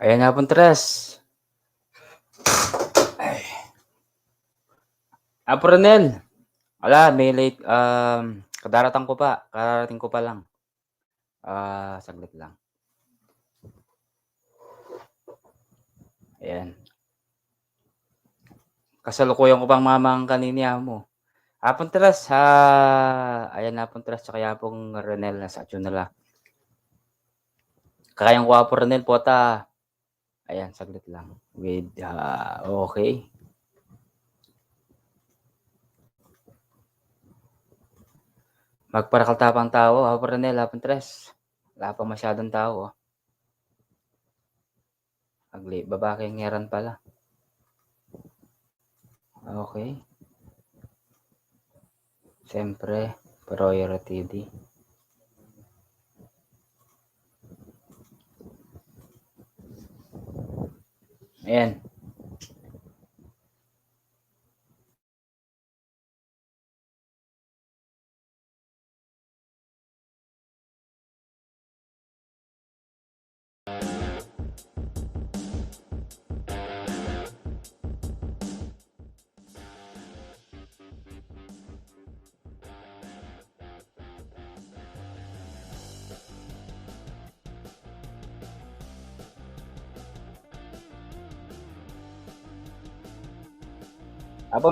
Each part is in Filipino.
Ayan nga pong Tres. Ay. Ronel, wala may late, kararating ko pa lang. Saglit lang. Ayan. Kasalukuyan ko pang mamang kanina mo. Tres, ayan Tres, tsaka yapong Ronel nasa Atchunala. Kakayang ko Ronel pota. Ayan, saglit lang. With, okay. Magparakaltapang tao, Ronel, Tres. Wala pa masyadong tao. Agli, babaking ngeran pala. Okay. Siyempre, priority D. Ayan.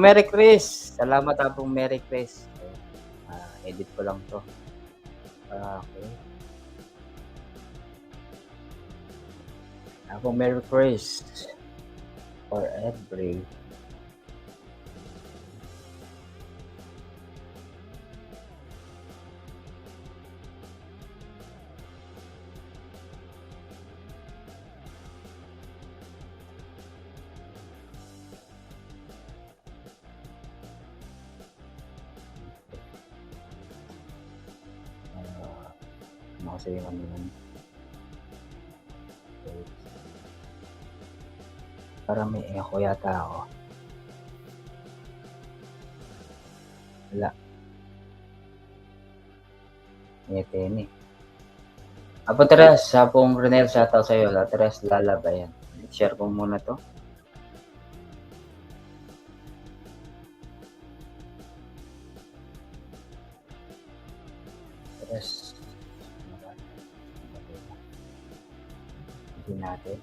Merry Chris. Salamat Merry Chris. Edit ko lang to. Okay. Merry Chris. For every. Kasi yung ano yun. Para may echo yata ako. Wala. Ngete Tres, Renel, shoutout sa'yo. Tres, lalaba yan. Share ko muna to. Tres. Hindi natin.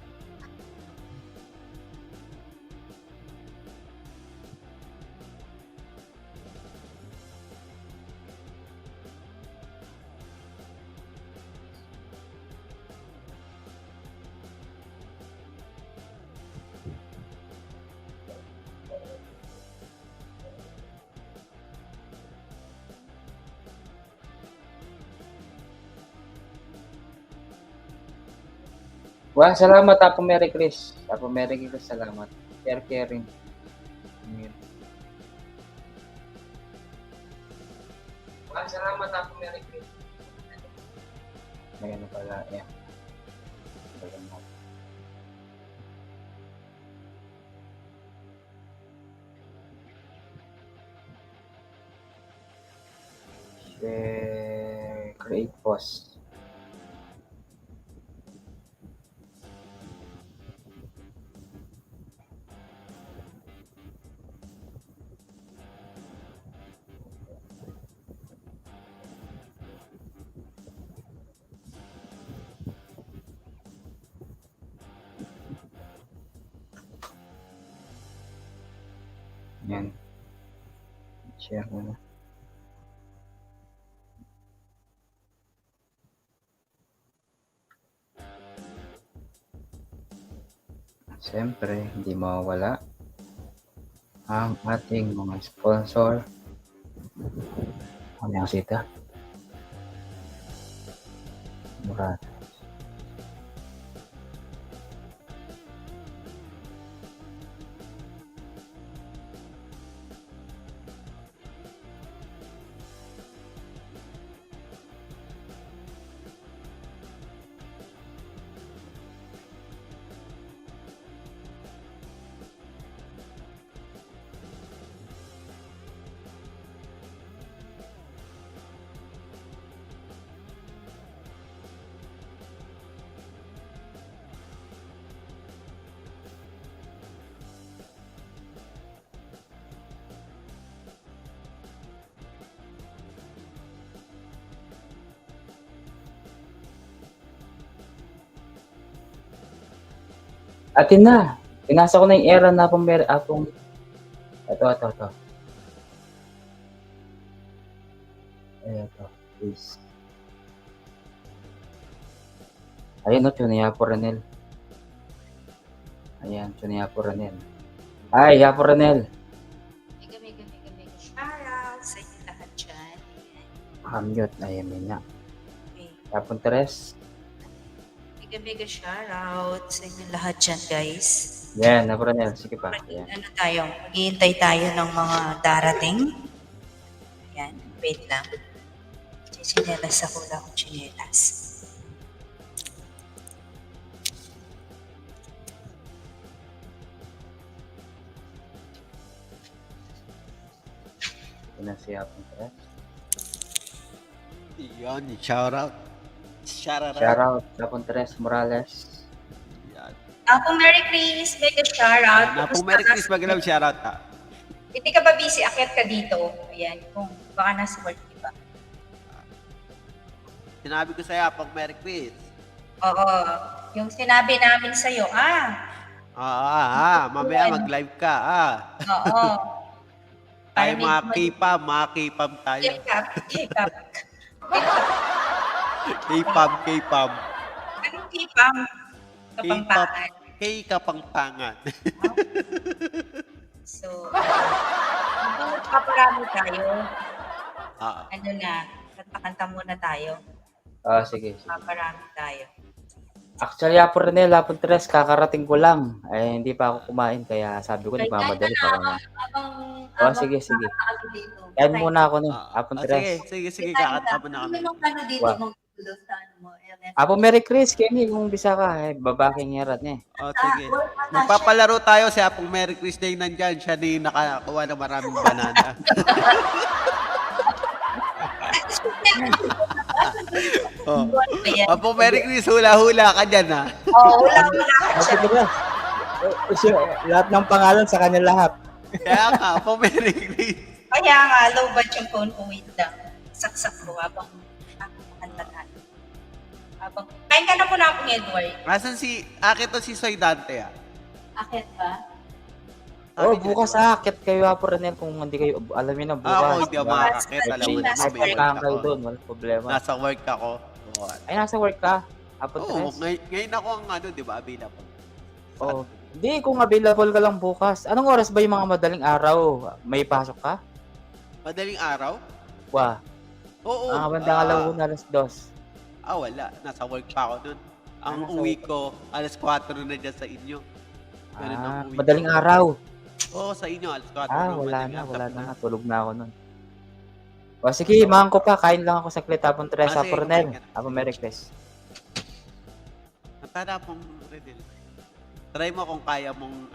Wah, salamat Merry Chris. Merry Chris, salamat. Caring. Wah, salamat Merry Chris. May ano pala, yan. Create post. Yan. Share mo na. Siyempre, hindi mawawala ang ating mga sponsor. Ano yung sita? Murad. Atin na. Pinasa ko na yung era na apong. Ito. Ito, please. Ayun o, Chuniapo Ranel. Ayan, Chuniapo Ranel. Ay, Yapo Ranel. Mega. Shoutout sa inyo lahat dyan. Mute. Ayan, yun na. Okay. Yapon Teres. Mega shoutout sa inyo lahat dyan, guys. Yan, Yapo Ranel. Sige pa. Ayan. Ano tayo? Maghihintay tayo ng mga darating. Ayan, wait lang. Chinelas ako lang, chinelas. Yun na si Yapon Teres. Yun, shoutout. Shoutout, Yapon Teres Morales. Yan. Apo Merry Chris, mega shoutout. Napo, Merry Chris, magandang shoutout ha. Hindi ka ba busy? Akyat ka dito. Ayan, kung baka nasa work, diba? Sinabi ko sa'yo, pag Merry Chris. Oo. Yung sinabi namin sa'yo, Mamaya mag-live ka, Oo. Tayo mga K-pop tayo. K-pop. K-pop. Anong K-pop? Kapampangan. K-kapangpangan. So, paparami tayo. Ano na, kanta muna tayo. Sige. Paparami tayo. Actually, Yapo Ranel, Yapon Teres, kakarating ko lang. Ay, hindi pa ako kumain, kaya sabi ko, nagmamadali para sige. Kain muna ako nun, Yapon Teres. Sige, kakanta mo na kami. Apo Merry Chris, Kenny, kung bisa ka, babaking yarat niya. Sige. Magpapalaro tayo si Apong Merry Chris na yung nandyan. Siya din nakakuha ng maraming banana. Apong Merry Chris, hula-hula ka dyan ha. Hula ka dyan. Lahat ng pangalan sa kanya lahat. Kaya nga, Apong Merry Chris. Kaya nga, low bat yung phone ko, wait lang. Saksak ko habang kanta tayo. Kain ka na po na akong Edward. Asan akit to si Soy Dante Akit ba? Bukas akit kayo, Yapo Ranel, kung hindi kayo, alam niyo na bukas. Hindi ako makakakit, alam mo na. Kayo doon, walang problema. Nasa work ako. Ay, nasa work ka? Yapon Teres? Ngayon ako ang di ba, available. Hindi, kung available ka lang bukas. Anong oras ba yung mga madaling araw? May pasok ka? Madaling araw? Oo. Ang bandang alauna, alas 2. Wala. Nasa work pa ako nun. Ang uwi ko, alas 4 na dyan sa inyo. Ganun ang uwi madaling ko. araw. Oo, sa inyo, alas 4 wala na. Tulog na ako nun. Sige, mahang ko pa. Kain lang ako sa Yapon Teres, Yapo Ranel. Apo Merry Chris. Natala pong Redel. Try mo kung kaya mong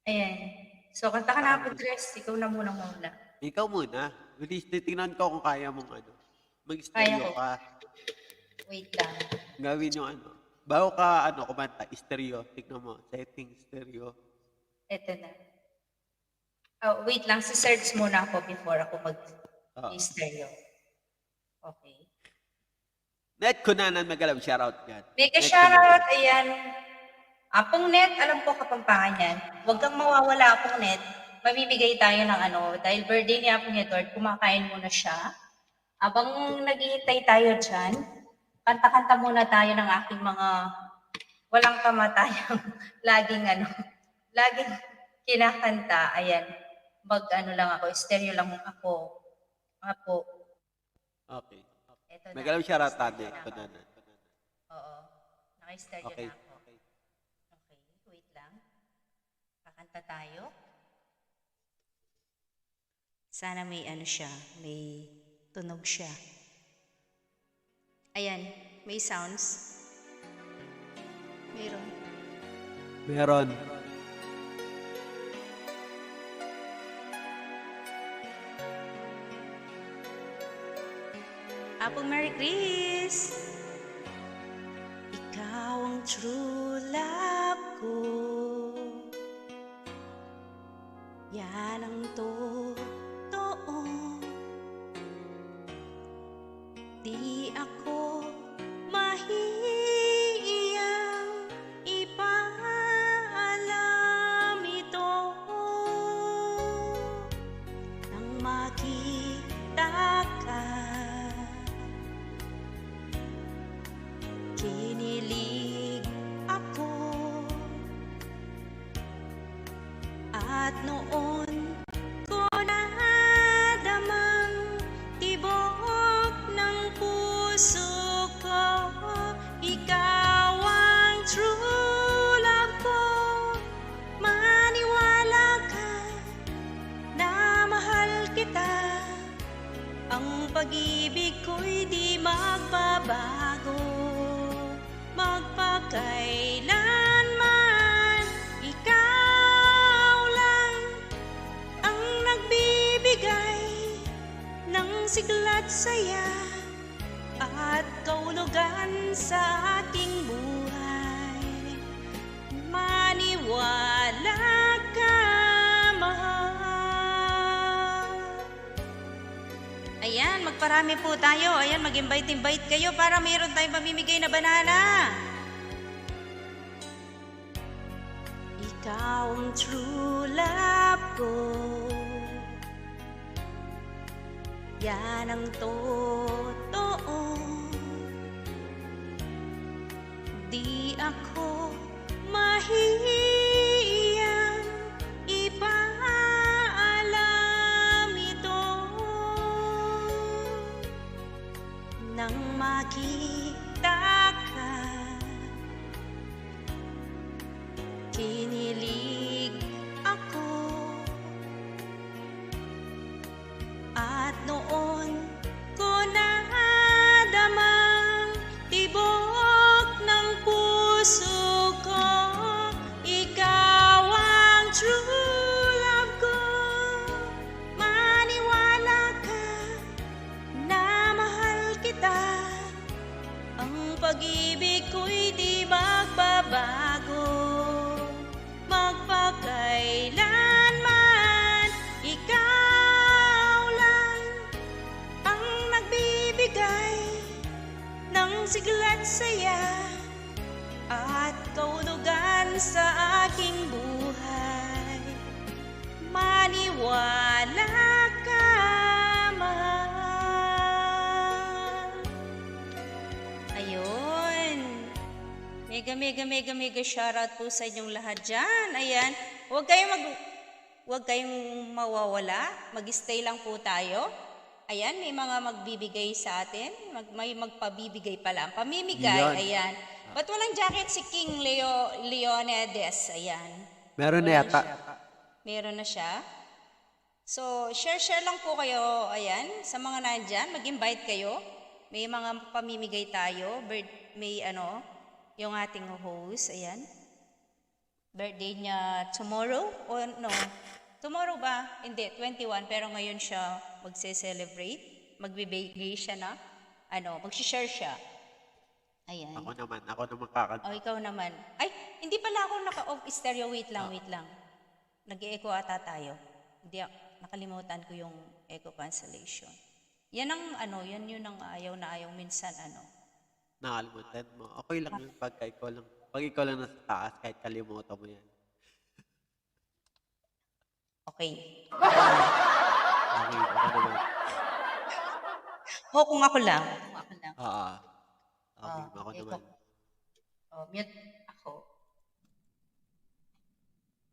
Ayan. So, kanta ka na ako, Tres. Ikaw na muna. Ikaw muna. Bilis, titingnan ko kung kaya mong mag-stereo ka. Wait lang. Gawin yung bago ka kumanta, stereo. Tignan mo, setting stereo. Ito na. Wait lang. Si-search muna ako before ako mag-stereo. Okay. Net Kunanan Magalam, shoutout yan. Mega shoutout, ayan. Apong Net, alam ko Kapampangan yan. Huwag kang mawawala, Apong Net. Mamimigay tayo ng dahil birthday ni Apong Edward, kumakain muna siya. Habang naghihintay tayo dyan, kanta-kanta muna tayo ng aking mga walang kamatayang laging kinakanta. Ayan, lang ako, stereo lang ako. Okay. Magalam shoutout tayo, Kunanan. Oo, naka-stereo na ako. Wait lang. Kakanta tayo. Sana may siya, may tunog siya. Ayan, may sounds. Meron. Apong Merry Chris! Ikaw ang true love ko. Yan ang totoo. At noon ko nadamang tibok ng puso ko, ikaw ang true love ko. Maniwala ka na mahal kita, ang pag-ibig ko'y di magbabago. Magpakailanman, ikaw lang ang nagbibigay ng sigla't saya at kaulugan sa aking buhay. Maniwala ka, mahal. Ayan, magparami po tayo. Ayan, mag-invite kayo para mayroon tayong pamimigay na banana. Ikaw ang true love ko, yan ang totoo. Di ako mahihiyang ipaalam ito. Nang makita ka, kinilig ako. At noon ko nadamang tibok ng puso ko, ikaw ang true love ko. Maniwala ka na mahal kita, ang pag-ibig ko'y di magbabago. Magpakailanman, ikaw lang ang nagbibigay ng sigla't saya at kaulugan sa aking buhay. Maniwala ka, mahal. Ayun. Mega shoutout po sa inyong lahat dyan. Ayan. Huwag kayong mawawala. Mag-stay lang po tayo. Ayan, may mga magbibigay sa atin. May magpabibigay pala. Pamimigay, Yan. ayan. Ba't walang jacket si King Leonidas? Ayan. Meron na yata. Meron na siya. So, share lang po kayo. Ayan, sa mga nandyan, mag-invite kayo. May mga pamimigay tayo. May yung ating host, ayan. Birthday niya tomorrow? O no? Tomorrow ba? Hindi, 21. Pero ngayon siya magse-celebrate. Magbibigay siya na, mag-share siya. Ayan. Ako naman kakanta. O, ikaw naman. Ay, hindi pala ako naka-off stereo. Wait lang. Nag-e-echo ata tayo. Hindi, nakalimutan ko yung echo cancellation. Yan ang yan yun ang ayaw na ayaw minsan Nakalimutan mo. Okay lang yun pag ikaw lang nasa taas, kahit kalimutan mo yan. Okay. Okay, ako naman. Kung ako lang. Okay, ako naman. Mute ako.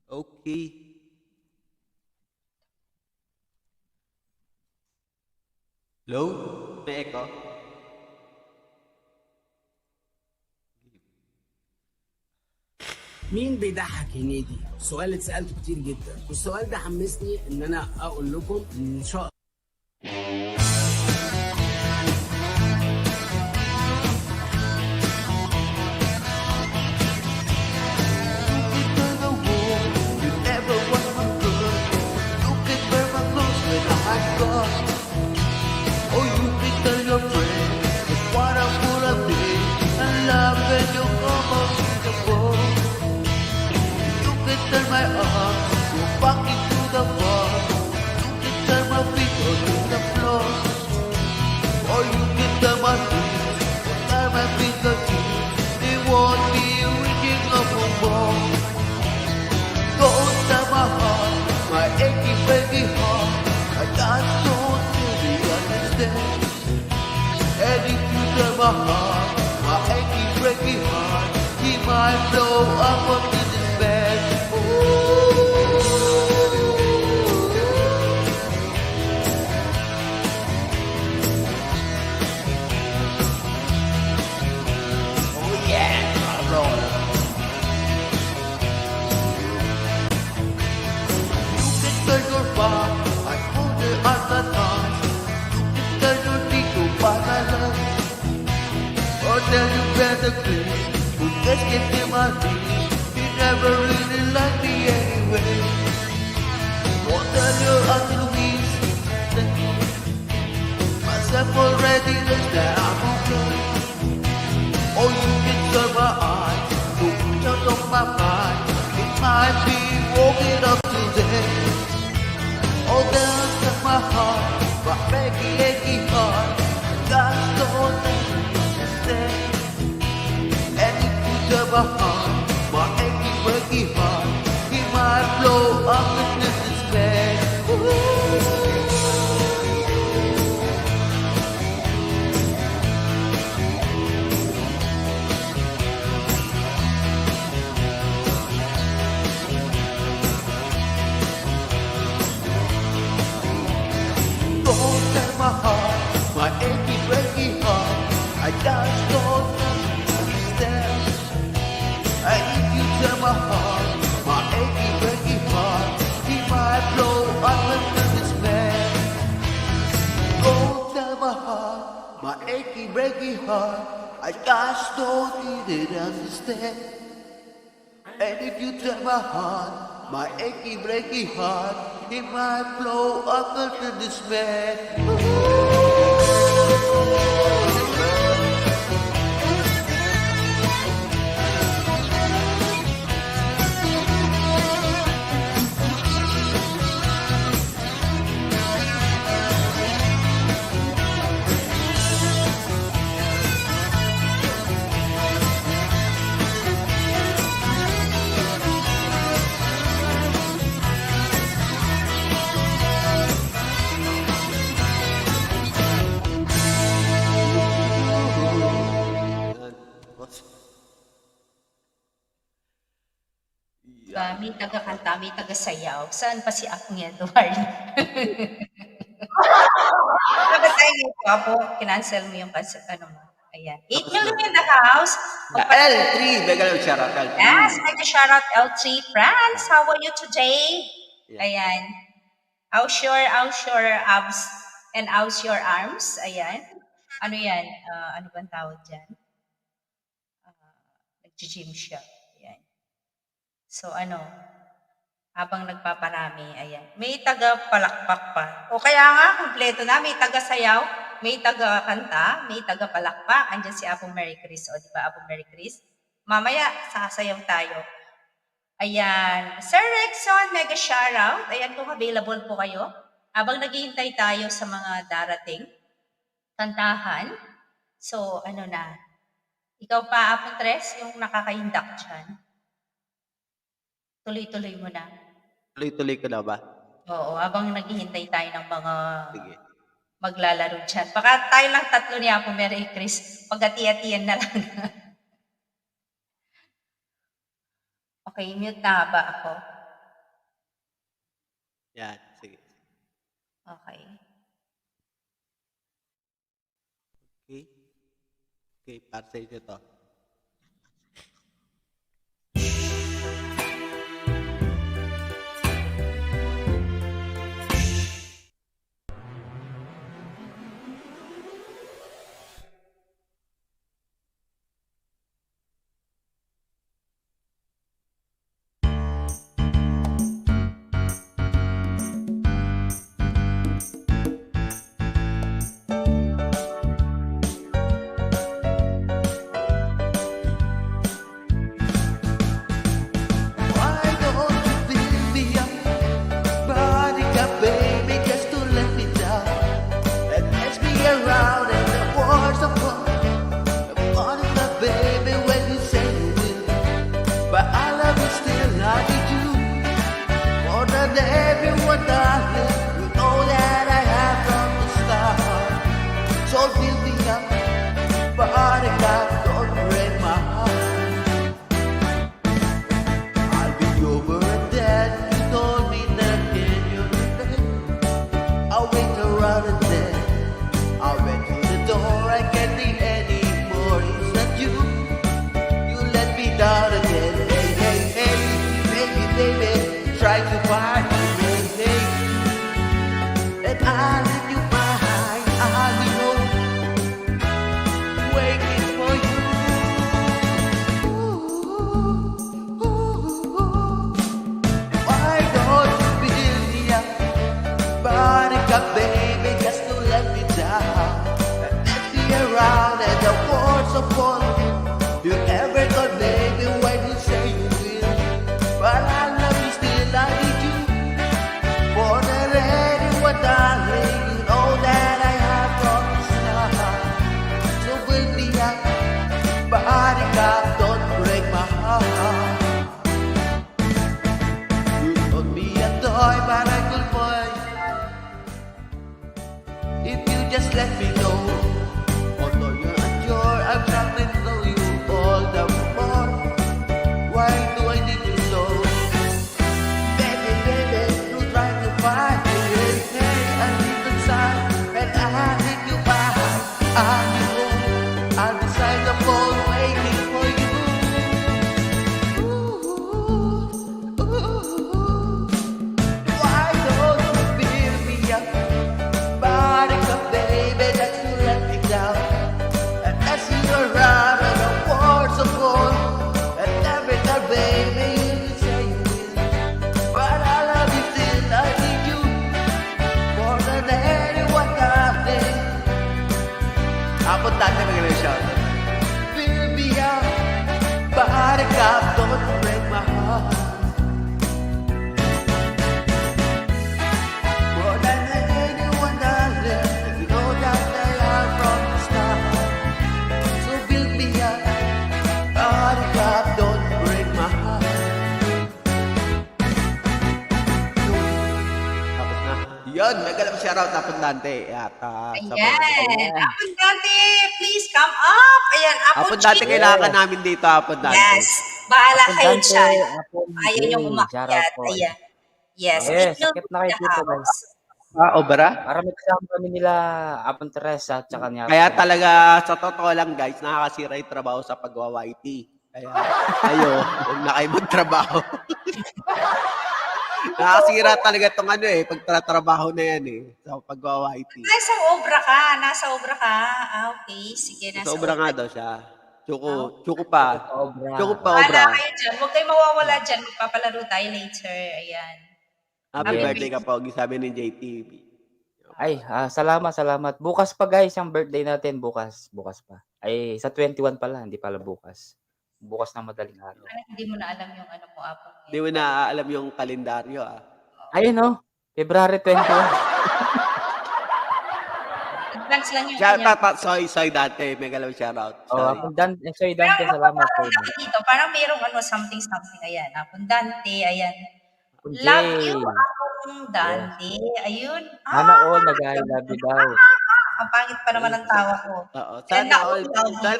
Okay. Hello? May echo? مين بيضحك هنيدي؟ سؤال اتسألته كتير جدا والسؤال ده حمسني ان انا اقول لكم ان شاء Turn my arms, go back into the bar. You can turn my feet onto the floor, or you can turn my feet, turn my fingertips. They won't be reaching up for more. Don't turn my heart, my achy, breaky heart. I just don't really understand. And if you turn my heart, my achy, breaky heart, he might blow up onto this bed. Ooh. bar. I wonder at the times you can turn your dito para lang. Or tell you better please, who just get to my knees. You never really liked me anyway. Or tell your Auntie Louise that myself already knows that I'm okay. Oh, you can turn my eyes, look out of my mind. It might be walking up today. Oh, down to my heart, my achy, achy heart. God's don't understand. And if you turn my heart, my achy, achy heart, it might blow up into despair. Don't tell my heart, my achy, breaky heart. I just don't understand. I need you tell my heart, my achy, breaky heart. He might blow up under this man. Don't tell my heart, my achy, breaky heart. I just don't need it understand. And if you tell my heart, my achy, breaky heart, it might blow up under this man. May taga-kanta, may taga-sayaw. Saan pa si Apong Edward? Dapat tayo ngayon, Apo. Kinancel mo yung ano mo. Ayan. 8 million in the house. L3, mega lang shoutout L3. Yes, mega shoutout L3. France, how are you today? Yeah. Ayan. How's your abs and how's your arms? Ayan. Ano yan? Ano bang tawag dyan? Nag-gym siya. Ayan. So habang nagpaparami, ayan. May taga-palakpak pa. O kaya nga, kumpleto na. May taga-sayaw, may taga-kanta, may taga-palakpak. Andyan si Apong Mary Chris. O, di ba, Apong Mary Chris? Mamaya, sasayaw tayo. Ayan. Sir Rexon, mega shoutout. Ayan, kung available po kayo. Habang naghihintay tayo sa mga darating kantahan. So, na. Ikaw pa, Apong Tres, yung nakakahindak dyan. Tuloy-tuloy mo na. Tuloy-tuloy ko na ba? Oo, habang naghihintay tayo ng mga Sige. maglalaro dyan. Baka tayo lang tatlo ni Apo Mary Chris. Pag-ati-atiyan na lang. Okay, mute na ba ako? Yan, sige. Okay. Okay. Okay, para sa inyo to. Why don't you fill me up, Veronica, baby, just to let me down and mess me around and the wars of fun. Monica, baby, when you say you will, but I love you still, I need you more than everyone, darling. You know that I have from the start. So fill me up, Veronica, don't break my heart. I'll be over and dead. You told me that in your bed. I'll wait around and then I went to the door. I can't think anymore. Is that you? You let me down again. Hey, hey, hey, baby, baby, try to find me. Hey, hey, ka, baby, just to let me down. And let me around and the world's upon you. You ever thought, baby, when you say you will. But I love you still, I need you. More than anyone, darling, you know that I have promised now. So we'll be out, body up, don't break my heart. You told me a toy, but I could boy. If you just let me know, although you're unsure, I'm trapped to you all the more. Why do I need you so? Baby, baby, you try to find me. Hey, I need the sun, and I need you back. I'll decide the phone waiting for you. Ooh, ooh. Why don't you fill me up? Body cup, baby, that you let me down. And as you around and the world's so cold, and every time, baby, you say you will. But I love you still, I need you more than anyone, darling. Abot natin ang ganun siya. Fill me up, body cup, don't break my heart. More than anyone, darling, you know that I am from the start. So build me up, body cup, don't break my heart. Tapos na. Yun, mega lang shoutout Apon Dante. Ayan. Apon Dante, please come up. Ayan, Apon Dante, Chico. kailangan namin dito, Apon Dante. Yes. Bahala Apon kayo Dante, dyan. Apon Ayaw niyong Jay, umakyat. shoutout po. Ayan. Yes. Yes, Ignore sakit na kayo the dito, house. Obra? Para may kasama kami nila Apon Teresa at saka niya. Kaya talaga, sa totoo lang guys, nakakasira yung trabaho sa pag-YT. Kaya, ayo, huwag na kayo magtrabaho. Nakakasira talaga itong pagtatrabaho na yan sa pag-YT. Nasa obra ka. Nasa obra ka. Okay. Sige, nasa Sobra nga daw siya. Chuko pa. Obra. Chuko pa Bahala obra. kayo dyan. Huwag kayong mawawala dyan. Magpapalaro tayo later. Ayan. Happy Happy birthday ka po, sabi ni JTV. Ay, salamat. Bukas pa guys, ang birthday natin. Bukas pa. Ay, sa 21 pala, hindi pala bukas. Bukas na madaling araw. Parang hindi mo na alam yung ano mo, Apong. Hindi mo na alam yung kalendaryo Ayun no, February 21. Advance lang yung Shoutout Soy Dante, mega love shoutout. Oh, Apon Dante, sorry Dante, salamat po. dito. Parang mayroong something. Ayan. Apong Dante. Ayan. Apon Love Jay. you, Apong Dante. Ayun. Sana all nag-I love you daw. Ang pangit pa naman ang tawa ko. Oo. Yan Sana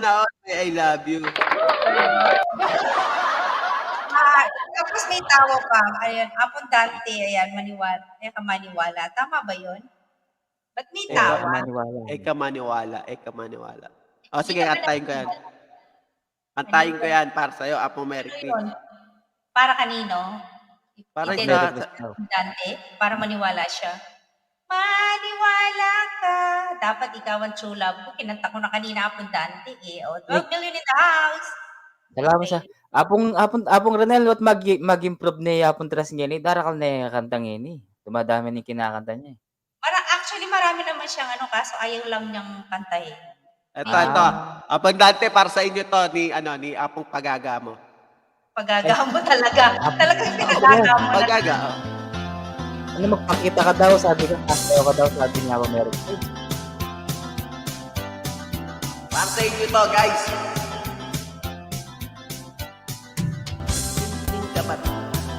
na, all, I love you. Tapos may tawa pa. Ayan. Apong Dante. Ayan. Maniwala. Ayan ka maniwala. Tama ba yun? Ba't may tawa? Maniwala. Eka maniwala. O sige, antayin ko yan. Antayin ko yan para sa'yo, Apo Merry Queen. Ayun. Para kanino? Para Ite- sa... Dante, para maniwala siya. Maniwala ka. Dapat ikaw ang true love ko. Kinanta ko na kanina Apong Dante eh. O, 12 million in the house. Salamat sa Apong Renel, wat mag-improve ni Apon Teres ngini, darakal na kantang ini. Dumadami ni kinakanta niya. Actually, marami naman siyang kaso ayaw lang niyang kantahin. Ito. Apong Dante, para sa inyo to, ni Apong Pagaga mo. Pagagawa mo talaga. Talagang pinagagawa mo. Pagaga. Ano, magpakita ka daw, sabi ko, kasayaw ka daw, sabi niya ako meron. Para sa inyo to, guys.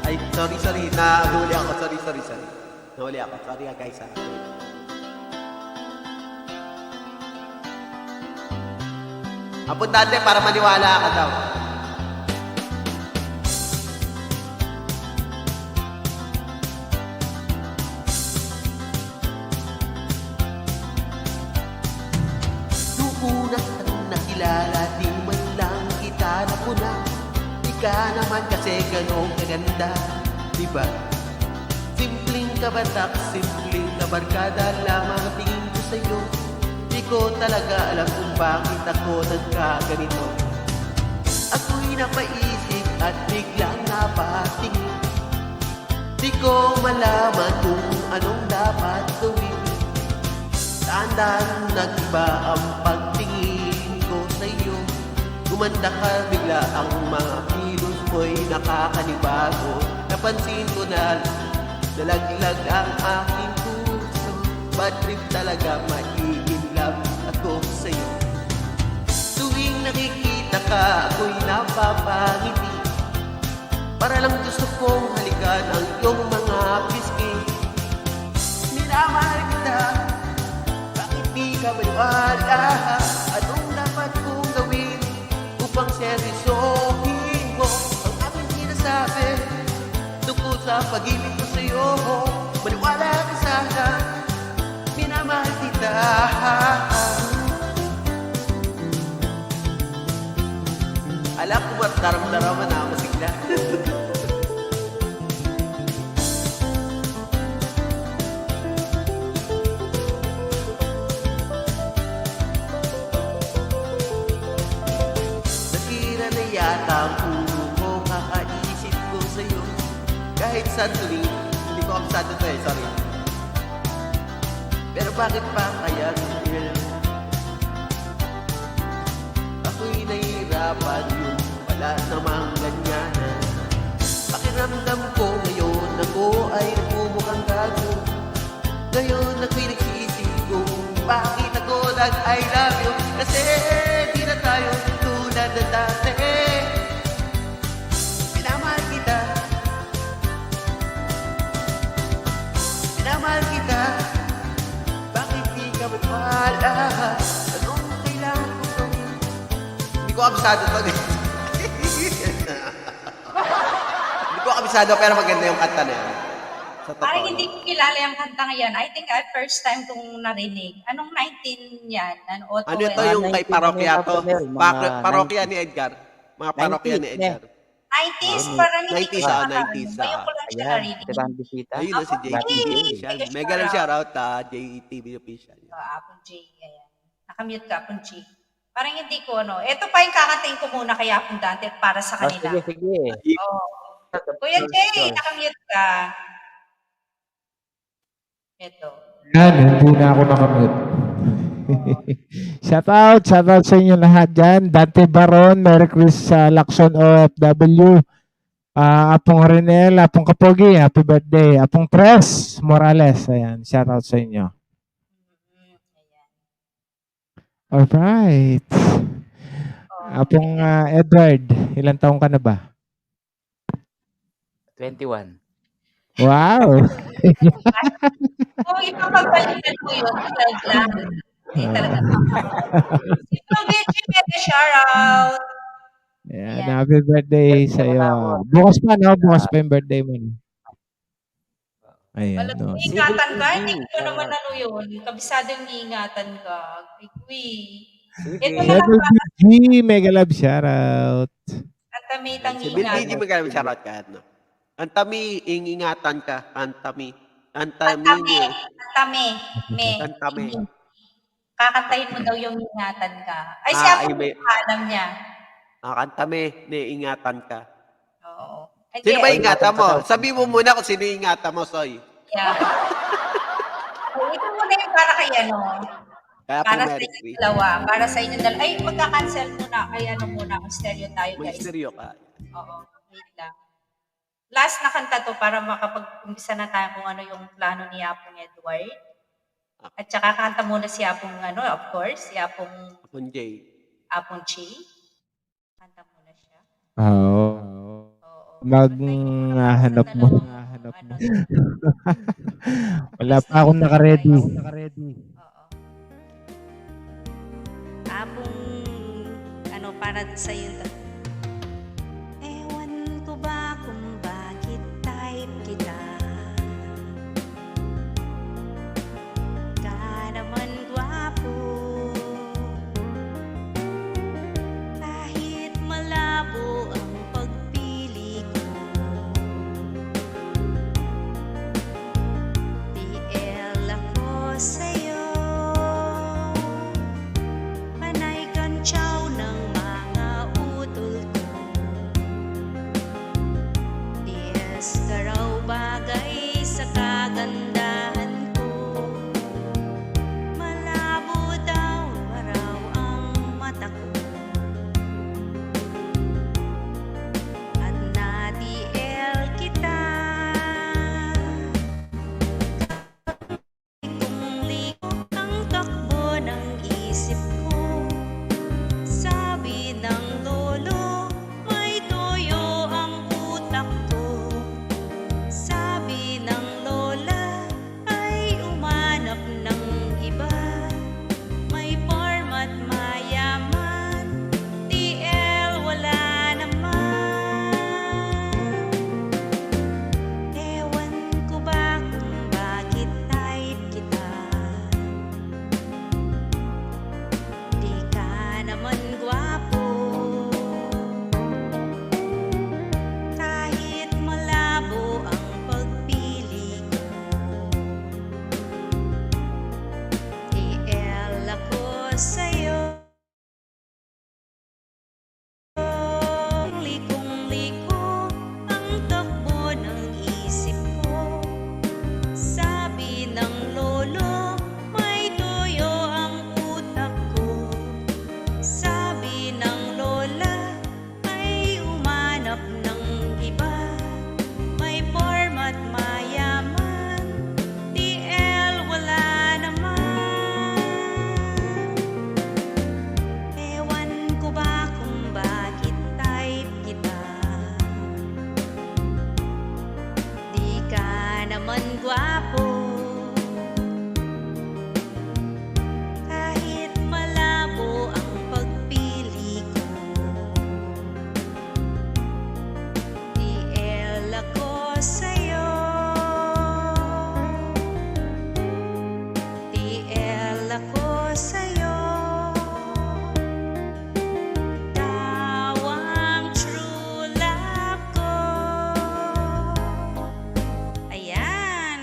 Ay, sorry. Nahuli ako. Sorry. Nahuli ako. Sorry guys. Apon Dante, para maniwala ka daw. Nung una kang nakilala, di man lang kita napuna. Di ka naman kasi ganong kaganda, di ba? Simpleng kabatak, simpleng kabarkada lamang ang tingin ko sa'yo. Di ko talaga alam kung bakit ako nagkaganito. Ako'y napaisip at biglang napatingin. Di ko malaman kung anong dapat gawin. Minsan nag-iba ang pagtingin ko sa'yo. Gumanda ka bigla, ang mga kilos mo'y nakakanibago. Napansin ko na nalaglag ang aking puso. Bad trip talaga, maiin love ako sa'yo. Tuwing nakikita ka, ako'y napapangiti. Para lang gusto kong halikan ang iyong mga pisngi. Minamahal kita, bakit di ka maniwala? Anong dapat kong gawin upang seryosohin mo ang aking sinasabi tungkol sa pag-ibig ko sa'yo? Maniwala ka sana, minamahal kita. Alam ko ba't daram-daraman na ako sigla. Nasira na yata ang ulo ko, kakaisip ko sa'yo. Kahit saan tuloy, hindi ko kapsado to sorry. Pero bakit pa kaya girl? Ako'y nahihirapan yun, wala namang ganyan. Pakiramdam ko ngayon, ako ay nagmumukhang gago. Ngayon ako'y nagsisisi kung bakit ako nag-I love you. Kasi di na tayo tulad na dati. Minamahal kita, minamahal kita. Bakit di ka magpala? Anong kailangan ko gawin? Hindi ko kabisado to. Hindi ko kabisado pero maganda yung kanta na yan. Sa totoo. Parang hindi ko kilala yung kanta ngayon. I think first time kong narinig. Anong 19 yan? Ano Ito yung kay parokya to? Parokya ni Edgar. Mga parokya ni 90s Edgar. 90s, parang hindi ko 90s, siya 90s, Ngayon ko lang siya Ayan, narinig. si Bang Bisita. Ayun na si JTV Official. Mega lang shoutout JTV Official. Apon J, ayan. Nakamute ka, Apon J. Parang hindi ko Ito pa yung kakantayin ko muna kay Apon Dante para sa Oh, kanila. sige. Oh. Kuya Jay, nakamute ka. Ito. Yan, hindi na ako nakamute. Shoutout sa inyo lahat dyan. Dante Baron, Merry Chris Lacson OFW. Apong Renel, Apong Kapogi, happy birthday. Apong Tres Morales, ayan, shoutout sa inyo. Ayan. Alright. Apong Edward, ilang taong ka na ba? 21. Wow! Kung ipapagbalikan mo yun, slide lang. Eh, talaga. Si Provici, shoutout. Ayan, Ayan. happy birthday sa iyo. Bukas pa, no? Bukas pa yung birthday mo. No? Ayan, Wala no? ingatan ka, hindi ko naman yun. Kabisado yung ingatan ka. Uy. Ito na lang Double para BG, mega love shoutout. ang tamitang Si Bill ingatan. Didi magaling shoutout ka. No? Antami, ingingatan ka. Antami. Antami. Antami. Antami. Kakantahin mo daw yung ingatan ka. Ay, Ah, siya ay, po may- alam niya. Antami, ingatan ka. Oo. Ay, Sino di, ba ay, ingatan mo? Sabi mo muna kung sino ingatan mo, Soy. Yeah. Ito muna yung para kay Kaya po para sa Mary inyong Chris. dalawa. Para sa inyong dalawa. Ay, magka-cancel muna. Ay, muna. Stereo tayo, guys. Mag-stereo ka. Oo. Wait lang. Last na kanta to para makapag-umpisa na tayo kung ano yung plano ni Apong Edward. At saka kanta muna si Apong, of course, si Apong Apon J. Chi. Kanta muna siya. Oo. Oo. Maghanap mo. Ano, Wala pa akong naka-ready. oo. Apong, para sa iyo. Ewan ko ba kung bakit type kita? Ka naman gwapo. Kahit malabo ang pagpili ko. TL ako sa'yo. Panay kantsaw ng mga utol ko. Yes ka raw bagay sa kagandahan ko. Malabo sa'yo. TL ako sa'yo. Ikaw ang true love ko. Ayan.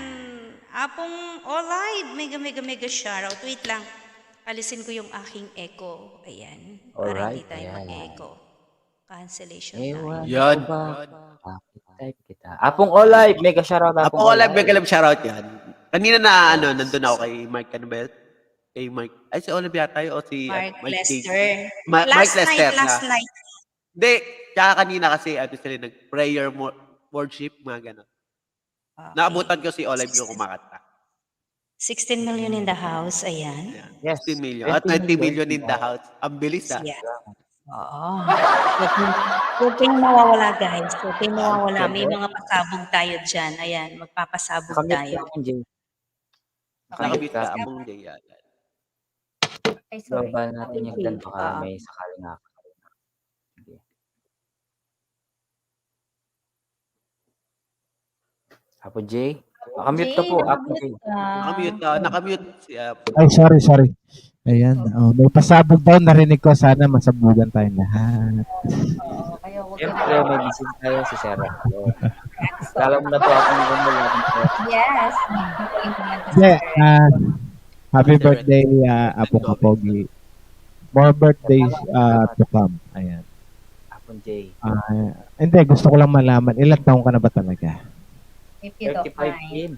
Apong Olive, mega shoutout. Wait lang. Alisin ko yung aking echo. Ayan. Para hindi Alright, tayo ayan. mag-echo. Cancellation tayo. Ewan Yan. ko ba? Bakit type kita? Apong Olive, mega shoutout Apong Olive, mega love shoutout yan. Kanina na, nandun ako kay Mark Canabel. Kay Mark, ay si Olive yata yun, o si Mark Mike Tig. Lester. Mark Lester Last na. night. Hindi, tsaka kanina kasi, sila nag-prayer worship, mga gano'n. Okay. Naabutan ko si Olive yung kumakanta. 16 million in the house. Ayan. Ayan. Yes. 16 million. At 20 million in the house. Ang bilis Yeah. Oo. Huwag kayong mawawala, guys. Huwag kayong mawawala. May mga pasabog tayo dyan. Ayan, magpapasabog Nakamute tayo. ka akong Jay. Nakamute ka, Nakamute ka. Apong Jay. Yan. Ay, sorry. Baba natin yung dan baka Oo. may sakali nga. Sige. Apo Jay. Nakamute ka po, Apo Jay. Nakamute si Ay, sorry. Ayan. Oh, may pasabog daw. Narinig ko. Sana masabugan tayong lahat. Kaya huwag Siyempre, may bisita tayo si Sarah. Lalo mo na po akong umula. Yes. Hindi, happy birthday, Apo Kapogi. More birthdays to come. Ayan. Apo Jay. Hindi, gusto ko lang malaman. Ilang taong ka na ba talaga? If you don't 35 mind. din.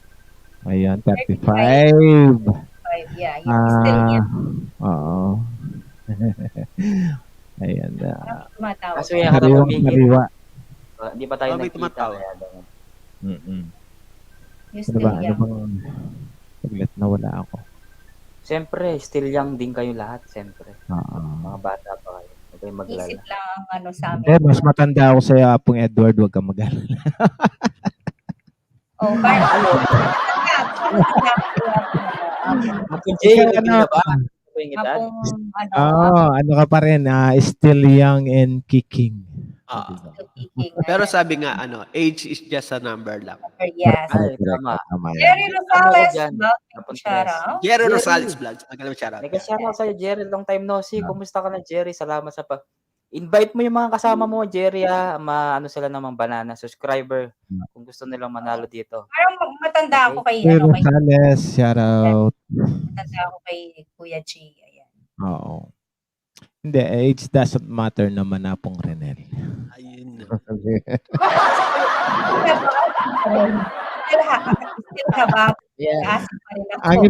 Ayan, 35. Yeah, you're still here. Oo. Ayan. Tumatawag. Kaso yan ka na Sariwang pumigil. sariwa. Hindi pa tayo Oh, may nagkita. tumatawa. Kaya ganun. Mm-mm. You're Ano still ba? Ano young. bang... Saglit na wala ako. Siyempre, still young din kayo lahat. Siyempre. Oo. Mga bata pa kayo. Huwag kayong maglala. Isip lang ang ano sa amin. Hindi, mas matanda ako sa'yo, Apong Edward. Huwag kang mag-alala. Oh, Bart. Apo Jay, Ikaw, hindi na ba? Ito yung edad. Apong ano, Ano ka pa rin, still young and kicking. Ah. Diba? kicking. Pero sabi nga, age is just a number lang. Yes. Ay, tama. Tama yan. Jerry Rosales, dyan. bakit shoutout? Jero Jerry. Rosales Vlogs. Magalang shoutout. Nag-shoutout sa'yo, Jerry. Long time no see. Kumusta ka na, Jerry? Salamat sa invite mo yung mga kasama mo, Jerry, ano sila namang banana subscriber kung gusto nilang manalo dito. Parang matanda ako kay, Jerry ano, kay, Rosales, shout out. matanda ako kay Kuya G. Ayan. Oo. Hindi, age doesn't matter naman, Apong Renel. Ayun na. Still habang Yeah. ask pa rin ako. Ang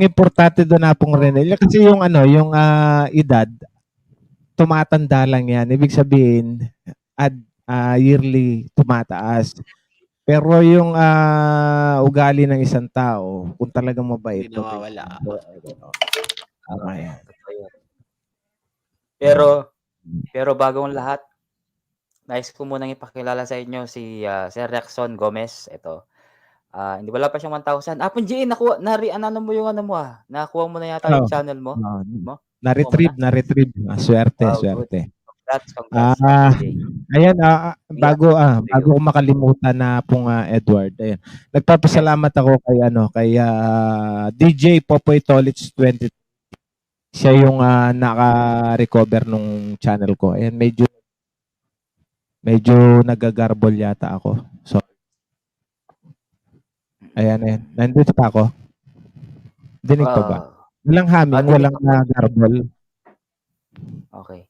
importante doon, Apong Renel, kasi yung yung edad, tumatanda lang yan. Ibig sabihin, yearly tumataas. Pero yung ugali ng isang tao, kung talagang mabait, Hindi nawawala. tama yan. Pero bagong lahat, nais ko munang ipakilala sa inyo si Sir Rexon Gomez. Ito. Hindi wala pa siyang 1,000. Apon G, ano mo yung ano mo Nakuha mo na yata yung channel mo. Na-retrieve. Swerte. Oh, good. Congrats. Ah, Jay. Ayan, bago ko makalimutan na Pong Edward. Ayan. Nagpapasalamat ako kay DJ Popoy Tolits 20. Siya yung naka-recover nung channel ko. Ayan, medyo nagagarbol yata ako. So ayan. Nandito pa ako. Dinig pa ba? Walang humming, walang garbol. Okay.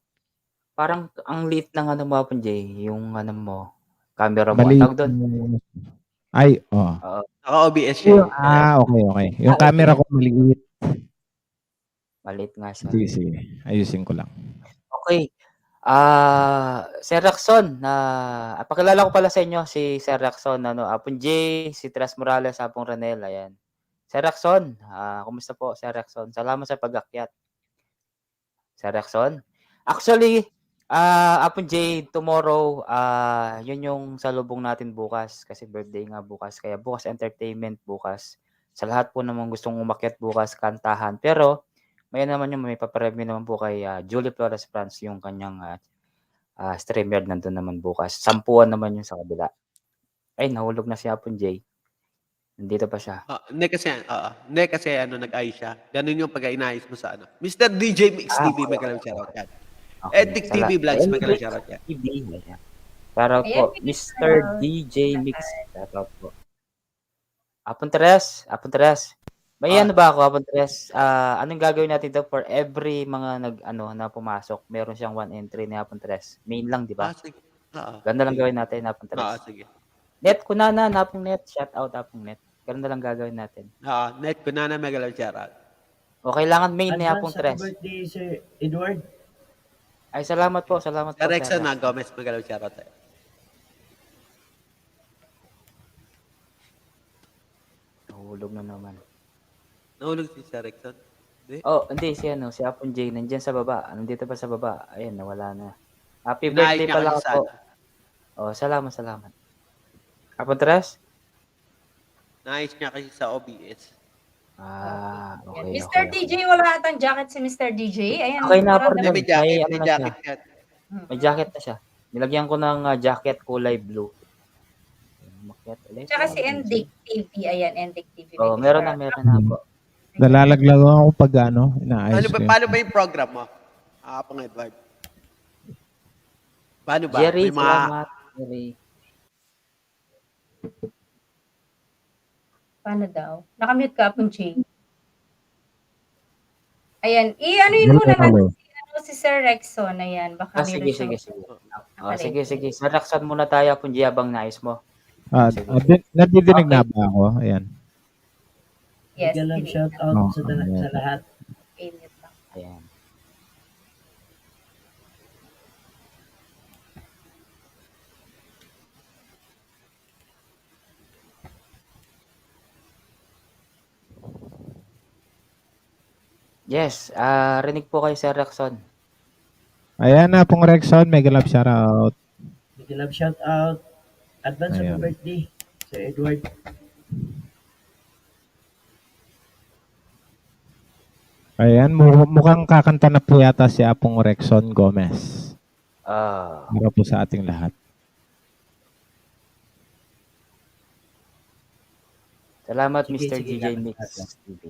Parang ang liit ng ano mo, Jay, yung ano mo, camera mo. Maliit. Tawag doon. Ay, Naka-OBS siya. okay. Yung camera ko maliit. Maliit nga siya. Sige. Ayusin ko lang. Okay. Sir Rexon, pakilala ko pala sa inyo si Sir Rexon, Apon J, si Tres Morales, Apong Ranel, ayan. Sir Rexon, kumusta po, Sir Rexon? Salamat sa pag-akyat. Sir Rexon? Actually, Apon J, tomorrow, yun yung salubong natin bukas, kasi birthday nga bukas, kaya bukas entertainment bukas. Sa lahat po naman gustong umakyat bukas, kantahan. Pero, may papareview naman po kay Julie Flores France yung kanyang StreamYard nandun naman bukas. 10 naman yung sa kabila. Ay, nahulog na si Apon J. Nandito pa siya. Hindi kasi ano, nag-ayos siya. Ganun yung pag-inayos mo sa ano. Mr. DJ Mix TV, Okay, magalang okay. shoutout yan. Okay. Ethic TV Vlogs, magalang shoutout yan. TV. Ayan. Shoutout Ayan, po. bigyan Mr. tayo. DJ Mix. Shoutout po. Apon Tres. May Ah. ano ba ako, Apon Tres? Anong gagawin natin daw for every mga na pumasok? Meron siyang 1 entry ni Apon Tres. Main lang, di ba? Sige. Oo. Ganda lang Sige. gawin natin, Apon Tres. Sige. Net, kunana, Napong Net. Shoutout, Apong Net. Ganun na lang gagawin natin. Net ko na magalang shoutout. O, kailangan main ni Apong Advance happy Tres. birthday, Sir Edward. Ay, salamat po, Sir Sir Rexon na Rexon. Gomez, magalang shoutout tayo. Nahulog na naman. Nahulog si Sir Rexon? Hindi. Oh, hindi si Apon J nandiyan sa baba. Nandito pa sa baba. Ayun, nawala na. Happy Inaayos birthday niya pala kasi sa po. ano. Oh, salamat. Apon Tres? Naayos niya kasi sa OBS. Okay. Mr. DJ, wala atang jacket si Mr. DJ. Ayan, Okay na po parang rin. May jacket, May may ano na jacket yan. May jacket na siya. Nilagyan ko ng jacket kulay blue. Makyat ulit. Tsaka si Endic TV. Ayan, Endic TV. Oh, meron na po. Nalalaglagan ako pag inaayos ko. Paano ba yung program mo? Pang Edward. Paano ba? Jerry, May mga... salamat. Jerry. Paano daw? Nakamute ka, Punchi. Ayan, i-anuin muna natin si Sir Rexon. Ayan, baka Sige. meron siyang- Sige. Saraksan muna tayo, Punji, abang nais mo. Nadidinig na ba ako? Ayan. Yes, Bigyan lang hindi. shout out Oh, sa ayan. lahat. Init lang. Ayan. Yes, rinig po kayo, Sir Rexon. Ayan na pong Rexon, mega love shoutout. Bigyan lang shout out. Advance happy Ayan. birthday, Sir Edward. Ayan, mukhang kakanta na po yata si Apong Rexon Gomez. Para po sa ating lahat. Salamat, Sige, Mr. sige, DJ kakanta Mix natin. TV.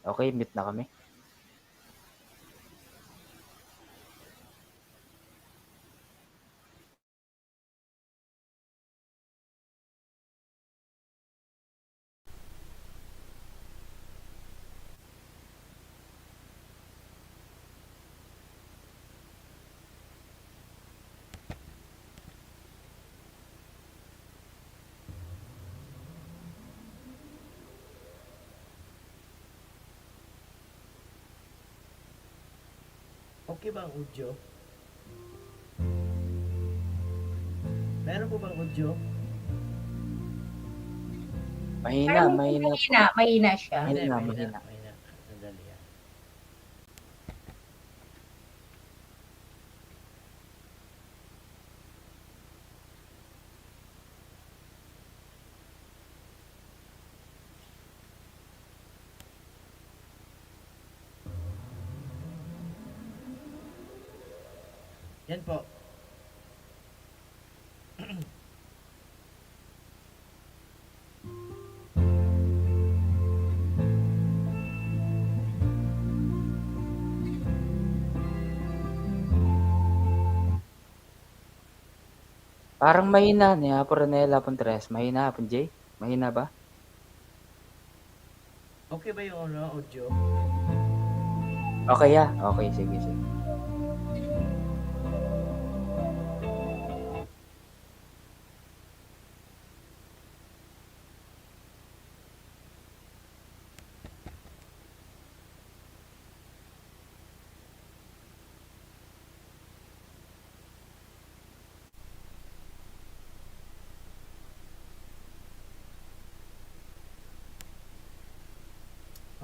Okay, mute na kami. Okay ba ang audio? Meron po bang audio? Mahina po. Mahina siya. Mahina. Sandali yan. Yan po. Parang mahina ni Apo Ranela Pontres. Mahina, Apon J? Mahina ba? Okay ba yung audio? Okay Okay, sige.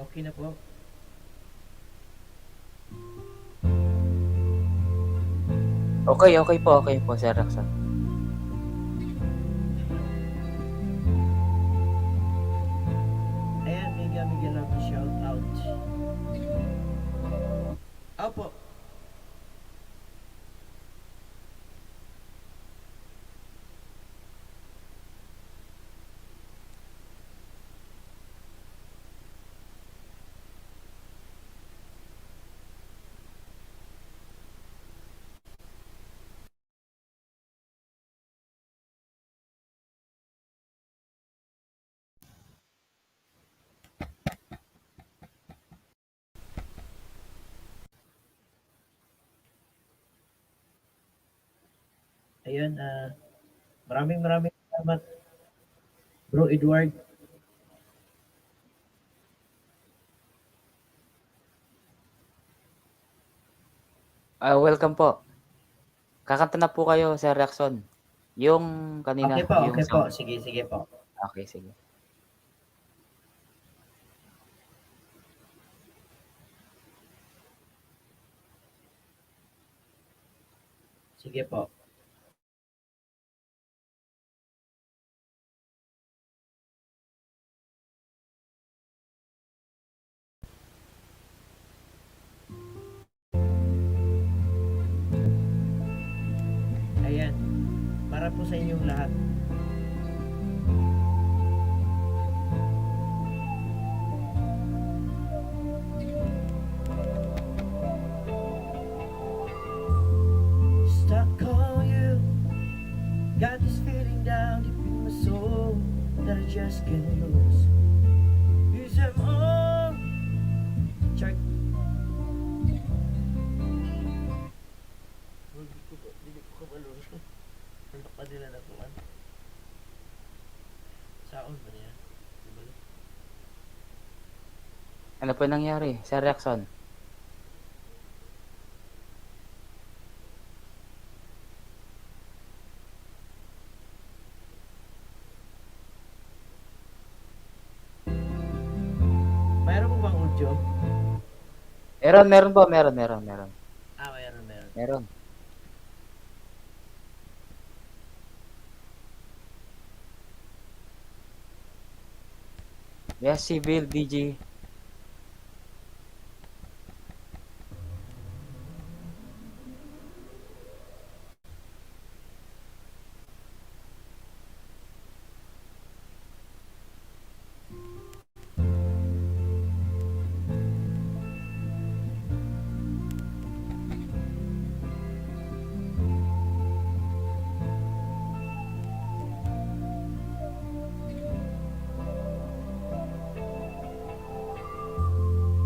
Okay na po. Okay po, Sir Rexon. Ayan, mega love shout out. Opo. Ayun, maraming salamat, Bro Edward. Welcome po. Kakanta na po kayo, Sir Jackson. Yung kanina, yung Okay po. song. Sige po. Okay, sige. Sige po. Ayan, para po sa inyong lahat. Stuck on you, got this feeling down deep in my soul that I just can't lose. Is I'm on chart. Dili ko kabalo. Ano pa nila na po ano? Saon ba niya? Dibalo? Ano po nangyari, Sir Jackson? Mayroon po bang audio? Meron po, meron. Mayroon. Meron. Yes, Civil, DG.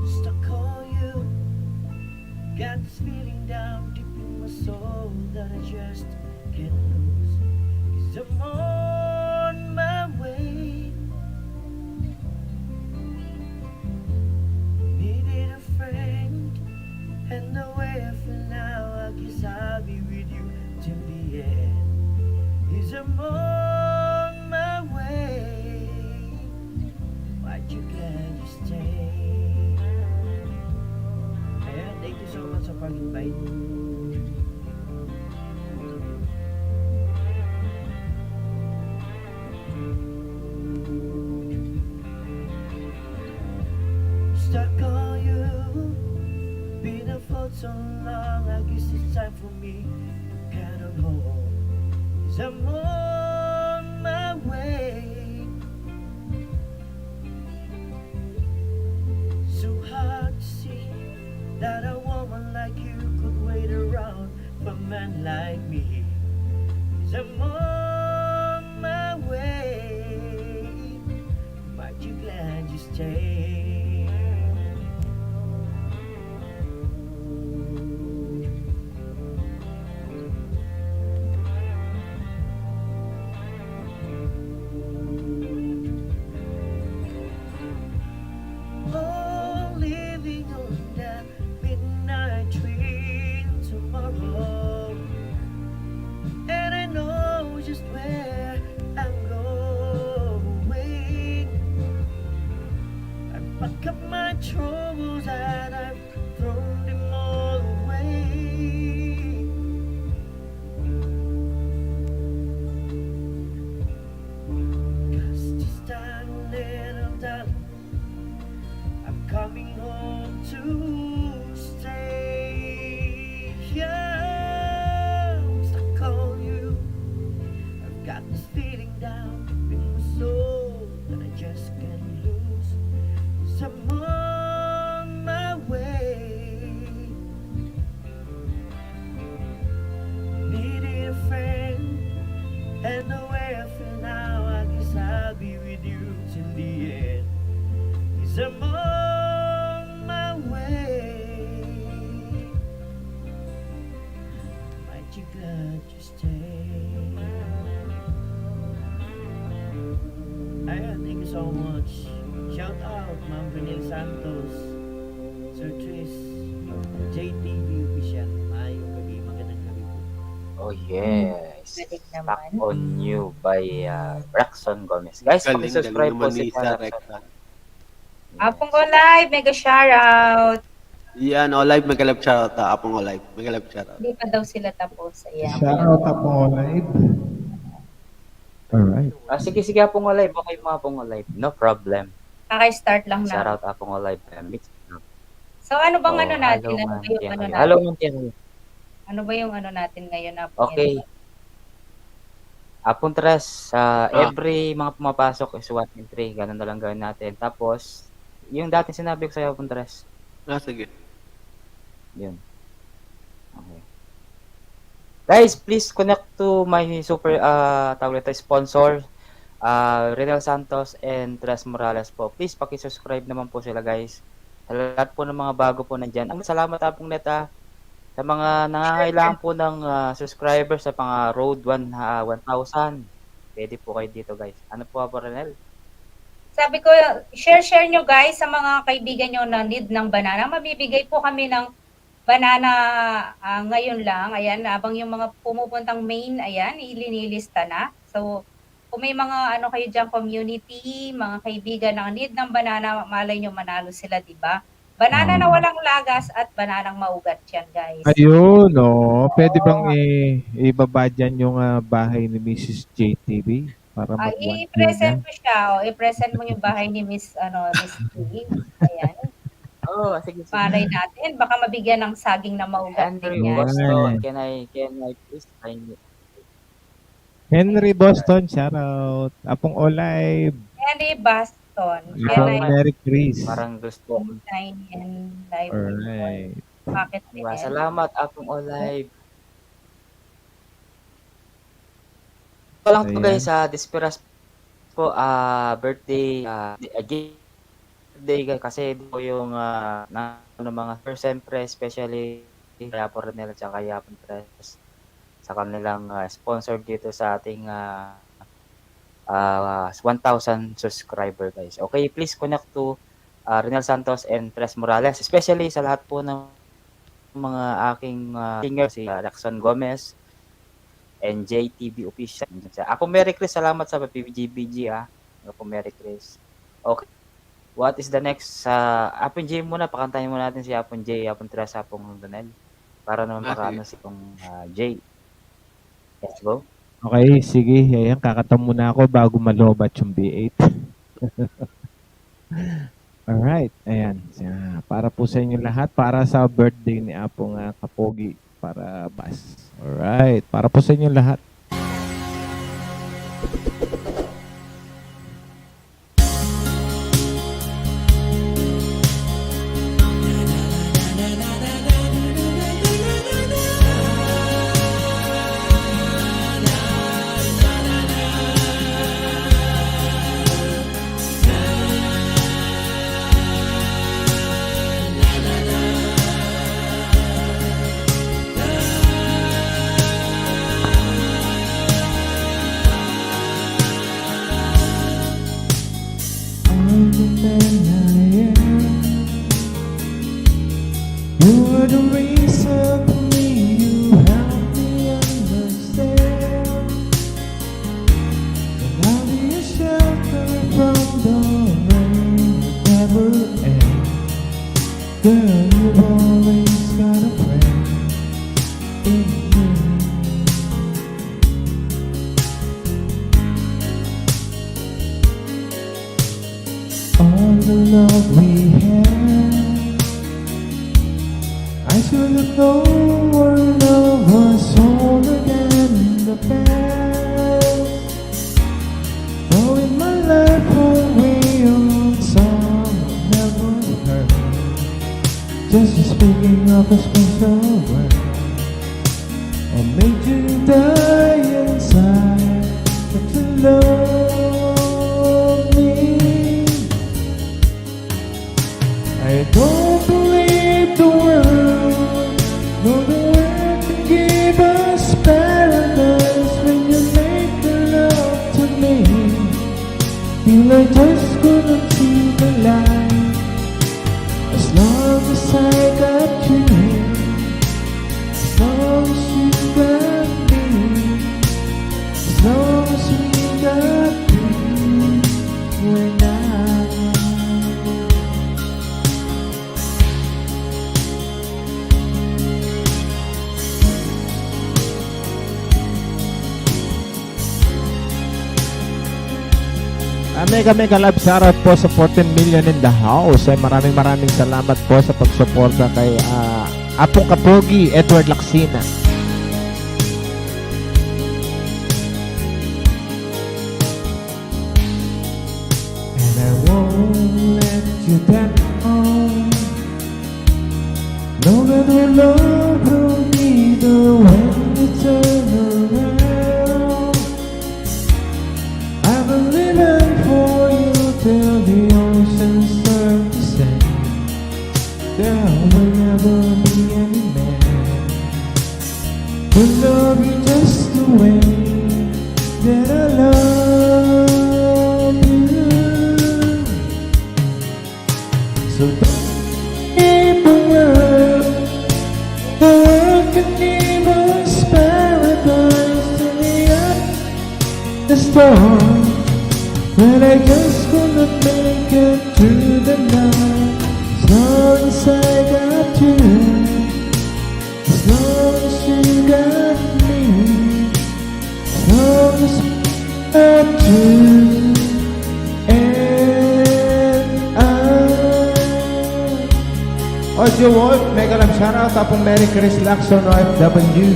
Stuck on you, got this feeling down deep in my soul that I just can't lose. 'Cause I'm on my way. Needed a friend, and the way I feel now, I guess I'll be with you till the end. 'Cause I'm on my way. Why'd you glad you stay? Ayan, thank you so much sa pag-invite. Stuck on you, been a fault so long, I guess it's time for me to count on home. 'Cause I'm on my way. So hard to see that a woman like you could wait around for a man like me. 'Cause I'm on my way. Aren't you glad you stayed? Oh, living on that midnight train tomorrow, and I know just where I'm going. I pack up my troubles and I've thrown them all away. 'Cause just a little darling, I'm coming home to stay. Yeah, I'm stuck on you. I've got this feeling down deep in my soul that I just can't lose. 'Cause I'm on my way. Needed a friend, and the way I feel now, I guess I'll be with you till the end. 'Cause I'm on my way. Might you glad you stayed? you so much. Shout out, Ma'am Renil Santos, Sir Tris, JTV Official. Maayong gabi, magandang gabi po. Oh, yes. Galing Stuck naman. on You by Raxon Gomez. Guys, Galing, subscribe galing po naman si ni Sir Raxon. Rex. Apong ko live, mega shoutout. Yan, Olive, mag-live shoutout. Apong Olive, mag-live shoutout. Hindi pa daw sila tapos. Ayan. Shoutout Apong Live. Alright. Sige, sige, Apong Olive. Okay mga Apong Olive. No problem. Kaka-start lang na. Shoutout Apong Olive. Mix. So ano bang Oh, ano natin? hello, Ano ma'am. ba yung Tiyan ano kayo. natin? Hello, ma'am. Tiyan kayo. Ano ba yung ano natin ngayon? Okay. Apong Tres, every mga pumapasok is 1 in 3. Ganun na lang gawin natin. Tapos, yung dati sinabi ko sa'yo, Apong Tres. Sige. Yun. Okay. Guys, please connect to my super tawag nito, sponsor, Renel Santos and Tres Morales po. Please paki-subscribe naman po sila, guys. Sa lahat po ng mga bago po nandyan. Ang salamat Apong Net sa mga nangangailangan po ng subscribers sa mga road 1,000. Pwede po kayo dito, guys. Ano po, Renel? Sabi ko, share nyo guys sa mga kaibigan nyo na need ng banana. Mabibigay po kami ng banana ngayon lang. Ayan, habang yung mga pumupuntang main, ayan, ilinilista na. So, kung may mga ano kayo dyan, community, mga kaibigan na need ng banana, malay nyo manalo sila, di ba? Banana na walang lagas at bananang maugat yan, guys. Ayun, no. Pwede bang ibaba dyan yung bahay ni Mrs. JTV? Para I-present mo siya, i-present mo yung bahay ni Miss T. Ayan. Oh, sige, sige. Malay natin, baka mabigyan ng saging na maugat Andrew din yan. Boston, can I please find it? Henry Boston, shoutout. Apong Olive. Henry Baston, Apong Merry Chris. Parang gusto. Design and live. Alright. Bakit Salamat, Apong Olive. Ito lang to Ayan. guys, Desperas po, birthday, birthday guys, kasi ito po yung mga siyempre, especially kaya po Renel at saka Yapon Press sa kanilang sponsor dito sa ating 1,000 subscriber guys. Okay, please connect to Renel Santos and Tres Morales, especially sa lahat po ng mga aking singer, si Raxon Gomez and JTV Official. Apong Merry Chris, salamat sa PBGBG Apong Merry Chris. Okay. What is the next? Apong J muna, pakantahin muna natin si Apong J, Apong Tres, Apong Donel. Para naman pakano si Apong J. Let's go. Okay, sige. Ayan, kakanta muna ako bago malobat yung B8. Alright, ayan. Para po sa inyo lahat, para sa birthday ni Apong Kapogi, para bas. Alright, para po sa inyo lahat. You're the reason for me, you help me understand. And I'll be a shelter from the rain that never ends. Girl, you've always got a friend in me. All the love we had, I should have known our love was older than the past. Throwing my life away on song I never heard, just speaking of a special word, or made you die inside, but to love me. I don't believe the world, no the world can give us paradise when you make the love to me. You Well, I just couldn't see the light. As long as I got you, as long as you got me, as long as we got you and I. Mega love shoutout po sa 14 million in the house. Ay maraming salamat po sa pagsuporta kay Apong Kapogi, Edward Laksina. And I won't let you down. No matter love will be the when you turn around. I've been living for you till the oceans turn to sand. There will never be any man who love you just the way that I love you. So don't need the world can give us paradise in the storm. When I just couldn't make it through the night. As long as I got you, as long as you got me, as long as we got you and I. Audio Wolf, mega lang shoutout. Tapong Merry Chris Lacson, OFW.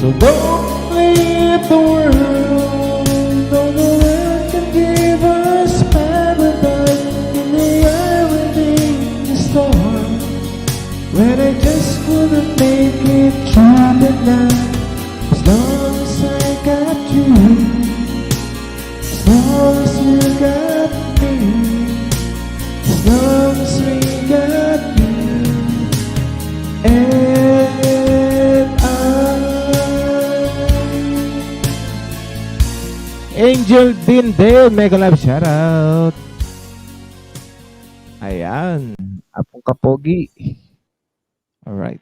So don't leave the world, no one can give us paradise in the irony, the storm. When I just couldn't make it through the night. As long as I got you, as long as you got me, as long as we got you and Angel Dindale, mega love shoutout. Ayan, Apong Kapogi. Alright.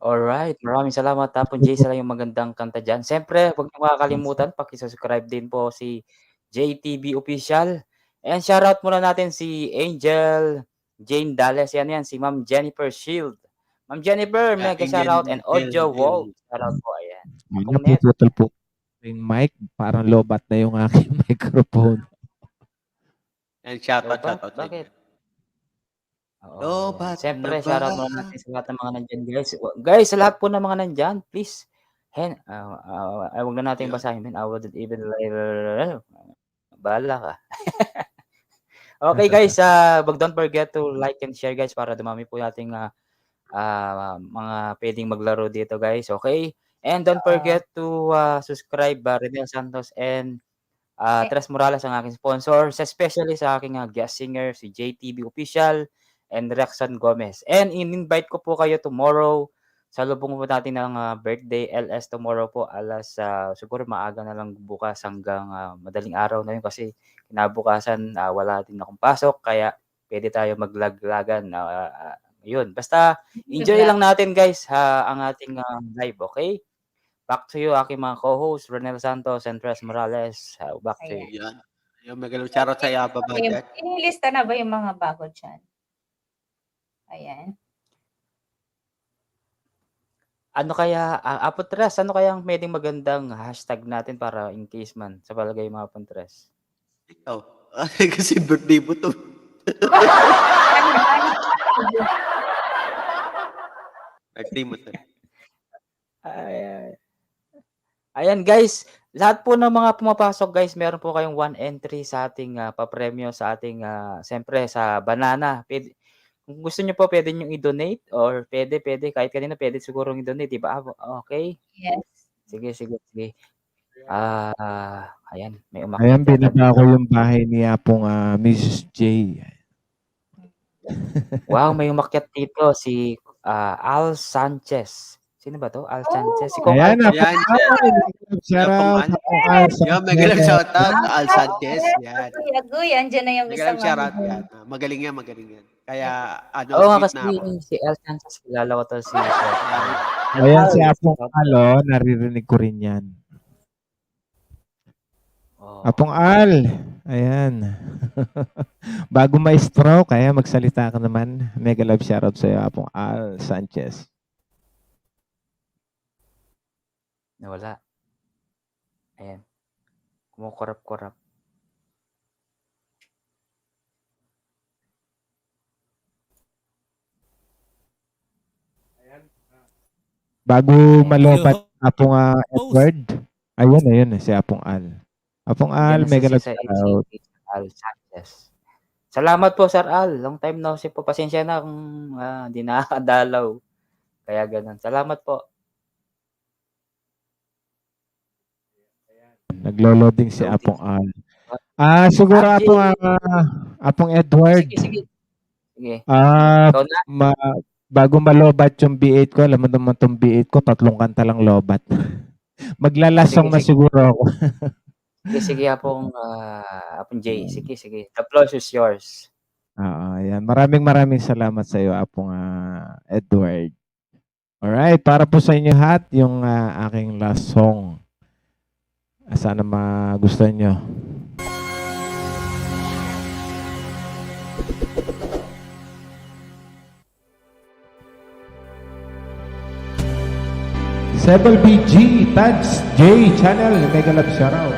Alright, maraming salamat Tapon Jay sa yung magandang kanta dyan. Siyempre, huwag niyo makakalimutan, pakisubscribe din po si JTV Official. And shoutout muna natin si Angel Jane Dales. Yan, si Ma'am Jennifer Shield. Ma'am Jennifer, mega shoutout. And Audio Wall, shoutout po. Ayan. Ano Kung po, net. putol po yung mic. Parang lobat na yung aking microphone. And shoutout Lobat? sa Bakit? inyo. Oo, Lobat siyempre, na ba? shoutout muna natin sa lahat ng mga nandyan, guys. Guys, sa lahat po ng mga nandyan, please. Huwag na natin basahin. I wouldn't even bahala ka. Okay, guys. Don't forget to like and share, guys, para dumami po nating mga pwedeng maglaro dito, guys. Okay? And don't forget to subscribe Renel Santos and Tres Morales, ang aking sponsor, especially sa aking guest singer, si JTV Official and Rexon Gomez. And in-invite ko po kayo tomorrow sa lubong po natin ng birthday LS tomorrow po alas siguro maaga na lang bukas hanggang madaling araw na yun kasi kinabukasan wala din akong pasok kaya pwede tayo maglaglagan. Yun, basta enjoy lang natin, guys, ang ating live, okay? Back to you, aking mga co-host, Renel Santos and Tres Morales. Back to you. Yan. Yung magalang shoutout sa iyo, babagat. Inilista na ba yung mga bago dyan? Ayan. Ano kaya, Apotres, ano kaya ang pwedeng magandang hashtag natin para in case man sa palagay mga Apotres? Ikaw. Kasi birthday mo to. Birthday mo to. Ayan, guys, lahat po ng mga pumapasok, guys, meron po kayong 1 entry sa ating papremyo sa ating siyempre sa banana. Pwede, kung gusto niyo po pwede niyo i-donate or pwede kahit kanina pwede siguro i-donate, di ba? Okay? Yes. Sige. Ayan, may Ayan, umakyat. binaba ko yung bahay ni Apong Mrs. J. Wow, may umakyat dito si Al Sanchez. Sino ba 'to? Al Oh, Sanchez. Si Kong Ayan, Al Apong Yan, Al. yan pong Shoutout, Al. Apong Al Yan, magalang Sanchez. shoutout, Al ah, Sanchez. Yan. agoy, agoy. Andiyan na yung Magalang isang ano shoutout dun. yan. Magaling yan, magaling yan. Kaya, Oo nga sweet kasi na ako. si Al Sanchez kilala ko 'to si Sir Al. Sir Ayan Al, si Apong shoutout. Al, naririnig ko rin yan. Oo. Apong Al, ayan. Bago ma-stroke, kaya magsalita ka naman. Mega love shoutout sa'yo, Apong Al Sanchez. Nawala. Ayan. Kumukurap-kurap. Bago Ayan. malobat, Hello, Apong host. Edward. Ayun, si Apong Al. Apong Andiyan Al, na mega love si shoutout. Al Sanchez. Salamat po Sir Al. Long time no see po. Pasensya na kung di nakakadalaw. Kaya gano'n. Salamat po. Naglo-loading si Loading. Apong Al. Siguro Abji. Apong Edward. Sige. Sige. Ah, Ikaw na. bago malobat yung B8 ko, alam mo naman tong B8 ko, 3 kanta lang lobat. Maglalasong na Sige. siguro ako. Sige Apong J. Sige. The floor is yours. Oo, ayan. Maraming salamat sa iyo, Apong Edward. Alright, para po sa inyo lahat, yung aking last song. Sana magustuhan nyo. Sebel BG, Tags, J Channel, Mega Love Shoutout.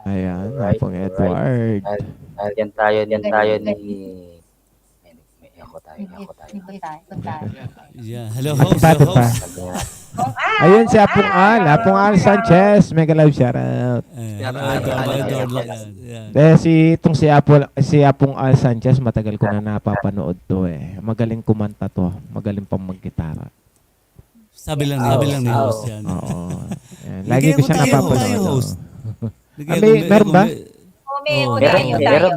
Ayan, Alright, Apong alright. Edward. Dahil yan tayo ni may ako tayo. Yeah. Hello, host. Paano Hello, pa? host. Sabi nga, Ayun si Apong Al Sanchez. Mega love shoutout. Hello, Edward lang yan. Yeah. Si Apong Al Sanchez, matagal ko na napapanood to eh. Magaling kumanta to. Magaling pang maggitara. Sabi lang ni host yan. Oo. Ayan, lagi ko siya tayo, napapanood. host. Meron ba? May meron.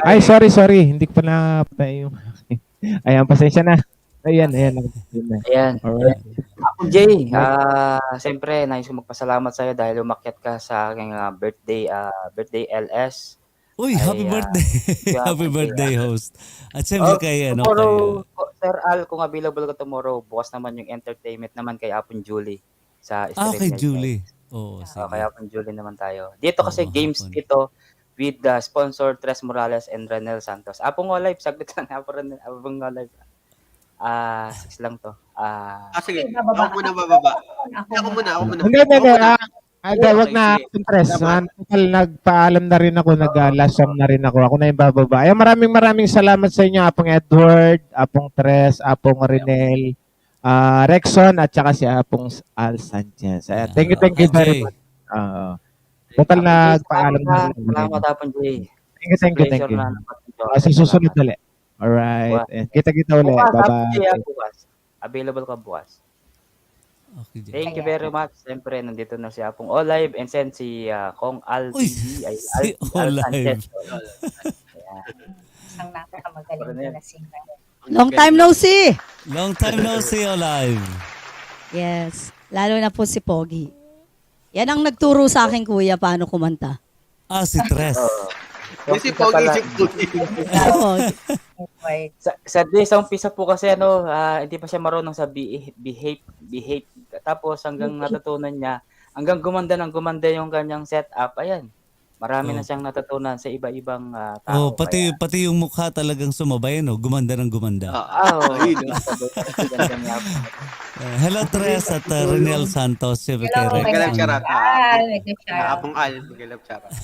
Ay, sorry. Hindi ko pa napatay yung... Ayan, pasensya na. Ayan. Yun na. Ayan. Alright. Jay, siyempre nais ko magpasalamat sa iyo dahil umakyat ka sa aking birthday LS. Uy, happy Ay, birthday. yeah, Happy okay, birthday, host. At siyempre kay, tomorrow, Sir Al, kung available ka tomorrow, bukas naman yung entertainment naman kay Apon Julie sa stream kay niya. Julie. Oo, sige. Kay Apon Julie naman tayo. Dito kasi Oo, games hapon. dito with the sponsor Tres Morales and Ranel Santos. Apong live, saglit lang. Apong live. 6 lang to. Sige. Ako muna bababa. Ako muna. Hindi. Wag na akong press. Total, nagpaalam na rin ako, nag-last song na rin ako. Ako na yung bababa. Ay, maraming salamat sa inyo, Apong Edward, Apong Tres, Apong Renel, Rexon, at saka si Apong Al Sanchez. Ayan, thank you very much. Total, nagpaalam na rin. Salamat Apon Jay. Thank you. Sa susunod ulit. Alright. Kita-kita ulit. Bye-bye. Bukas. Available ka bukas. Okay, Jay. Thank you very much. Siyempre, nandito na si Apong Olive and then si Kong Al Uy, TV. Ay, si Al Olive. Sanchez. Ayan. Isang napakamagaling na singer. Long time no see. Long time no see, alive. Yes. Lalo na po si Pogi. Yan ang nagturo sa akin, kuya, paano kumanta. Si Tres. Si Pogi. Oo. Sa umpisa po kasi hindi pa siya marunong sa behave. Tapos hanggang natutunan niya, hanggang gumanda yung kanyang setup, ayan. Marami na siyang natutunan sa iba-ibang tao. Pati yung mukha talagang sumabay, no? Gumanda ng gumanda. Hello, Tres at Renel Santos. Siyempre kay Hello, Rex. Mega love shoutout. Apong Apong Al. Mega love shoutout.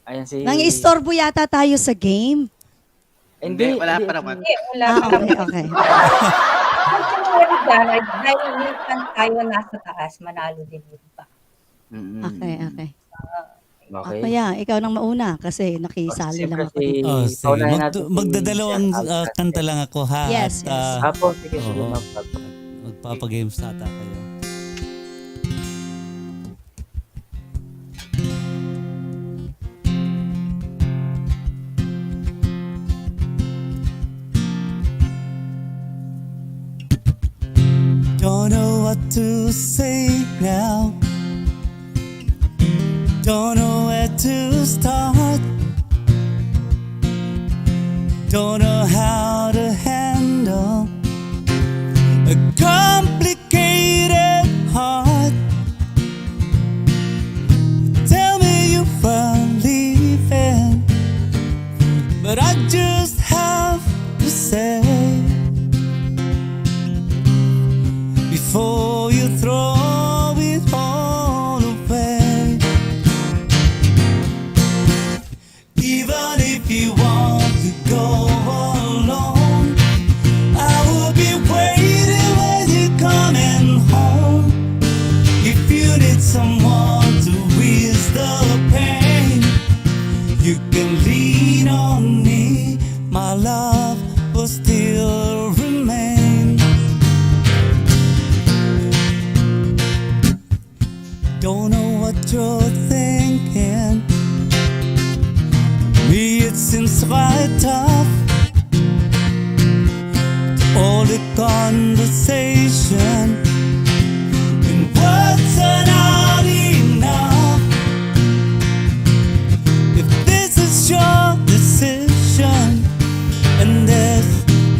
Ayan si... Nang-istorbo yata tayo sa game. Hindi, Wala pa naman. Wala Okay. Dahil minsan tayo nasa taas, manalo din dito pa. Okay. Okay. Kaya, ikaw nang mauna kasi nakisali lang ako. Sige. Magdadalawang kanta lang ako, ha? Yes, At, Apo, sige. Oo. ma'am. magpapagames nata kayo. Don't know what to say now. Don't know where to start. Don't know how to handle a complicated heart. Tell me you are leaving, but I just have to say, before you throw it all away, even if you want to go alone, I will be waiting when you're coming home. If you need someone to ease the pain, you can lean on me. My love will still remain. Don't know what you're thinking. Me, it seems quite tough. All the conversation and words are not enough. If this is your decision and there's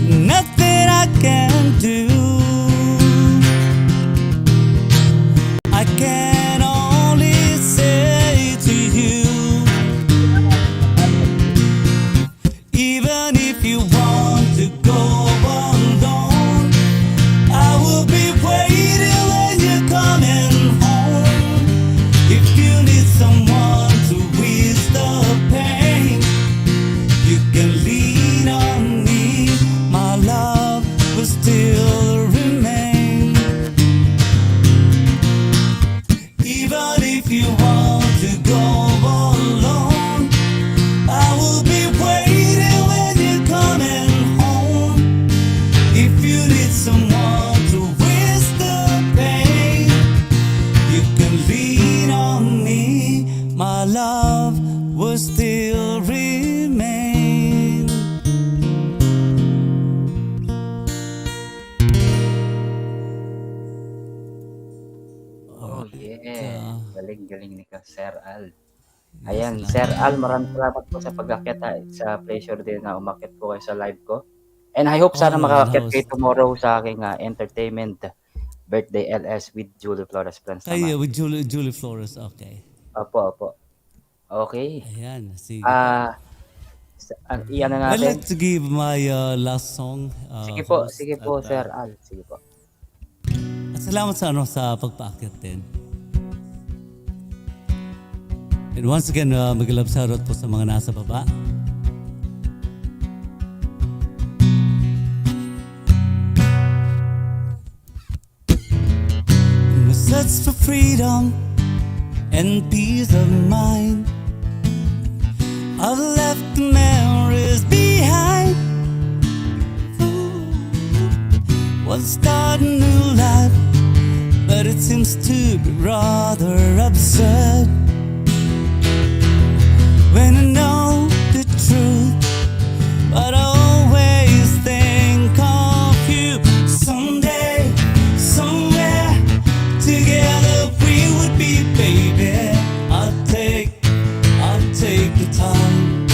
nothing I can do, I can only say to you, even if you want to go alone, I will be if you want to go alone, I will be waiting when you're coming home. If you need someone to ease the pain, you can lean on me. My love will still remain. Oh, yeah. Galing ni Sir Al. Yes, Ayan, salamat. Sir Al, maraming salamat po sa pag-akyat ha. It's a pleasure din na umakyat po kayo sa live ko. And I hope sana naman, makaakyat host. kayo tomorrow sa aking entertainment birthday LS with Julie Flores Plans Kaya naman. with Julie Flores, okay. Opo. Okay. Ayan, sige. Iyan na I'd natin. like to give my last song. Sige po, host, Sir Al. Sige po. At salamat sa pagpaakyat din. And once again, mag-love shoutout po sa mga nasa baba. In my search for freedom and peace of mind, I've left the memories behind. Want to start a new life, but it seems to be rather absurd. When I know the truth, but I always think of you. Someday, somewhere, together we would be, baby. I'll take the time.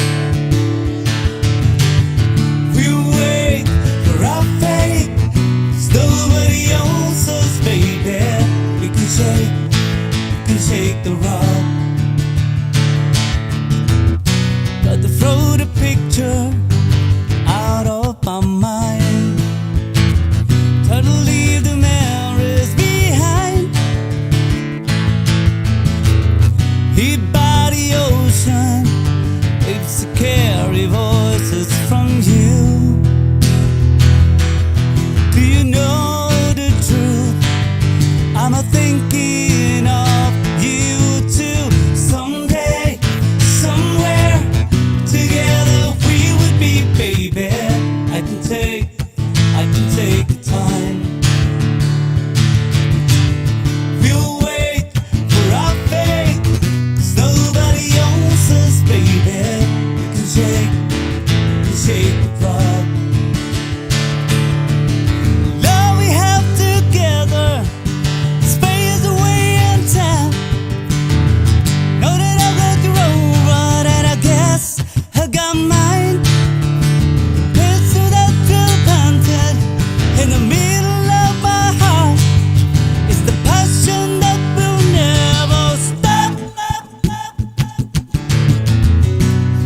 We'll wait for our fate. Nobody owns us, baby. We can shake the rock. But to throw the picture out of my mind, try to leave the memories behind. Here by the ocean, it's to carry voices from you. Do you know the truth? I'm thinking of you too. Someday, somewhere, together we would be, baby. I can take the time. We'll wait for our fate, 'cause nobody owns us, baby. We can shake the rock. Love we have together, space away in time. Know that I got your own run, and I guess I got mine. Let's do that till planted in the middle of my heart. It's the passion that will never stop.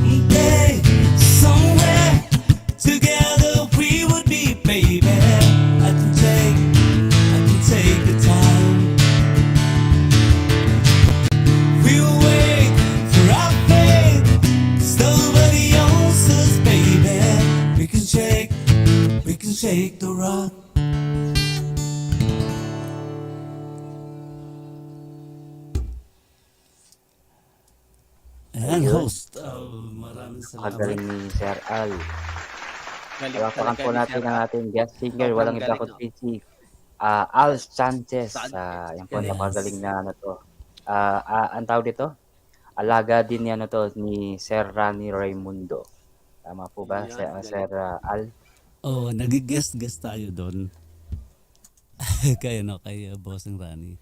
Someday, somewhere, together we would be, baby. I can take the time. We'll wait for our fate, 'cause nobody owns us, baby. We can shake the rock. And host, maraming Kagaling salamat. ni Sir Al. Galing Palapakan talaga po ni natin Sir ang Al. ating guest singer. Sobrang Walang iba galing, kundi si Al Sanchez. Yan po, Yes. napagaling na ano to. Ang tawag dito? Alaga din ni ano to, ni Sir Rani Raimundo. Tama po ba, Yan, Sir, galing. Sir Al? Oh, nag-guest tayo doon. kay Bossing Rani.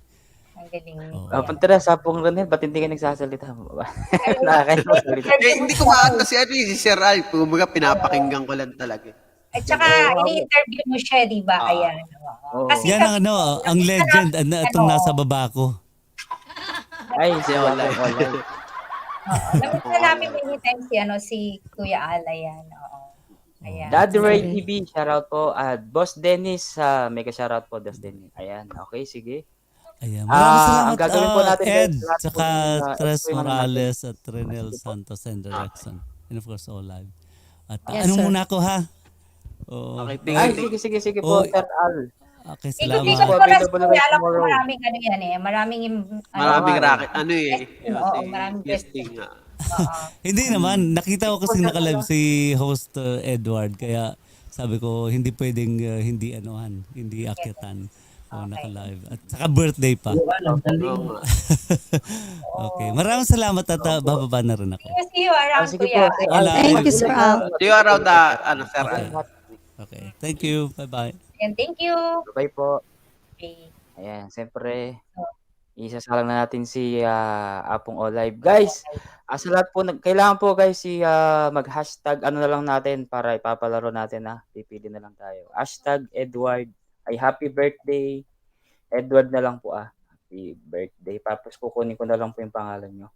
Ang galing. Oo. Punta na sa pong Ronel, ba't hindi ka nagsasalita? Nakakain mo salita. Hindi ko maanta si Sir Al. Kumbaga, pinapakinggan ko lang talaga. At saka, ini-interview mo siya, di ba? Ayan. Oo. Kasi Yan ang ang legend itong nasa baba ko. Ay, si Wala. Nakita namin anytime si Kuya Al, ayan. Oo. Ayan. Daddy Ray TV, shoutout po. At Boss Dennis, mega shoutout po, Boss Dennis. Ayan, okay, sige. Ayan. Maraming ang salamat, gagawin po natin, Ed, guys, lahat po tsaka ng, Tres explain naman Morales at Renel Santos and Direction. And of course, all live. At Yes, anong sir. muna ako, ha? Oo. Okay, Ay, tingin. sige po, Oh, Sir Al. Okay, Ikot-ikot salamat. ko na Available na kuya. kayo Alam ko tomorrow. maraming ano yan eh. Maraming Maraming nga eh. racket. Ano eh. Oo, maraming Guesting nga. Oo. Hindi naman, nakita ko kasi naka-live si host Edward, kaya sabi ko hindi pwedeng hindi anuhan, hindi akitan. O naka-live. At saka birthday pa. Oo nga. Okay, maraming salamat at bababa na rin ako. See you around Sige kuya. po. Thank you, Sir Al. Do you around the, sir? Okay, thank you. Bye-bye. And thank you. Bye po. Okay. Ayan, siyempre, isasalang na natin si Apong Olive. Guys, sa lahat po, kailangan po guys mag-hashtag ano na lang natin para ipapalaro natin pipili na lang tayo. Hashtag Edward, ay happy birthday. Edward na lang po Happy birthday. Tapos kukunin ko na lang po yung pangalan nyo.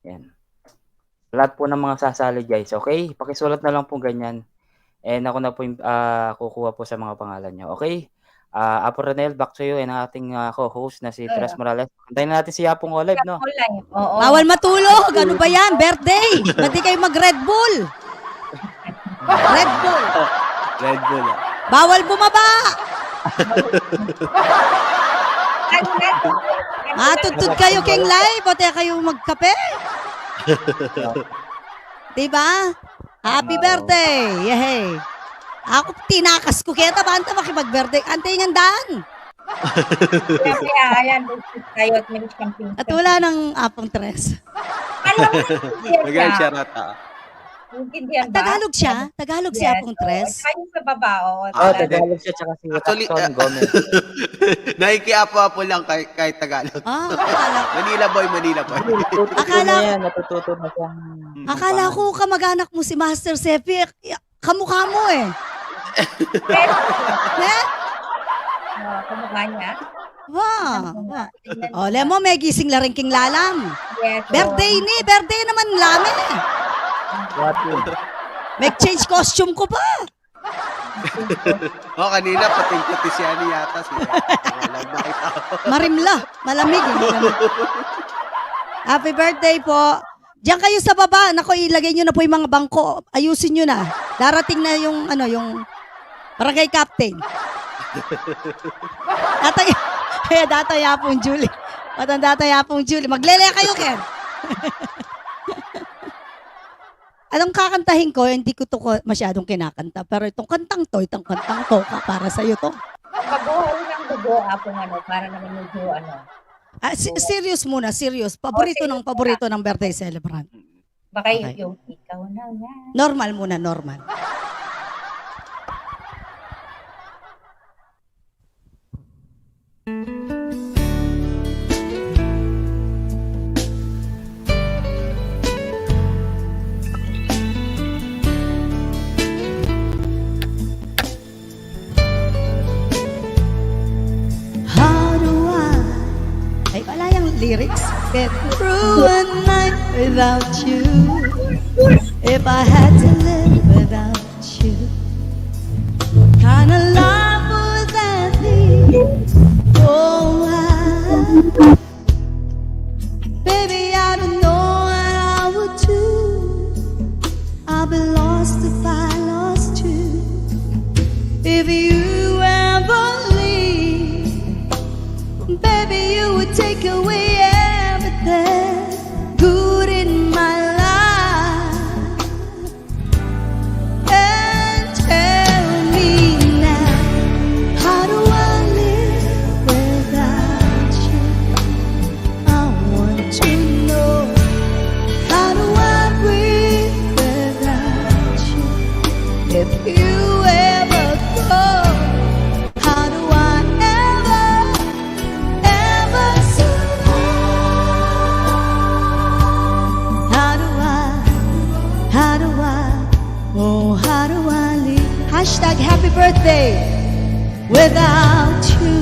Yan. Lahat po ng mga sasali guys, okay? Pakisulat na lang po ganyan. And ako na po yung kukuha po sa mga pangalan nyo. Okay? Apo Ranel, back to you and ang ating co-host na si Tres Morales. Antayin na natin si Apong Olive, no? Online. Oo. Bawal matulog. Ano ba yan? Birthday. Ba't di kayo mag-Red Bull? Red Bull. Red Bull. Bawal bumaba. Matutod kayo keng live. Pati kayo magkape. Diba? Happy birthday. Yehey. Ako tinakas ko kaya banta makipag-birthday. Antay ng daan. Kaya ayan, tayo at may camping. At wala nang Apong Tres. Alam mo, Magandang shoutout Intindihan ba? Tagalog siya. Tagalog si Apong Tres. Tayo sa baba, oo. Tagalog siya tsaka si Actually, Jackson Gomez. Nakikiapo-apo lang kahit Tagalog. Akala, Manila boy. Natututo na siyang... akala ko kamag-anak mo si Master Sepi. Kamukha mo eh. Kamukha niya. Wow. Oh, lemo, may gising la rin king lalam. Yes. Birthday naman lami. Mag-change costume ko pa. Kanina pating-puti siya ni yata siya. Walang makita ko. Marimla. Malamig. Happy birthday po. Diyan kayo sa baba. Nako, ilagay nyo na po yung mga bangko. Ayusin nyo na. Darating na yung, barangay captain. Dataya pong Julie. Dataya pong Julie. Maglele kayo, Ken. Anong kakantahin ko? Hindi ko to masyadong kinakanta. Pero itong kantang to para sa'yo to. Bago ng dugo, para naman medyo Serious muna, serious. Paborito ng birthday celebrant. Baka Okay. yung ikaw na nga. Normal muna, normal. How do ay wala yung lyrics. Get through a night without you. If I had to live without you. Kind of love would that be? Oh, baby, I don't know what I would do. I'll be lost if I lost you. If you ever leave, baby, you would take away everything good in my life. And tell me now, how do I live without you? I want to know, how do I breathe without you? If you ever go, how do I ever survive? How do I live? Hashtag happy birthday. Without you,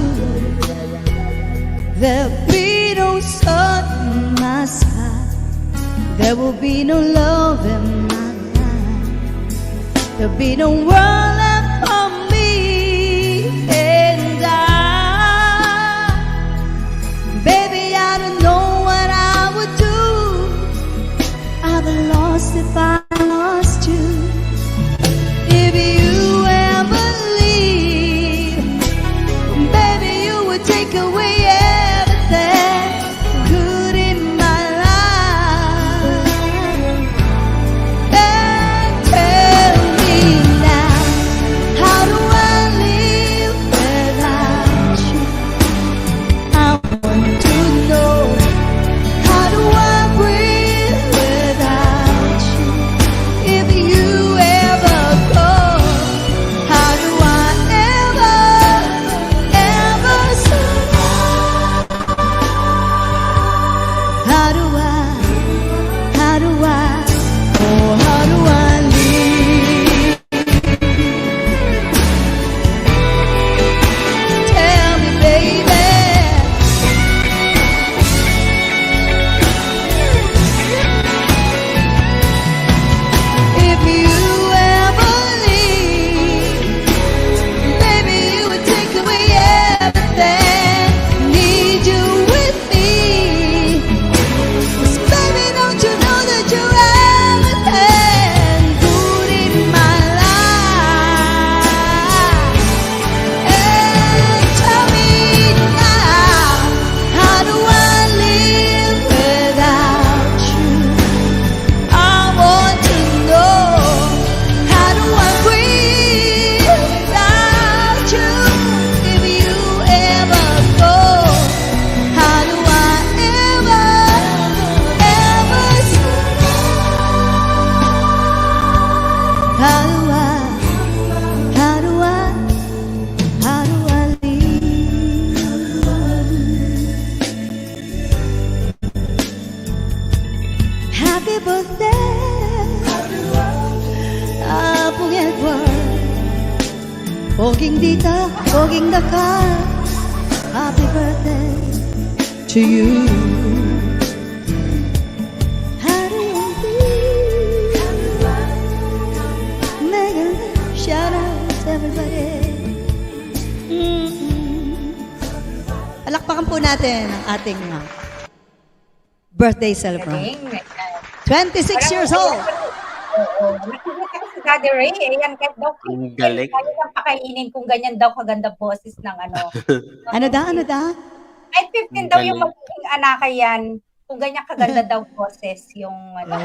there'll be no sun in my sky. There will be no love in my life. There'll be no world left for me and baby, I don't know what I would do. I've been lost if I lost you. If you ever leave, hugging the car. Happy birthday to you. Mega shout out to everybody. Palakpakan po natin ang ating birthday celebrant. Galing. 26 years old. Oo. Nakikita ko si Daddy Ray. Ayan, kahit daw Ang galing. kaya lang pakainin kung ganyan daw kaganda boses ng ano. Ano da? Kahit 15 daw yung magiging anak yan. Kung ganyan kaganda daw boses yung ano.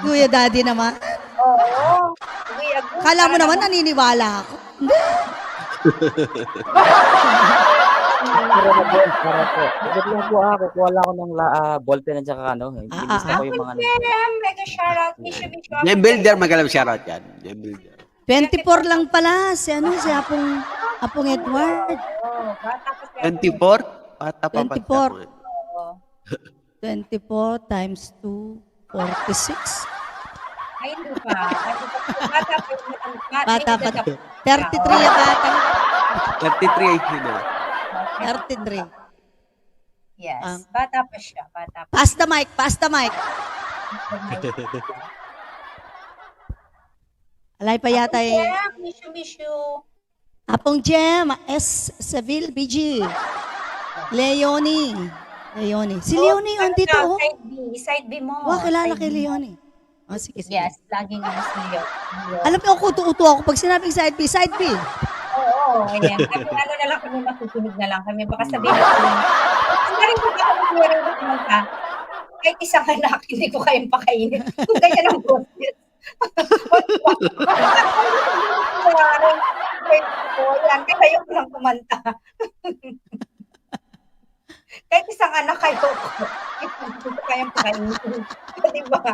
Kuya Daddy naman. Oo. Kuya Gu, Kala mo parang naman naniniwala ako. Para po. Agad lang po kukuha lang ako ng ballpen at saka ano. Inis na ko yung mga ano. Jem, mega shoutout. Mishu. Gem Builder, magalang shoutout yan. Gem Builder. 24 lang pala si Apong Edward. Oo, bata pa siya. 24? Bata pa 24. Oo. 24 times 2, 46. Ay, hindi pa. Bata pa. Bata pa. 33 yung bata. 33 ay sino. 33. Yes. Bata pa siya. Bata pa. Pass the mic. Alay pa yata eh. Mishu. Apong Jem, S. Seville, BG. Leonie. Si Leonie, andito oh. Side B mo. Wow, kilala kay Leonie. Oh, sige. Yes, laging ano si Leo. Alam mo, kuto-uto ako pag sinabing side B. Oo, ayan. Kami ano na lang kami, makikinig na lang kami. Baka sabihin natin. Ang rin ko na kami kumanta. Kahit isang anak, hindi ko kayang pakainin. Kung ganyan ang boses. Yan, kaya ko lang kumanta. Kahit isang anak kayo ko. Hindi ko kayang pakainin. Diba?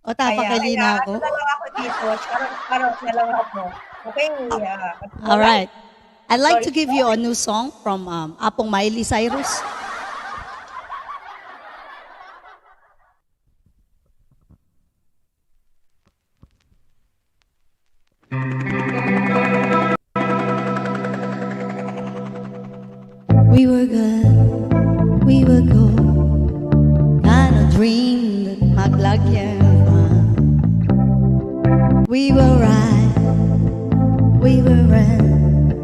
O, tapakalina ako. Ano na lang ako dito. Charot na lang ako. Okay. All right. I'd like to give you a new song from Apong Miley Cyrus. We were good, we were gold, kind of dream that maglagyan pa. We were right, we were right,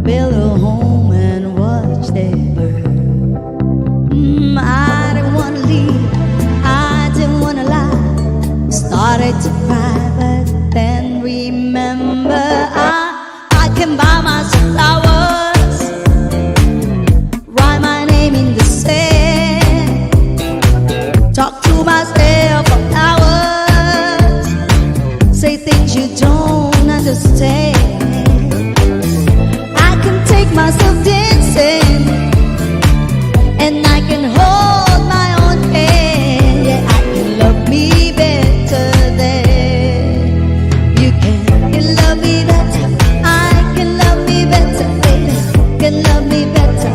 build a home and watch them burn. I didn't wanna leave, I didn't wanna lie, started to cry, but then remember I can buy myself flowers, write my name in the sand, talk to myself for hours, say things you don't understand. I can take myself dancing, and I can hold my own hand. Yeah, I can love me better than you can. You love me better, I can love me better, baby. Can love me better.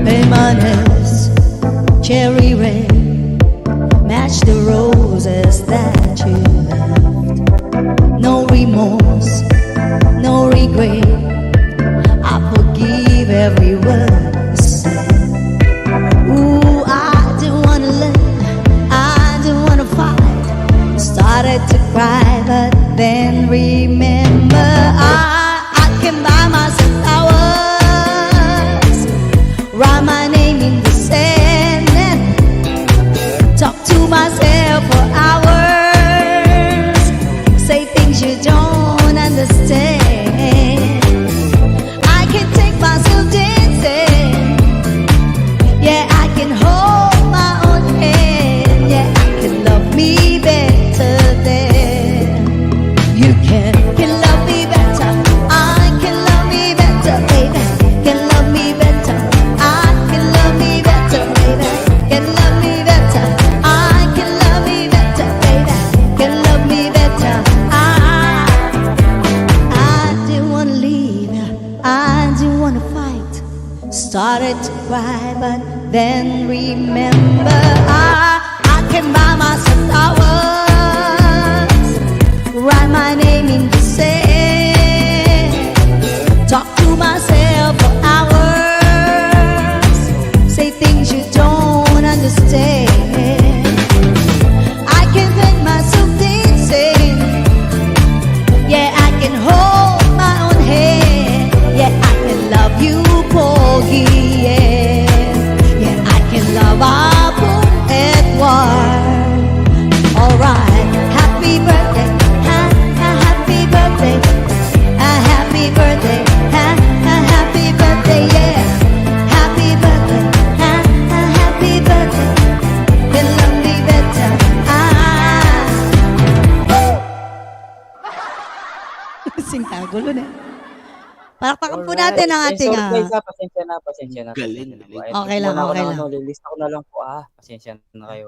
Lemons, cherry red, match the roses that you left. No remorse, no regret. I forgive every word you said. Ooh, I didn't wanna learn, I didn't wanna fight. Started to cry, but then remember I can buy myself flowers, write my name in the sand, and talk to myself for hours, say things you don't understand. I can take myself dancing, yeah, I can hold my own hand, yeah, I can love me better than you can. Can love me better, I can love me better, baby. Can love me better, I can love me better, baby. Can love me better, I can love me better, baby. Can love me better. I didn't wanna leave, I didn't wanna fight. Started to cry, but then remember I can buy myself flowers, write my name in the sand, Ricky, yeah, I can love Apong Edward. Alright, happy birthday, happy birthday, happy birthday, happy birthday, yeah. Happy birthday, happy birthday, bilang di beta, Singkagulo na. Palakpakan po natin ang ating, Sorry guys, pasensya na. Galing, Pasensya na po. galing. Ito Okay muna lang, ako okay ng lang. lilista ko na lang po. Pasensya na kayo.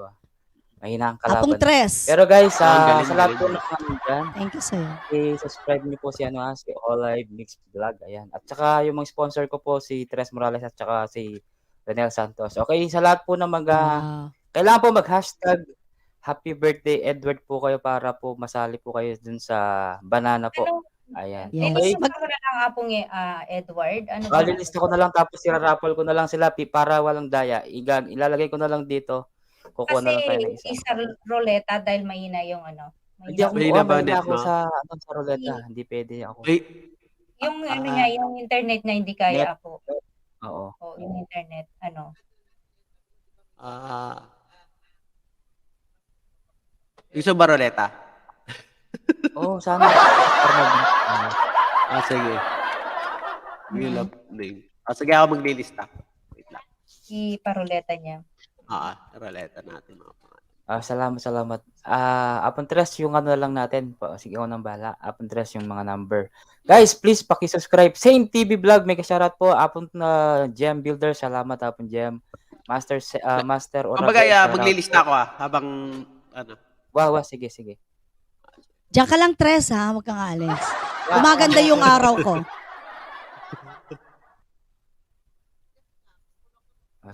Mahina ang Apong kalaban. Tres. Pero guys, Galing, sa lahat po galing. ng mga dyan, Thank you sa'yo. i-subscribe niyo po si si Olive Mix Vlog. Ayan. At saka yung mga sponsor ko po si Tres Morales at saka si Daniel Santos. Okay, sa lahat po ng Wow. kailangan po mag-hashtag Happy Birthday Edward po kayo para po masali po kayo dun sa banana po. Ayan. Yes. Okay. Ilista ko na lang Apong Edward. Ano ba? Lilista ko na lang tapos i-raffle ko na lang sila para walang daya. Ilalagay ko na lang dito. Kukuha na lang tayo ng Kasi isa. isa ruleta dahil mahina yung Hindi ako Mahina ba mahina net ako mo? sa ruleta. Hindi pwede ako. Ay, yung niya, yung internet niya hindi kaya Net. ako. Oo. O, yung internet, gusto ba roleta? Oo, sana. Sige. You love name. Sige ako maglilista. Wait lang. iparuleta niya. Roleta natin mga pangalan. Salamat. Upon Tres, yung ano lang natin. Sige, ako nang bahala. Upon Tres, yung mga number. Guys, please, paki-subscribe. Same TV Vlog, may shoutout po. Upon Gem Builder, salamat Upon Gem. Master Oracle. Kumbaga, shoutout maglilista po. ako habang ano. Wow, sige. Diyan ka lang, Tres, ha? Huwag kang aalis. Umaganda yung araw ko.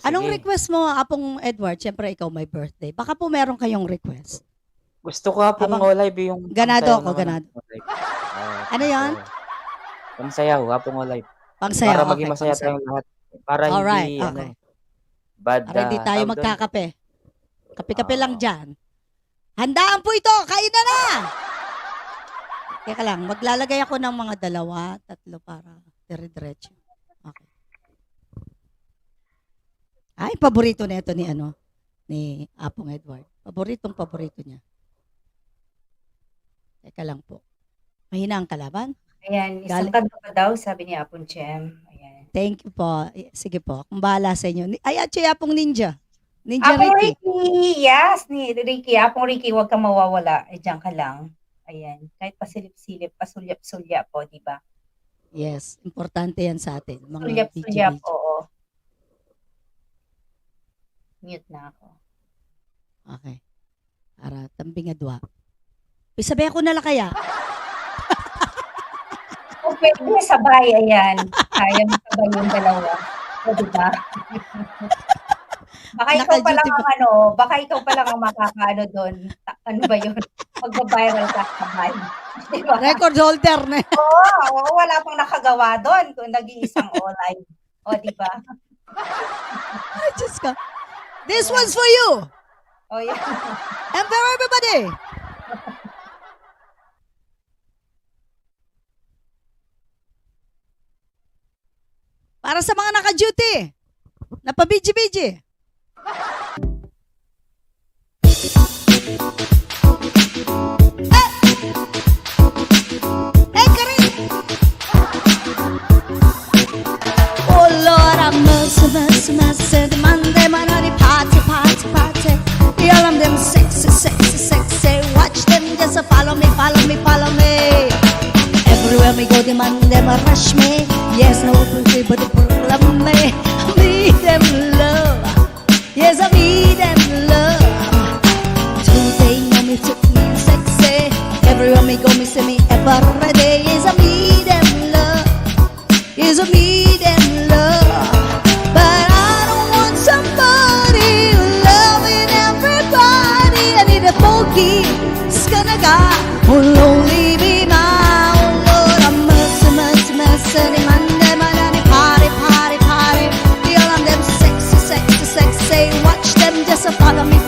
Anong Sige. request mo, Apong Edward? Siyempre, ikaw may birthday. Baka po meron kayong request. Gusto ko Upon Habang- Olive yung... Ganado pangsayaw ako, naman ganado. ng Olive. Ano yan? Pangsayaw, Upon Olive. Pangsayaw, Para okay, maging masaya pangsayaw. tayong lahat. Para Alright, hindi, okay. bad. Para hindi tayo tawag doon. magkakape. Kape-kape lang dyan. Handaan po ito! Kain na! Teka lang, maglalagay ako ng mga 2, 3 para dire-diretso. Okay. Ay, paborito na ito ni Apong Edward. Paborito niya. Teka lang po. Mahina ang kalaban? Ayan, isang Gali- kanta pa daw, sabi ni Apong Gem. Ayan. Thank you po. Sige po. Kung bahala sa inyo. Ay, Ache, Apong Ninja. Ninja Apong Ricky. Ricky, yes, ni Ricky. Apong Ricky, huwag kang mawawala. Diyan ka lang. Ayan, kahit pasilip-silip, pasulyap-sulyap po, di ba? Yes, importante yan sa atin. Mga Sulyap-sulyap, DJ. oo. Mute na ako. Okay. Para tambing adwa. Isabay ako na lang kaya. Kung pwede sabay, ayan. Kaya mo sabay yung dalawa. O, di ba? Baka ikaw pa lang Naka-duty ang baka ikaw pa lang ang makakaano doon. Ano ba yun? Magba-viral ka sabay. Di ba? Record holder na. Oo, wala pang nakagawa doon kung nag-iisang online. O, di ba? Ay, Diyos ko. This one's for you. O, yan. And for everybody. Para sa mga naka-duty. Napabidji-bidji. Hey, Karin! Oh Lord, I mercy, Monday, party. All of them sexy. Watch them just follow me. Everywhere we go, them rush me. Yes, no pretty, but the problem me. I need them love. Yes, I need them love. Today, me took me sexy. Everywhere me go, me see me every day. Yes, I need them love. Yes, I need them love. But I don't want somebody who loving everybody. I need a bogey, skanaga, who lonely be now. Oh Lord, I'm mercy. Monday, party. The all of them sexy. Watch them just follow me.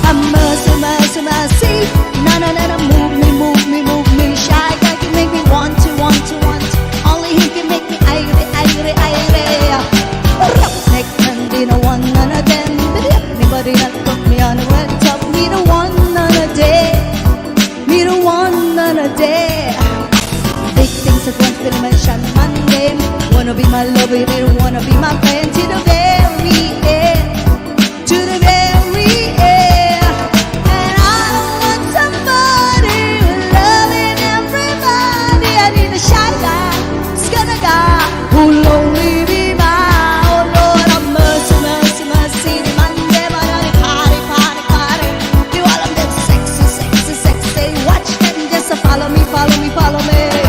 I'm mercy. No, move me. Shy guy can make me want to. Only he can make me angry. wanna be my lover, you didn't wanna be my friend to the very end, to the very end. And I don't want somebody who's loving everybody. I need a shy guy, who's gonna guy, who'll only be mine. Oh Lord, have mercy, mercy, mercy. The man them on the party, party, party. Do all of them sexy, sexy, sexy. Watch them just follow me, follow me, follow me.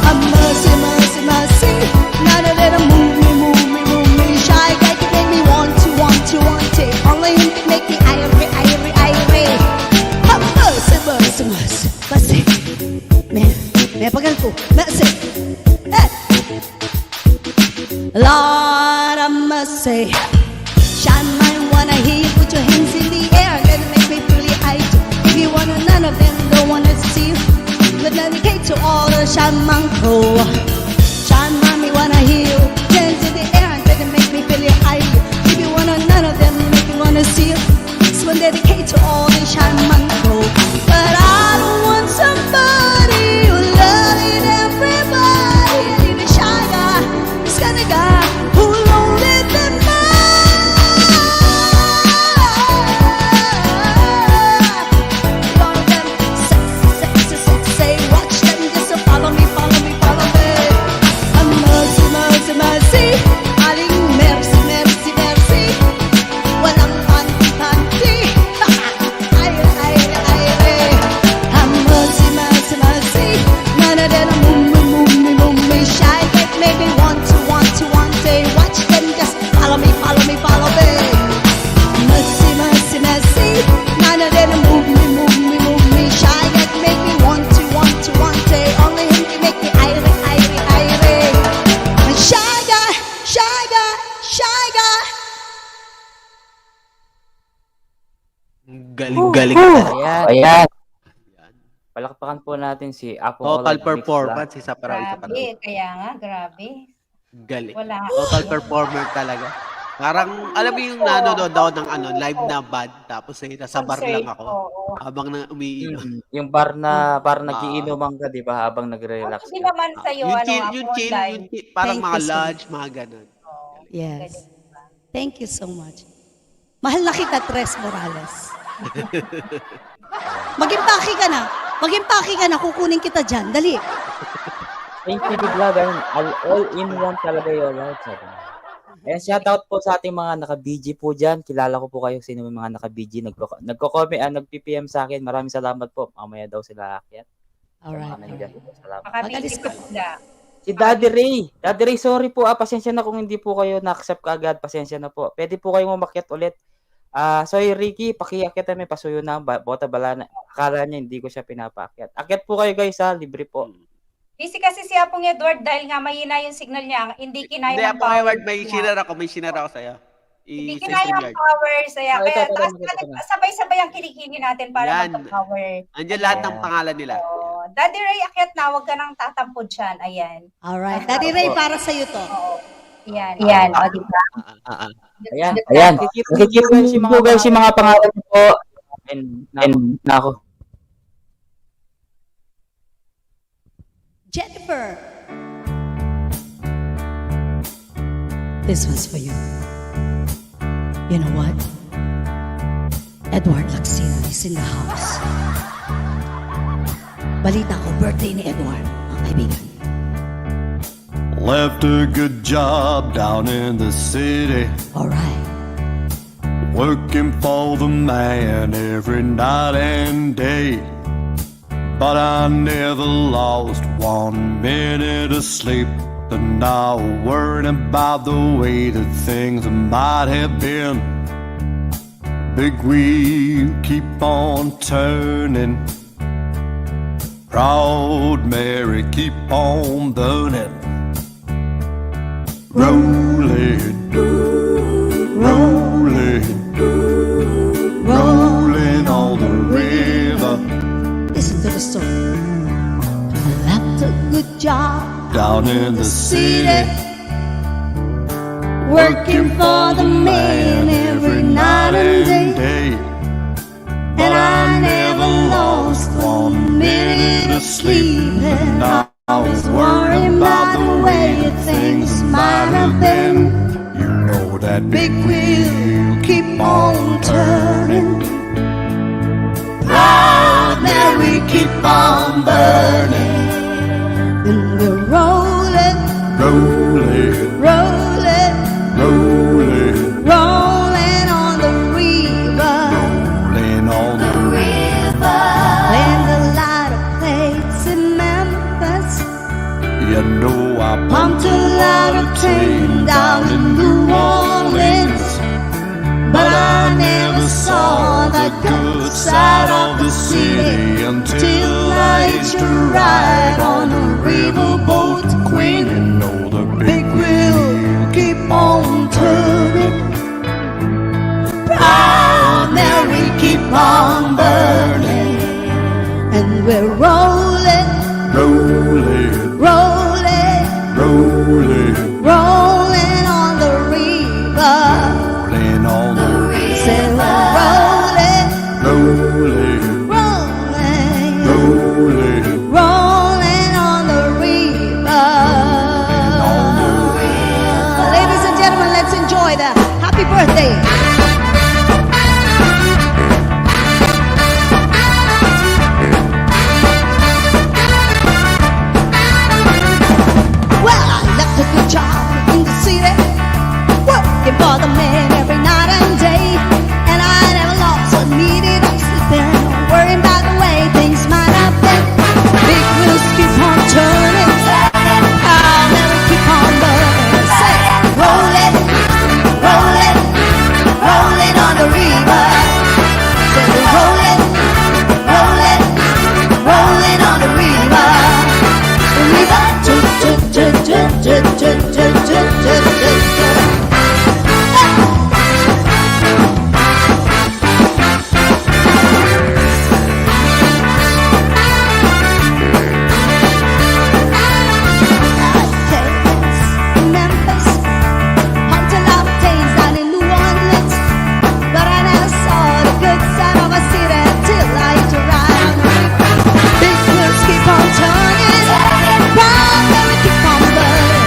Have mercy, mercy, mercy. Now that they move me, move me, move me. Shy guy can make me want to, want to, want to. Only him can make me irie, irie, irie. Have mercy, mercy, mercy, mercy. May pagal ko, mercy. Hey. Lord have mercy. Shine my wanna hear you put your hands in the air. Gonna make me feel your eyes. If you wanna, none of them don't wanna see you. But dedicate to all the shaman crew. Shine mommy wanna hear you. Hands in the air and gonna make me feel your eyes. If you wanna, none of them make me wanna see you. This one dedicate to all the shaman crew. But I don't want somebody who's loving everybody. I need a shy guy, this kind of guy who'll only be all of them sexy, sexy, sexy. Watch them just follow me, follow me, follow me. And mercy, mercy, mercy. Aling mercy, mercy, mercy. Walang panty-panty. Ay, ay, ay, ay. And mercy, mercy, mercy. None of them move me. Shy get make me want to, want to, want to. Watch them just follow me, follow me, follow me. Mercy, mercy, mercy. None of them move me. Shy get make me want to, want to, want to. Only him can make me irie, irie, irie. Shy guy, shy guy, shy guy. Galing-galing ka. Ayan. Palakpakan po natin si Apong Total Olad Mix performance, isa pa raw. Grabe, kaya nga, grabe. Galing. Wala. Total performer talaga. Parang, alam mo yung nanonood ako ng live na band, tapos nasa bar lang ako, Oo. habang umiinom. Yung bar na parang nagiinuman ka, di ba, habang nagre-relax Hindi ka. naman sa'yo, Yung ano, chill, ako yung chill, online. yung chill, parang Thank mga you so lunch, mga ganun. Yes. Thank you so much. Mahal na kita, Tres Morales. Mag-impake ka na. Mag-impake ka na. Kukunin kita dyan. Dali. Thank you, Big Love. All in one talaga yun. Right? And shoutout po sa ating mga naka-BG po dyan. Kilala ko po kayo sino yung mga naka-BG. Nagko-comment, nag-PPM sa akin. Maraming salamat po. Mamaya daw sila aakyat. Alright. Salamat. Makabili ko sila. Si Daddy Ray. Daddy Ray, sorry po. Pasensya na kung hindi po kayo na-accept kaagad. Pasensya na po. Pwede po kayong umakyat ulit. Sorry, Ricky. Pakiakyat namin. Pasuyo na. Bota bala na. Akala niya hindi ko siya pinapaakyat. Akyat po kayo guys ha. Libre po. Busy kasi si Apong Edward dahil nga mahina yung signal niya. Hindi kinaya Hindi, ng ako power. Edward, may sinara ko sa'yo. Hindi kinaya ng power saya. Kaya sabay-sabay ang kilikili natin para Yan. magka-power. Andiyan lahat ng pangalan nila. Oo. Daddy Ray, akyat na. Huwag ka nang tatampod dyan. Ayan. Alright. Daddy Ray, para sa'yo to. Ayan. Ayan. O, diba? Ayan. Nakikip po guys yung mga pangalan niyo po. And nako. Jennifer. This one's for you. You know what? Edward Lacsin is in the house. Balita ko, birthday ni Edward, mga kaibigan. Left a good job down in the city, Alright. working for the man every night and day. But I never lost 1 minute of sleep, and now worried about the way that things might have been. Big wheel keep on turning, proud Mary keep on burning. Rolling, rolling, rolling on the river. Listen to the song. I left a good job Down in the city, working for the man every night and day. And I never lost 1 minute of sleep, and I was worried about the way things might that big wheel keep on turning. Proud Mary, keep on burning, And we're rolling, rolling, rolling, rolling, rolling on the river. rolling on the river. Playing the lot of plays in Memphis. You know I Pumped a lot of train down in New Orleans. But I never saw the good side of the city until I used to ride on a riverboat queen. You know the Big wheel keep on turning. Proud Mary keep on burning. And we're rolling, rolling, rolling, rolling, rolling on the river. rolling on the Say we're rolling, rolling, rolling, rolling, rolling on the river. Ladies and gentlemen, let's enjoy the happy birthday. Well, I left a good job in the city, working for the man every night and day. And I never lost a minute of sleeping, worrying about the way things might have been. Big wheels keep on turning, I'll never keep on burning. Say, rolling, rolling, rolling on the river. Say, rolling, rolling, rolling on the river. The river, Memphis, humped a lot of days down in New Orleans, but I never saw the good side of a city till I used to ride on the river. Big wheels keep on turning, proud Mary keep on burning,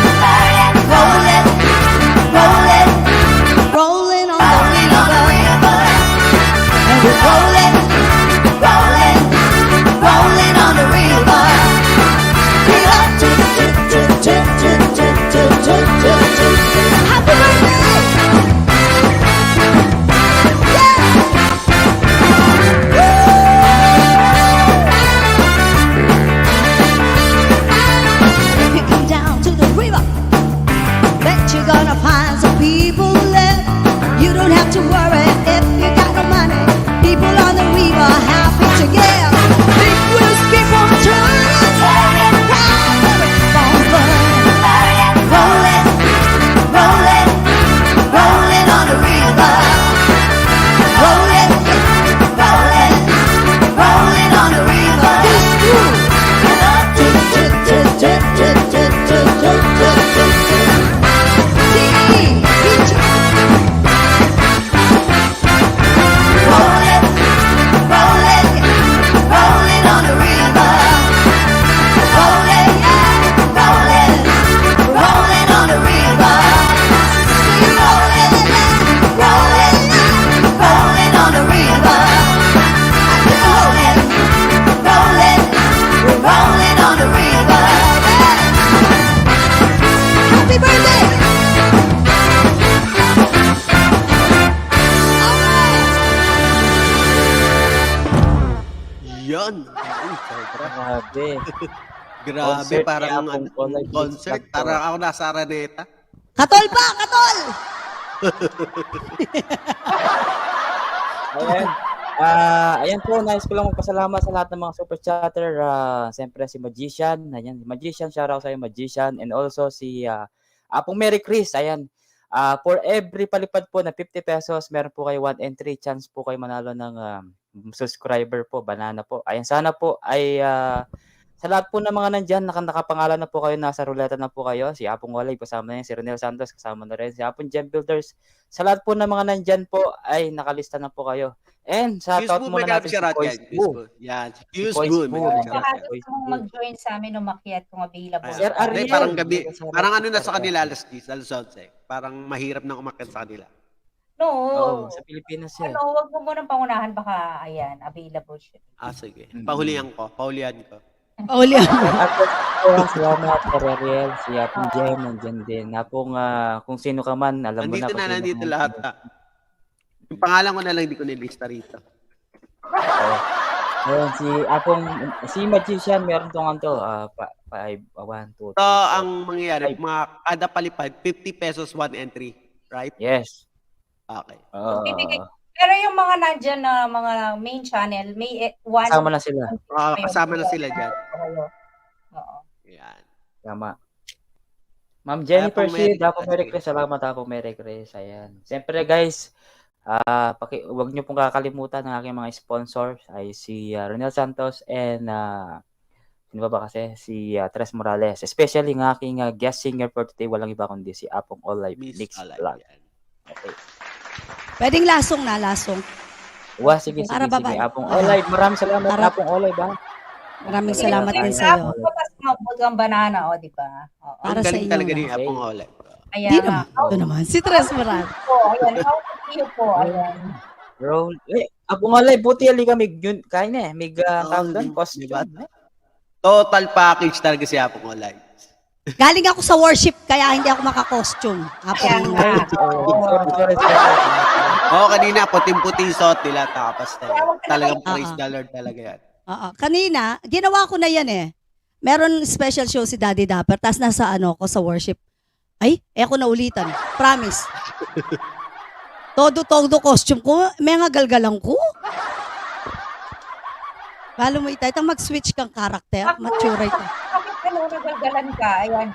rolling, rolling, rolling on the river, and we're rolling, rolling, rolling on the river. Happy birthday! If you come down to the river, bet you're gonna find some people there. You don't have to worry if you got no money. People on the river are happy to give. Big wheels keep on turning, proud Mary keep on burning, rolling, rolling, rolling on the river, rolling, rolling, rolling on the river. Rolling, rolling, rolling on the river. Rolling, rolling, rolling on the river. Rolling, rolling, rolling on the river. Rolling, rolling, rolling on the river. Happy birthday! Yan. Ay, sobra. Grabe. Grabe, Concert parang niya, Apong concert. Vlog to. Parang ako nasa Araneta. Katol pa! Katol! Ayan. Ayan po, nais ko lang magpasalamat sa lahat ng mga super chatter. Siyempre si Magician. Ayan, Magician, shoutout sa iyo Magician. And also si Apong Mary Chris. Ayan. For every palipad po na 50 pesos, meron po kayo 1 entry chance po kayo manalo ng subscriber po, banana po. Ayan, sana po ay Sa lahat po ng mga nandiyan, nakapangalan na po kayo, nasa ruleta na po kayo. Si Apong Olay, kasama na yan. Si Ronel Santos, kasama na rin. Si Apong Gem Builders. Sa lahat po ng mga nandiyan po, ay nakalista na po kayo. And shoutout Fuse muna Boom, natin si may Boys Fuse Boom. Boom. Yan. Si Fuse Boys Boom. Boom. Baka gusto mong mag-join sa amin umakyat kung available. Sir Hindi, Ariel. parang gabi. Parang ano na sa kanila, alas 10, alas 11. Parang mahirap na umakyat sa kanila. No. Oo, sa Pilipinas yan. Ano, wag mo munang pangunahan, baka, ayan, available siya. Sige. Pahulihan ko. Pauli. Salamat, Sir Ariel. Si Apong Jem, nandyan din. Apong, kung sino ka man, alam mo na. Nandito kung na, sino nandito ka man. lahat. Yung pangalan ko na lang, hindi ko nilista rito. Ayun, si Magician, meron tong anto, 1, 2, 3, So, ang mangyayari, kada palipad, 50 pesos 1 entry. Right? Yes. Okay. Pero yung mga nandyan na mga main channel, may one. Kasama na sila. Kasama na sila dyan. Oo. Yan. Tama. Ma'am Jennifer Apong Sid, Merry Apong Merry Chris. Salamat, Apong Merry Chris. Ayan. Siyempre guys, wag niyo pong kakalimutan ng aking mga sponsors ay si Ronel Santos and sino ba kasi? Si Tres Morales. Especially ng aking guest singer for today, walang iba kundi si Apong Olay Mix Vlog. Okay. Pwedeng lasong na, lasong. Sige. Para babay. Apong Olay, maraming salamat Apong Olay ba? Maraming salamat din sa iyo. Tapos mabot ang banana, di ba? Oo. Para Ang sa galing inyo. talaga ni Apong Olay. Ayan. Di naman. Ito naman. Si Tres Morales. Ayan. How to you po? Ayan. Bro, Apong Olay, buti ali ka kain na mig tawag doon, costume. Diba? Total package talaga si Apong Olay. Galing ako sa worship, kaya hindi ako maka-costume. Hapon Ay, sorry. Kanina, puting-puting suot nila, tapos talagang praise the Lord talaga yan. Kanina, ginawa ko na yan eh. Meron special show si Daddy Dapper, tapos nasa ko sa worship. Ay, ako na ulitan. Promise. Todo costume ko, may nga galgalang ko. Lalo mo itay, mag-switch kang karakter, mature ito. Bakit nagagalan ka? Ayan,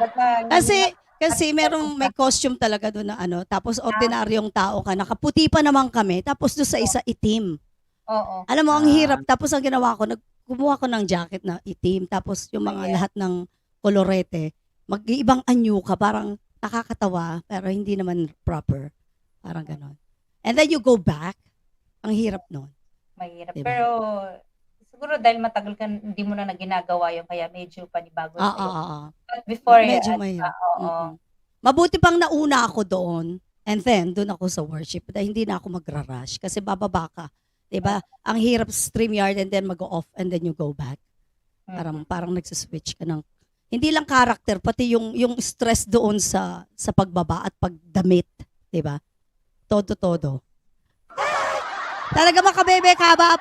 Kasi may costume talaga doon na tapos ordinaryong tao ka, nakaputi pa naman kami, tapos doon sa isa itim. Oo. Alam mo, ang hirap, tapos ang ginawa ko, kumuha ko ng jacket na itim, tapos yung mga lahat ng kolorete, mag-iibang anyo ka, parang nakakatawa, pero hindi naman proper. Parang ganon. And then you go back, ang hirap nun. Mahirap. Diba? Pero siguro dahil matagal ka, hindi mo na ginagawa yun, kaya medyo panibago sa'yo. But before, Medyo mahirap. Mabuti pang nauna ako doon, and then doon ako sa worship. Dahil hindi na ako magra-rush kasi bababa ka. Diba? Ang hirap StreamYard and then mag-off and then you go back. Parang nagsiswitch ka ng, hindi lang character, pati yung stress doon sa pagbaba at pagdamit. Diba? Todo. Talaga makabebe ka ba,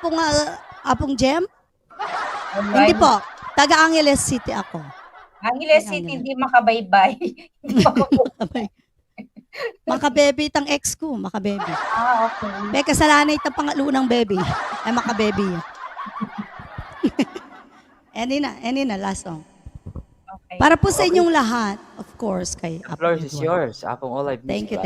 Apong Gem? Hindi po. Taga Angeles City ako. Angeles City, hindi makabaybay. Hindi makabaybay. Makabebe itang ex ko, makabebe. Okay. May kasalanan itang pangalunang baby. Ay, makabebe. Any na, last song. Okay. Para po sa inyong lahat, of course, kay The floor is Edward. yours. Apong Olay. Thank you.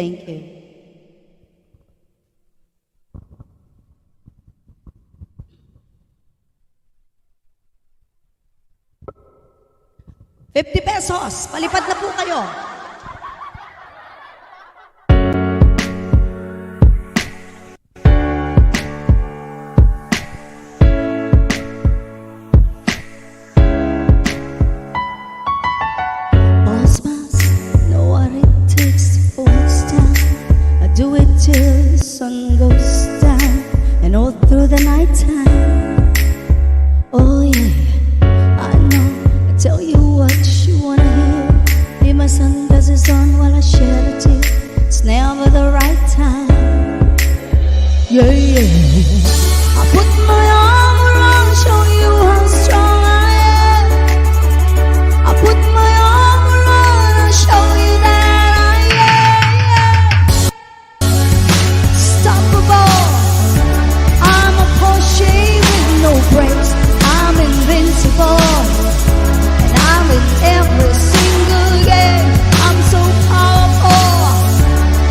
50 pesos. Palipad na po kayo. All smiles, know what it takes for its time. I do it till the sun goes down and all through the night time. Oh yeah, I know. I tell you what you wanna hear. If my son does his on while I shed a tear, it's never the right time. Yeah. I put my arm around, show you how strong I am. I put my arm around and show you that I am unstoppable. I'm a Porsche with no brakes. I'm invincible, and I'm in every single game. I'm so powerful,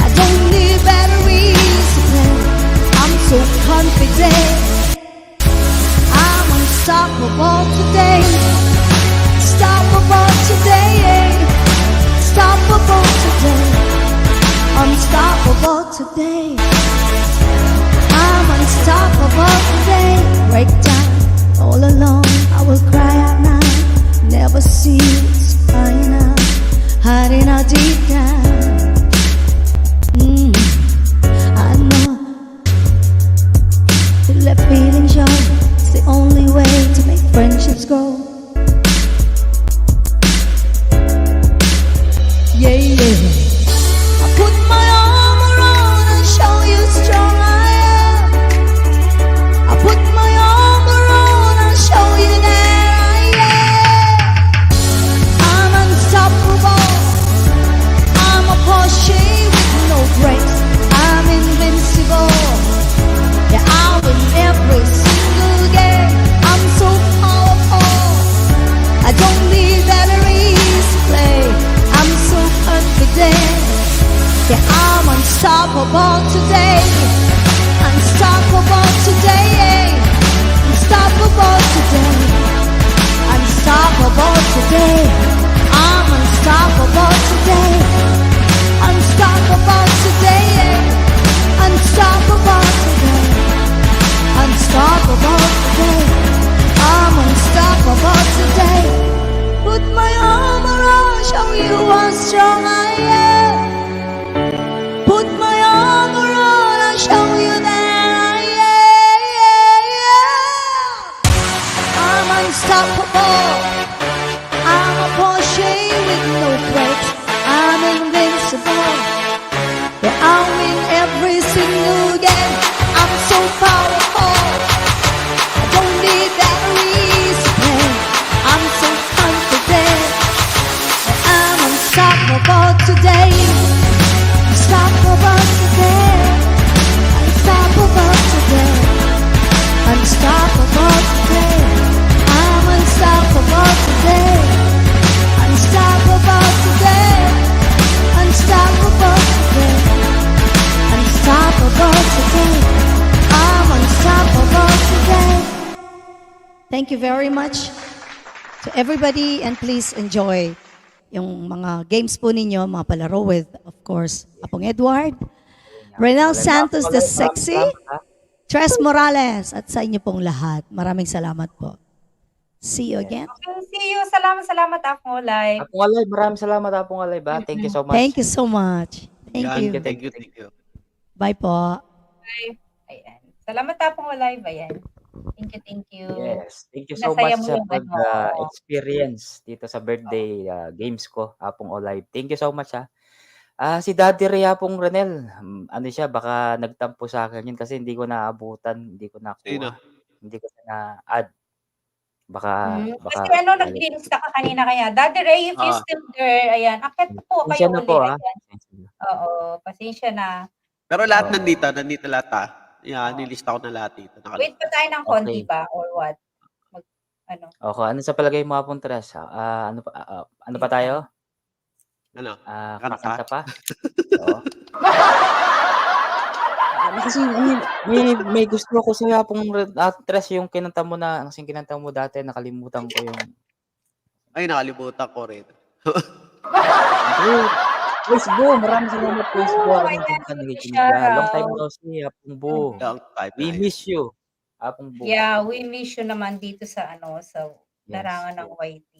I don't need batteries to play. I'm so confident, today. I'm unstoppable today. Break down all alone. I will cry at night. Never see it's crying out, hiding out deep down. I know to let feelings show. It's the only way to make friendships grow. Yeah, yeah. I put my arm around and show you strong I am. I put my arm around and show you that I am. I'm unstoppable. I'm a Porsche with no brakes. I'm invincible. Yeah, I win every single game. I'm so powerful. I don't need batteries to play. I'm so confident. Yeah, I'm unstoppable today. Unstoppable today. Unstoppable today. Unstoppable today. I'm unstoppable today. Unstoppable today. Unstoppable today. Unstoppable today. I'm unstoppable today. Put my arm around, show you how strong I am. Put my arm around and show you that I am. I'm unstoppable. I'm a Porsche with no brakes. I'm invincible. Yeah, I'll win every single game. I'm so powerful. I don't need batteries to play. I'm so confident. Yeah, I'm unstoppable today. Unstoppable today. Unstoppable today. Unstoppable today. I'm unstoppable today. Unstoppable today. Unstoppable today. Unstoppable today. I'm unstoppable today. Thank you very much to everybody, and please enjoy yung mga games po ninyo, mga palaro with, of course, Apong Edward, Renel Santos the Sexy, Tres Morales, at sa inyo pong lahat. Maraming salamat po. See you again. Okay, see you. Salamat Apong Live. Apong Alive, maraming salamat Apong Alive. Thank you so much. Thank you so much. Thank Yan, you. thank you. Bye po. Bye. Ayan. Salamat Apong Live. Ayan. Thank you. Yes, thank you so Nasaya much mo sa yung ano. pag-experience dito sa birthday games ko, Apong Olive. Thank you so much ha. Si Daddy Rea pong Renel, ano siya, baka nagtampo sa akin yun kasi hindi ko naabutan, hindi ko Sino? nakuha, hindi ko siya na-add. Baka, Kasi nag-greens ka kanina kaya. Daddy Ray, if you still there, ayan, akit po Pasensya kayo na uli. po ha. Ayan. Oo, pasensya na. Pero lahat nandito lahat ha. Yan, nilista ko na lahat dito. Wait pa tayo ng konti Okay. ba? Or what? Okay, ano sa palagay mo Apong Tres? Ano pa tayo? Ano? Kakanta Kanta? pa? Oo. Kasi may gusto ko sa Apong Tres yung kinanta mo dati, nakalimutan ko yung Ay, nakalimutan ko rin. Please Bo, maraming salamat Please Bo. Ako ayan, nang nakikinig shout ka. Long out. time no see, Apong Bo. Long time We na miss you, Apong Bo. Yeah, we miss you naman dito sa sa Yes. larangan ng YT.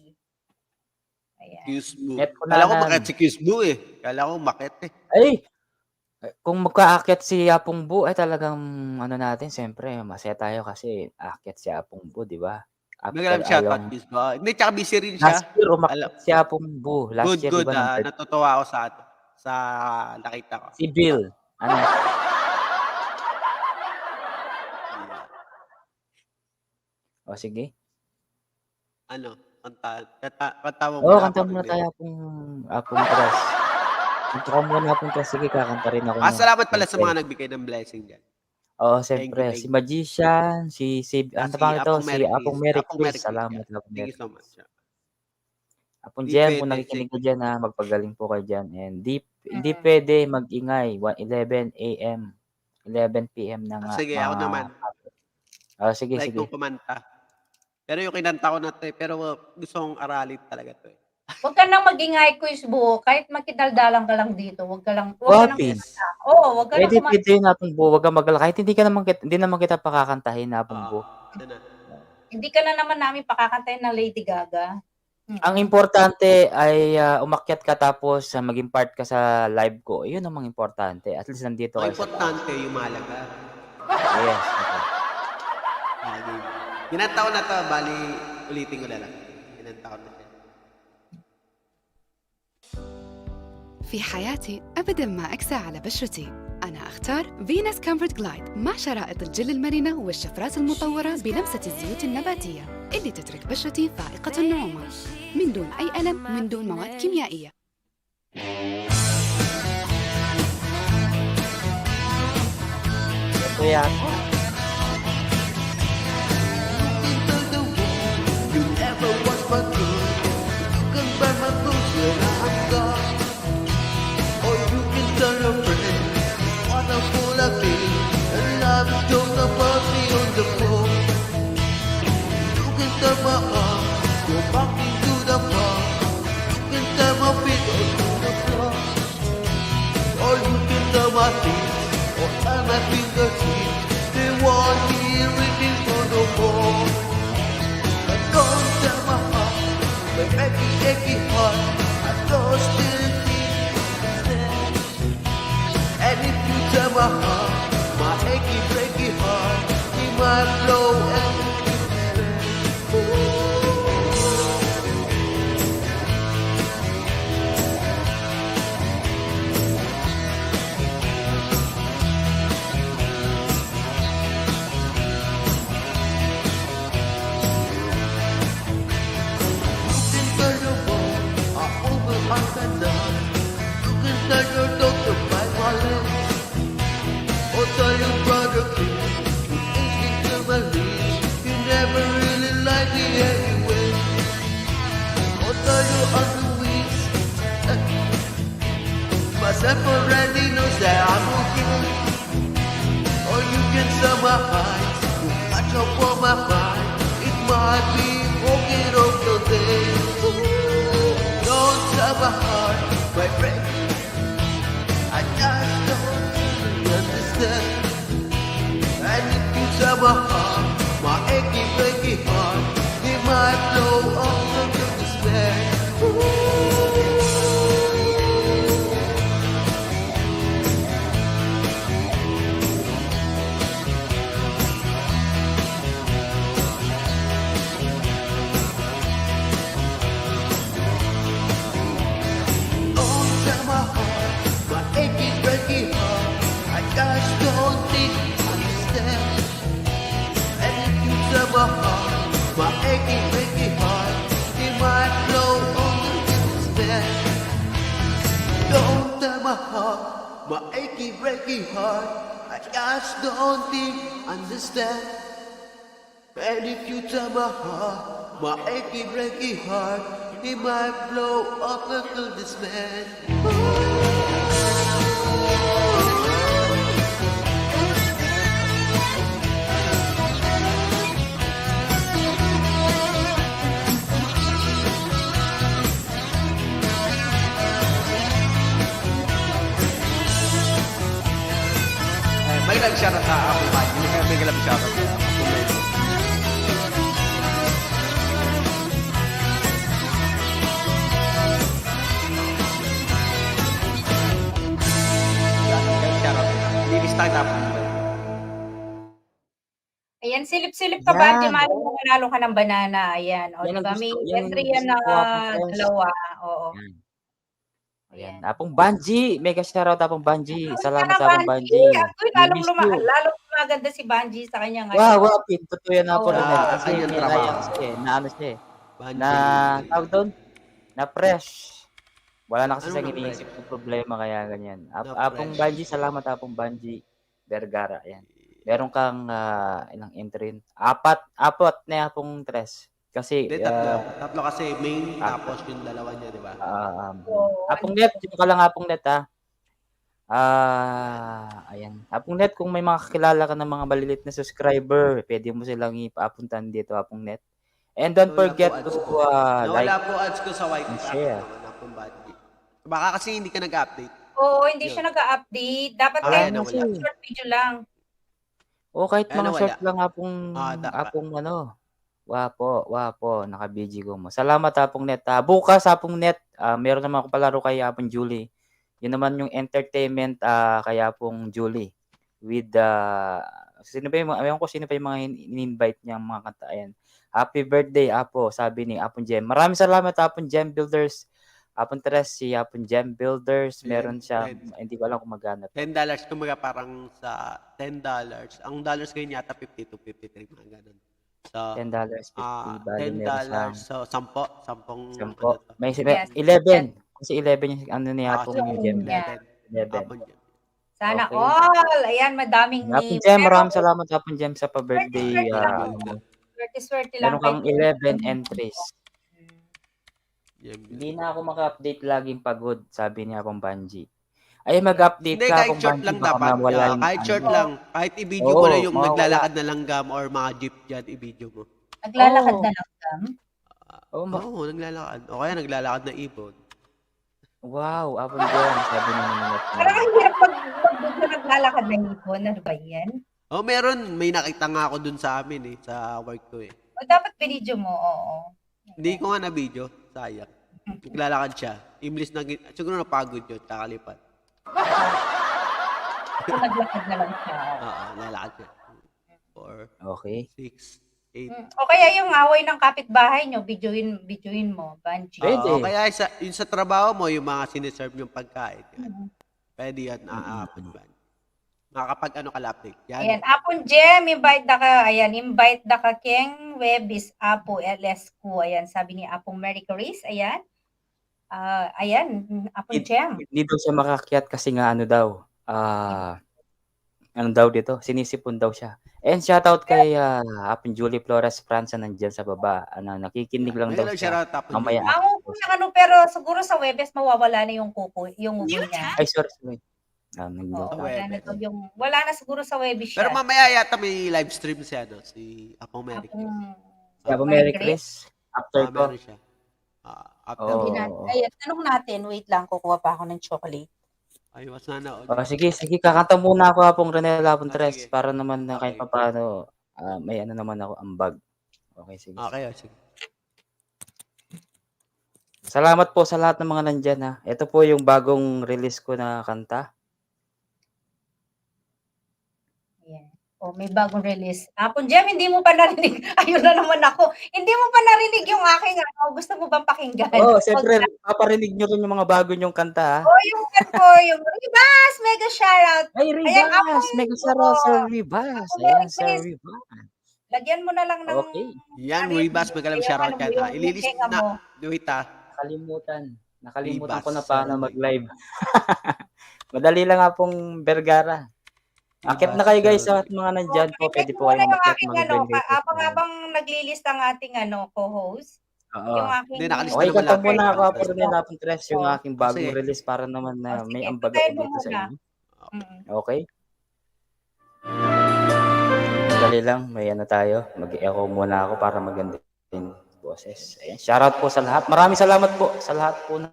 Ayan. Cusbu. Net ko Kala ko nanan. makit si Cusbu eh. Kala ko makit eh. Ay! Kung magkaakyat si Apong Bo, ay talagang ano natin, siyempre, masaya tayo kasi aakyat si Apong Bo, di ba? Magalang shoutout, Cusbu. Hindi, tsaka busy rin siya. Last year, umakyat si Apong Bo. Last Good, year, good. di ba? nung Natutuwa ako sa nakita ko. Si Bill. Ano? O, sige. Ano? Kanta mo Oo, muna kanta ako, muna Renel. tayo Apong Tres. Kanta ka muna Apong Tres. Sige, kakanta rin ako. Salamat pala sa mga nagbigay ng blessing dyan. Oo, Thank siyempre. you. Si Magician, ano pa ito? Si Apong Mary Apong Mary Chris. Salamat, Chris. Apong Thank Mary you so much. Apong Di Jem, pwede, kung nakikinig check. ka dyan magpagaling po kayo dyan. And hindi pwede mag-ingay. 11 a.m. 11 p.m. na nga. Sige, ako naman. Sige, Like sige. kong kumanta. Pero yung kinanta ko na to eh, pero gusto kong aralin talaga to eh. Huwag ka nang maging high quiz buo, kahit makidaldalan ka lang dito, huwag ka nang Wapin. kumanta. Oo, huwag ka nang Pwede, kumanta. pwede yun Apong Bo, wag kang mag-alala. Kahit hindi naman kita pakakantahin Apong Bo. Ito na. Hindi ka na naman namin pakakantahin ng Lady Gaga. Ang importante ay umakyat ka tapos maging part ka sa live ko. Yun ang mga importante. At least nandito Ang kayo sa importante, yung mahalaga. Yes. Okay. Ilang taon na to, bali, ulitin ko na lang. Ilang taon na siya. في حياتي أبداً ما أكسى على بشرتي. أنا أختار فينس كومفورت جلايد مع شرائط الجل المرنة والشفرات المطورة بلمسة الزيوت النباتية اللي تترك بشرتي فائقة النعومة من دون أي ألم، من دون مواد كيميائية. Ito yata. You never was my good. You can buy my boots when I'm gone. Or you can tell your friend what I'm full of it. And love jokes about me on the floor. You can tell my arm, go back into the bar. You can tell my feet onto the floor. Or you can tell my feet, or tell my fingertips. They want me reaching for the ball. But don't tell my heart, my achy heart, I don't still think. And if you tell my heart, my achy heart, it might blow and tell your doctor by my legs. Or tell your brother kid, you ain't into my league. You never really liked me anyway. Or tell your other weeks, myself already knows that I'm okay. Or you can sell my eyes, you catch up on my mind. It might be walking off the day. Don't tell my heart, my friend. I just don't really understand. And if you tell my heart, my achy heart, it might blow up into despair. Don't tell my heart, my achy heart, I just don't think I understand. And if you tell my heart, my achy heart, it might blow over in despair. Don't tell my heart, my achy heart, I just don't think I understand. And if you tell my heart, my achy heart, it might blow up into despair. May nag-shoutout sa ako ba? Hindi ka may nag-shoutout sa ako. Nag-shoutout. Tapos. Ayan, silip-silip ka Yan. ba? Di mali mo manalo ka ng banana. Ayan. O, Yan ang diba? gusto- May yan ang entry yan gusto na ko, Apong Friends. dalawa. Oo. Yan. Ayan. Apong Banji. Mega shoutout Apong Banji. Salamat Sana sa Apong Banji. Banji. Actually, We miss you. lalong lumaganda si Banji sa kanya ngayon. Wow, Wapin. Totoo yan Apong Oo. Ronel. Ah, Kasi ayan, may trabaho. nayang siya eh. Na ano siya eh. Banji. Na, tawag doon? Na fresh. Wala na kasi Ano siyang na iniisip ng problema kaya ganyan. Na Apong fresh. Banji. Salamat Apong Banji. Vergara. Ayan. Meron kang ilang entry? Apat na Apong tres. Kasi, Hindi, tatlo kasi main, tapos yung dalawa niya, di ba? Apong Net, dito ka lang Apong Net ha. Ayan. Apong Net, kung may mga kakilala ka ng mga malilit na subscriber, pwede mo silang ipapuntan dito Apong Net. And don't Nawala forget po to ads ko. like Nawala po ads ko sa white and app share. naman na pong budget. Baka kasi hindi ka nag-update. Oo, hindi Yun. siya nag-update. Dapat Wala Kaya kahit na nawala. siya. short video lang. O kahit Kaya mga nawala. short lang Tapa. apong ano. Wapo, naka-BG ko mo. Salamat Apong Net. Bukas Apong Net, meron naman ako palaro kay Apong Julie. Yun naman yung entertainment kay Apong Julie with sino ba yung ayaw ko sino pa yung mga in-invite niyang mga kanta. Ayan. Happy birthday Apo, sabi ni Apong Gem. Maraming salamat Apong Gem Builders. Apong Tres, si Apong Gem Builders, meron siya, hindi ko alam kung magkano. $10, kumaga parang sa $10. Ang dollars ngayon yata 50 to 53, mga ganun. So, $10, 50, bali meron siyang $10, so 10. 10. Ano to? May Yes. 11. Kasi 11 yung ano ni Apong sige, Gem. Yeah. 11. Apong Gem. Sana Okay. all. Ayan, madaming Apong name. Gem, maraming salamat Apong Gem sa pa-birthday. Swerte lang. Swerte lang. Meron kang 11 entries. Gem. Hindi na ako maka-update laging pagod, sabi niya Apong Banji. Ay, mag-update Hindi, ka kahit Apong short Banji. lang baka dapat. mawala yung Kahit short ano. lang. Kahit i-video ko Oo, lang yung mawawala. naglalakad na langgam or mga jeep dyan, i-video mo. Naglalakad Oo. na lang kam. Oo, naglalakad. O kaya naglalakad na ibon. Wow, Apong Gem, sabi niya naman. Parang ang hirap pag naglalakad na hipon. Ano ba yan? Oh, meron. May nakita nga ako dun sa amin sa work ko eh. O dapat binidyo mo, oo. Hindi ko nga na-video. Sayang. Naglalakad siya. Imblis na, siguro napagod yun, kakalipat. So, naglakad na lang siya. Oo, lalakad siya. 4, Okay. 6, 8. O kaya yung away ng kapitbahay nyo, videoin mo, Banji. Pwede. Oo, kaya yung sa trabaho mo, yung mga siniserve yung pagkain. Yan. Pwede yan, aapon ba? Makakapag ano ka update. Yan. Ayan, Apon Gem, invite da ka keng webis Apo LS ko. Ayan, sabi ni Apong Mary Chris, ayan. Ayan, Apon Gem. Hindi daw siya makakyat kasi nga ano daw. Ano daw dito? Sinisipon daw siya. And shoutout kay Apong Julie Flores Franza nandiyan sa baba. Nakikinig lang daw siya. Mamaya. Ang ano, pero siguro sa webis mawawala na yung kuko, yung ubo niya. Ay, sorry. Oo, wala na siguro sa webis siya. Pero mamaya yata may live stream siya, no? Si Apong Mary. Si Apong Mary Chris. After ko. Meron siya. Ay, tanong natin, wait lang, kukuha pa ako ng chocolate. Ay, was na. Sige, kakanta muna ako Apong Renel, Apong Tres, para naman na kahit paano may ano naman ako, ambag. Okay, sige. Okay, sige. Salamat po sa lahat ng mga nandyan ha. Ito po yung bagong release ko na kanta. Oh, may bagong release. Apon Gem, hindi mo pa narinig. Ayun na naman ako. Hindi mo pa narinig yung aking ano. Gusto mo bang pakinggan? Siyempre, paparinig nyo rin yung mga bago nyong kanta ha. Yung Ribas, mega shoutout. Ay, Ribas, mega shoutout sa Ribas. Ayan, sa Ribas. Lagyan mo na lang ng... Okay. Yan, Ribas, magalang shoutout ka na. Ililis na. Wait Nakalimutan ko na paano mag-live. Madali lang nga pong Vergara. Akit na kayo guys sa mga nandyan po. Pwede po kayo Habang naglilist ang ating co-host. Yung aking... Okay, kanta muna ako po rin na Tres yung aking bagong release para naman na may ambaga dito sa inyo. Okay? Madali lang, may ano tayo. Mag-echo muna ako para maganda yung boses. Ayan, shoutout po sa lahat. Maraming salamat po sa lahat po na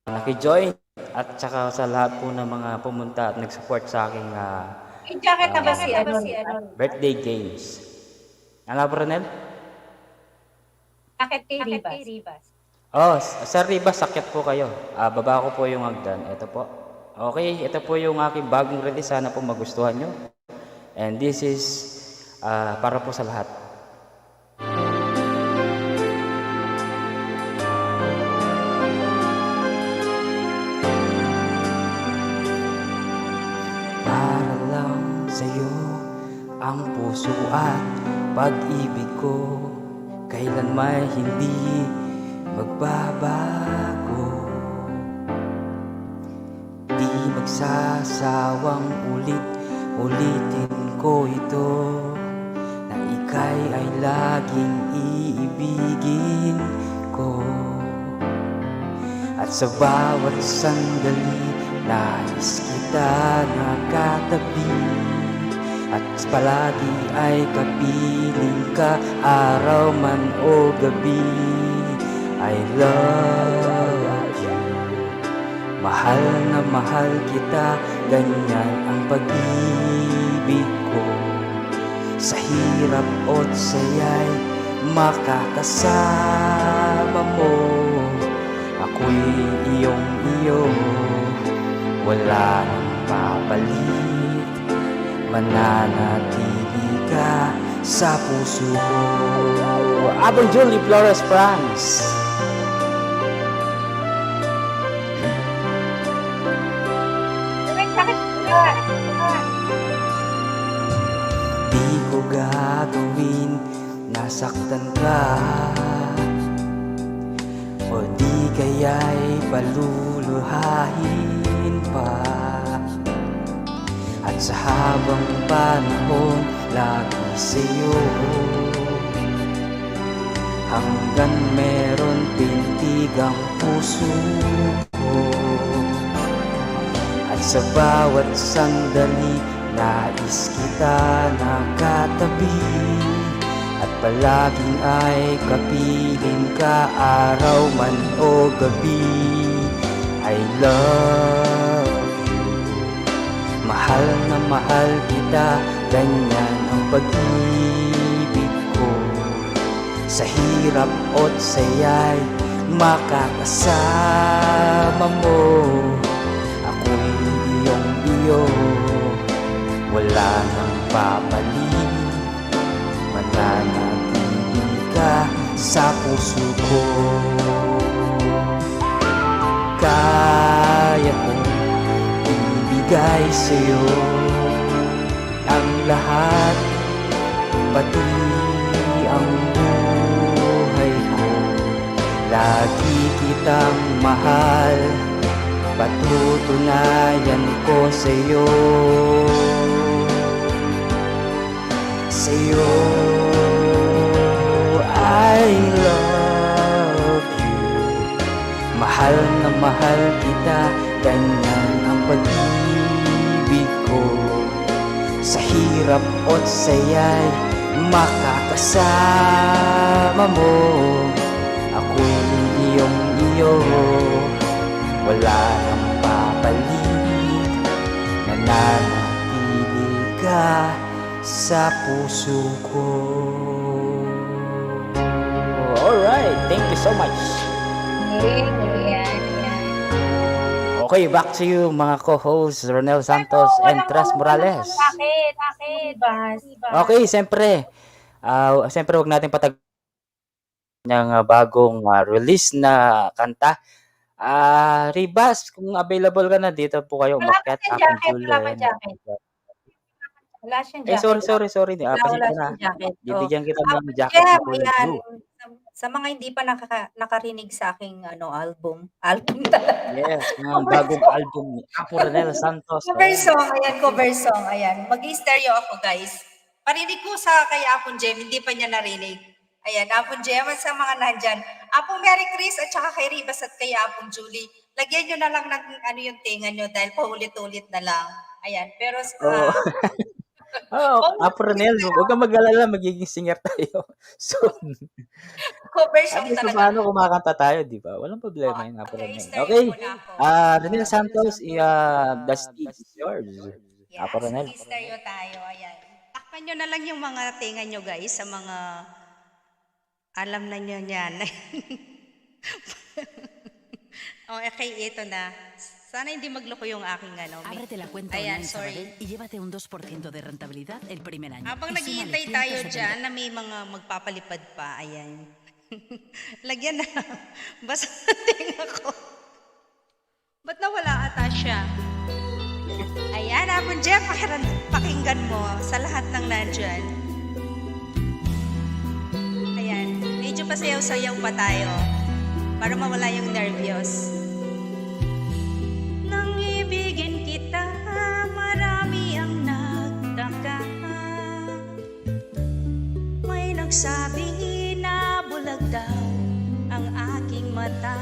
nakijoin. At saka sa lahat po ng mga pumunta at nag-support sa aking jacket na ba si birthday games. Ano po, Renel? Jacket kay Ribas. Sir Ribas, sakit po kayo. Baba ko po yung hagdan. Ito po. Okay, ito po yung aking bagong release. Sana po magustuhan nyo. And this is para po sa lahat. Sa'yo ang puso at pag-ibig ko kailanman hindi magbabago. Di magsasawang ulitin ko ito na ika'y ay laging iibigin ko. At sa bawat sandali nais kita nakatabi. At palagi ay kapiling ka, araw man o gabi. I love you. Mahal na mahal kita, ganyan ang pag-ibig ko. Sa hirap at saya'y makakasama mo. Ako'y iyong-iyo, wala nang papalit. Mananatili ka sa puso ko. Abang Julie Flores France. Di ko gagawin, nasaktan ka, o di kaya'y paluluhahin pa. At sa habang panahon, lagi sa'yo, hanggang meron pintig ang puso ko. At sa bawat sandali, nais kita nakatabi. At palaging ay kapiling ka, araw man o gabi. I love you. Mahal na mahal kita, ganyan ang pag-ibig ko. Sa hirap at saya'y makakasama mo. Ako'y iyong-iyo, wala nang papalit. Mananatili ka sa puso ko. Kaya kong ibigay sa'yo ang lahat, pati ang buhay ko. Lagi kitang mahal, patutunayan ko sa'yo. Sa'yo, I love you. Mahal na mahal kita, ganyan ang pag-ibig ko. Sa hirap at saya'y makakasama mo. Ako'y iyong-iyo, wala nang papalit. Nananatili ka sa puso ko. Alright, thank you so much. Okay, back to you mga co-hosts Ronel Santos and Tras Morales. Okay, siyempre wag natin patag ng bagong release na kanta. Ribas, kung available ka na, dito po kayo umakyat. Wala siyang jacket. Sorry. Wala Pasensya na. siyang jacket. Bibigyan kita ng Jeff, jacket na kulay ayan. blue. Sa mga hindi pa nakarinig sa aking album talaga. Yes, mga bagong album ni Apo Ronel Santos. Cover song, ayan. Mag-stereo ako, guys. Parinig ko sa kay Apong Jem, hindi pa niya narinig. Ayan, Apong Jem, at sa mga nandyan. Apong Mary Chris at saka kay Ribas at kay Apong Julie. Lagyan nyo na lang ng yung tinga nyo dahil paulit-ulit na lang. Ayan, pero Apo Ronel, huwag kang mag-alala, magiging singer tayo soon. cover At song least talaga. paano kumakanta tayo, di ba? Walang problema yun, Apo Ronel. Okay, Ronel Santos, the stage is yours. Apo Ronel. Stereo tayo, ayan. Takpan nyo na lang yung mga tinga nyo, guys, sa mga alam na nyo yan. Okay, ito na. Sana hindi magloko yung aking Ábrete la cuenta Ayan, online sorry. Sabadell y llévate un 2% de rentabilidad el primer año. Habang Y súmale naghihintay tayo 170. dyan na may mga magpapalipad pa, ayan. Lagyan na. Basta tinga ko. Ba't nawala ata siya? Ayan, Apong Jeff, pakinggan mo sa lahat ng nandyan. Ayan, medyo pasayaw-sayaw pa tayo para mawala yung nervyos. Nang ibigin kita, marami ang nagtaka. May nagsabi na bulag daw ang aking mata.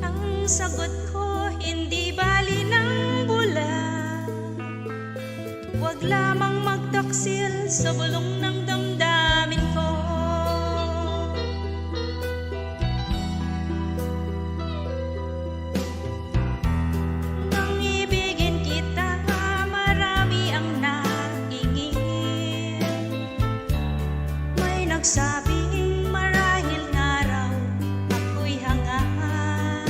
Ang sagot ko, hindi bali ng bulag. sa bulong ng damdamin ko. Nang ibigin kita, marami ang naingin. May nagsabing marahil nga raw ako'y hangaan.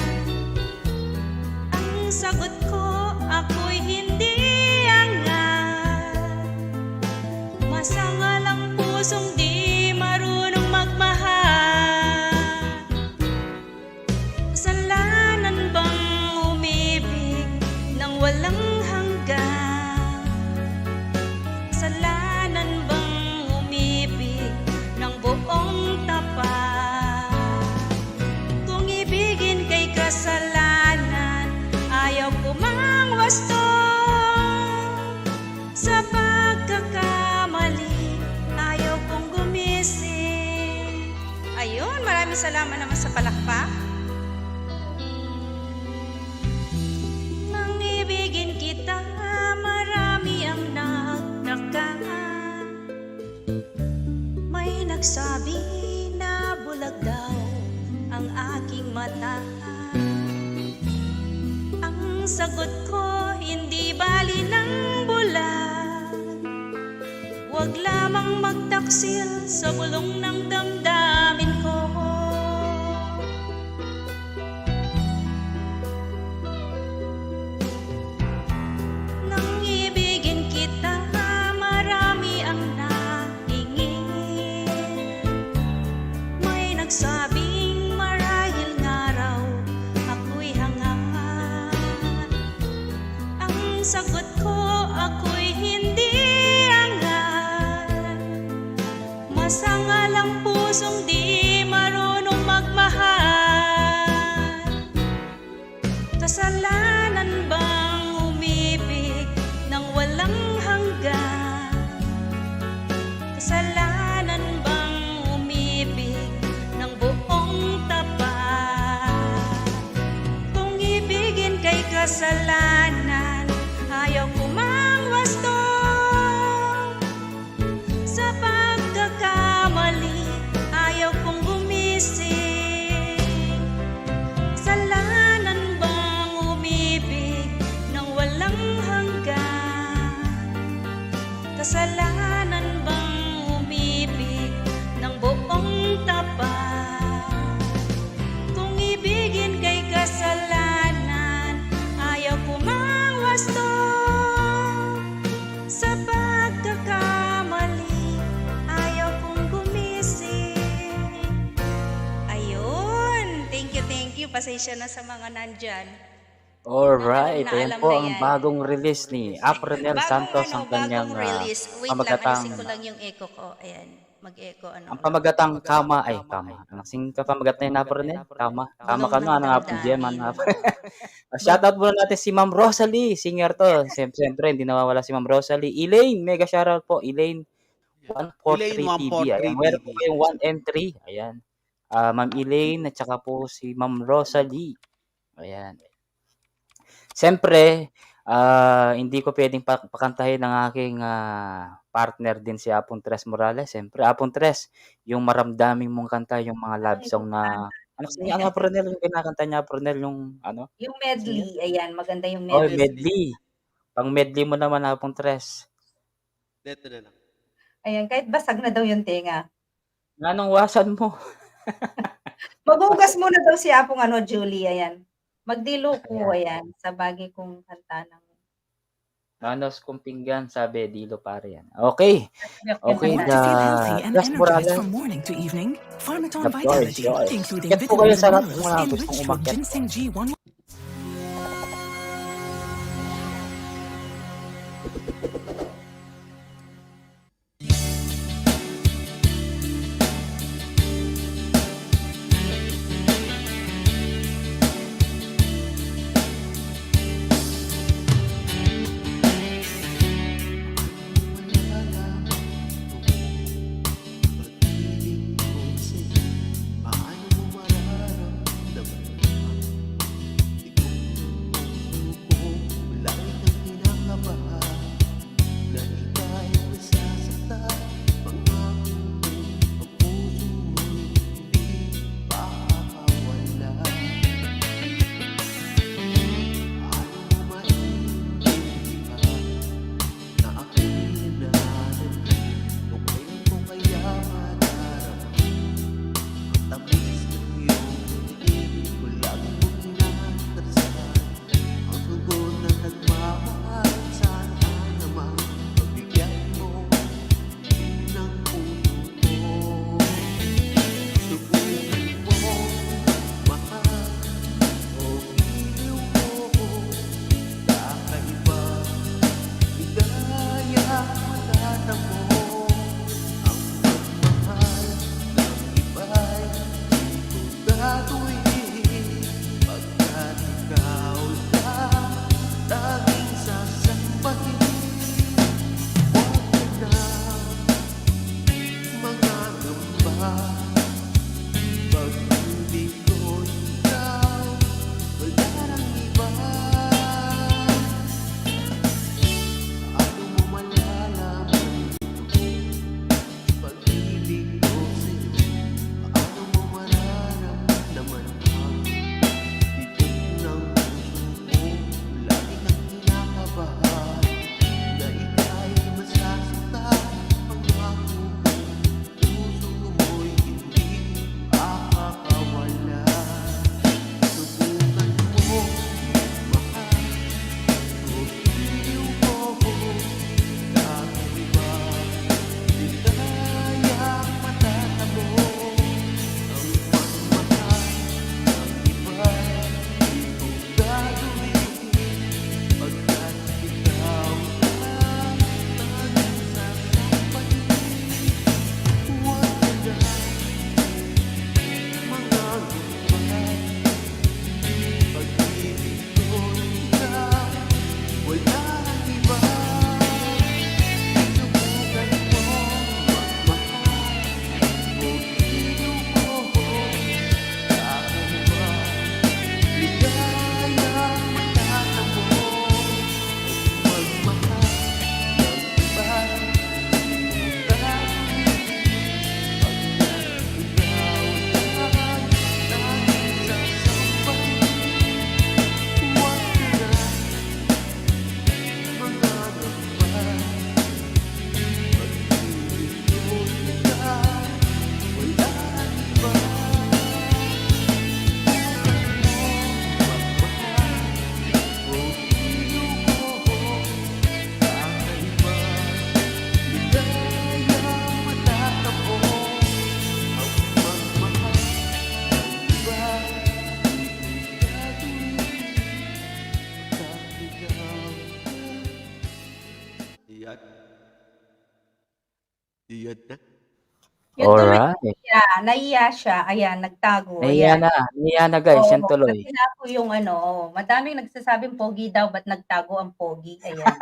Ang sagot ko, ako'y hindi hangaan. Masangal ang pusong di marunong magmahal. Kasalanan bang umibig nang walang hanggan? Kasalanan bang umibig ng buong tapat? Kung ibigin kay kasalanan, ayaw ko mang wasto. Sa pagkakamali, ayaw kong gumising. Ayun, maraming salamat naman sa palakpak. Nang ibigin kita, marami ang nagdaka. May nagsabi na bulag daw ang aking mata. Ang sagot ko, hindi bali ng bulag. Huwag lamang magtaksil sa bulong ng damdamin ko. Nang ibigin kita, marami ang naingin. May nagsabing marahil nga raw ako'y hangaan. Ang sagot ko, ako'y hindi hangaan. Masangal ang pusong di marunong magmahal. Kasalanan bang umibig nang walang hanggan? Kasalanan bang umibig ng buong tapat? Kung ibigin kay kasalanan, ayaw ko mang wasto. Sa pagkakamali, ayaw kong gumising. Kasalanan bang umibig nang walang hanggan? Kasalanan bang umibig ng buong tapat? Kung ibigin kay kasalanan, ayaw ko mang wasto. Sa pagkakamali, ayaw kong gumising. Ayun, thank you. Pasensya na sa mga nandyan. Alright, Na ayan alam po na ang yan. bagong release ni Apronel Santos, ang kanyang bagong release. Wait lang, pamagatang, alisin ko lang yung echo ko. Ayan, mag-echo ang pamagatang kama, ay kama. Ang sing ka pamagat na yun, Apronel? Kama. Kama ka no, ano nga po, Gem, ano nga po. Shoutout muna natin si Ma'am Rosalie, singer to. Siyempre, hindi nawawala si Ma'am Rosalie. Elaine, mega shoutout po. Elaine 143 TV. Ayan, meron po kayong 1 and 3. Ayan. Ma'am Elaine, at saka po si Ma'am Rosalie. Ayan. Siyempre, hindi ko pwedeng pakantahin ng aking partner din si Apong Tres Morales. Siyempre, Apong Tres, yung maramdaming mong kanta, yung mga love song na, ano Apronel, yung kinakanta niya, Apronel, yung ano? Yung medley, ayan, maganda yung Oh, medley. medley. Pang medley mo naman, Apong Tres. Dito na lang. Ayan, kahit basag na daw yung tenga. Anong wasan mo? Maghugas muna daw si Apong Julie, ayan. Magdilo ko, ayan, sa bagay kong kanta ng... Nanos kong pinggan, sabi, dilo pare yan. Okay. Okay, Want to feel healthy and Tres energized Morales. from morning to evening? The Pharmaton floor is Vitality, yours. including Check po kayo vitamins sa and lahat ng minerals mga gustong enriched from umakyat. ginseng G1. Iyan na. Yung tuloy Alright. nahiya siya, ayan, nagtago, Nahiya ayan. na guys, yan Oo, tuloy. kasi na ako yung madaming nagsasabing pogi daw, ba't nagtago ang pogi, ayan.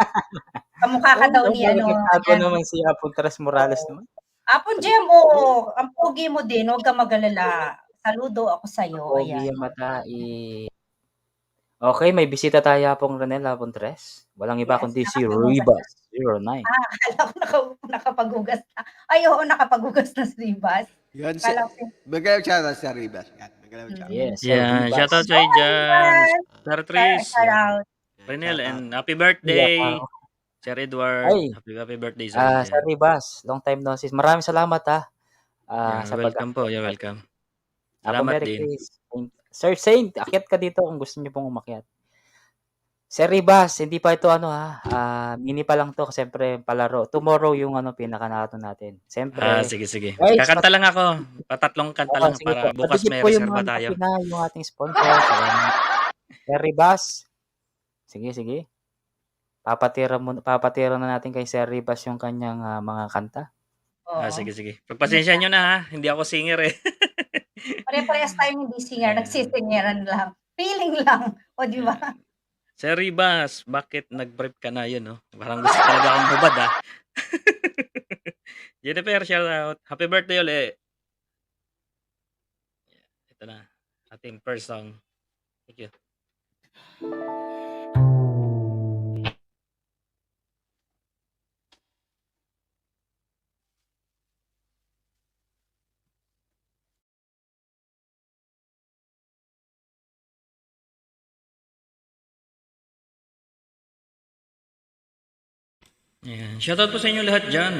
Kamukha ka daw ni Nagtago ayan. naman si Apong Tres Morales naman. Apon Jem, oo, ang pogi mo din, huwag kang mag-alala. Saludo ako sa'yo, Pogi ayan. ang matai. Okay, may bisita tayo Apong Ranel, Apong Tres. Walang iba Yes, kundi si nakapaghugas Rebus09. akala ko nakapaghugas na. Ay, oo, nakapaghugas na si Ribas. Yan, Akala ko magalang siya sa Ribas. Yan, magalang siya. Yes, Sir Yeah, Rebus. shoutout sa'yo dyan. Sir Tris, shout out. Renel, and happy Yeah. birthday. Sir Edward, Ay, happy birthday sa'yo Sir dyan. Rebus, long time no see. Maraming salamat Yeah, sa welcome po, you're welcome. Apong Salamat Merry din. Chris. Sir Saint, akyat ka dito kung gusto niyo pong umakyat. Sir Rebus, hindi pa ito mini pa lang to, siyempre palaro. Tomorrow yung pinaka natin. Siyempre, Sige. guys, Kakanta lang ako. Patatlong kanta lang sige po. para bukas Padikit may po yung reserva tayo. yung ating sponsor. Salamat. Sir Rebus. Sige. Papatira na natin kay Sir Rebus yung kanyang mga kanta. Oo. Sige. Pagpasensya nyo na ha, hindi ako singer eh. Pare-parehas tayo hindi singer, nagsisingeran lang. Feeling lang, o di ba? Sir Ribas, bakit nag-brief ka na yun, no? Parang gusto talaga akong hubad, ha? Jennifer, shout out. Happy birthday ulit. Ito na, ating first song. Thank you. Ayan. Shoutout po sa inyo lahat dyan.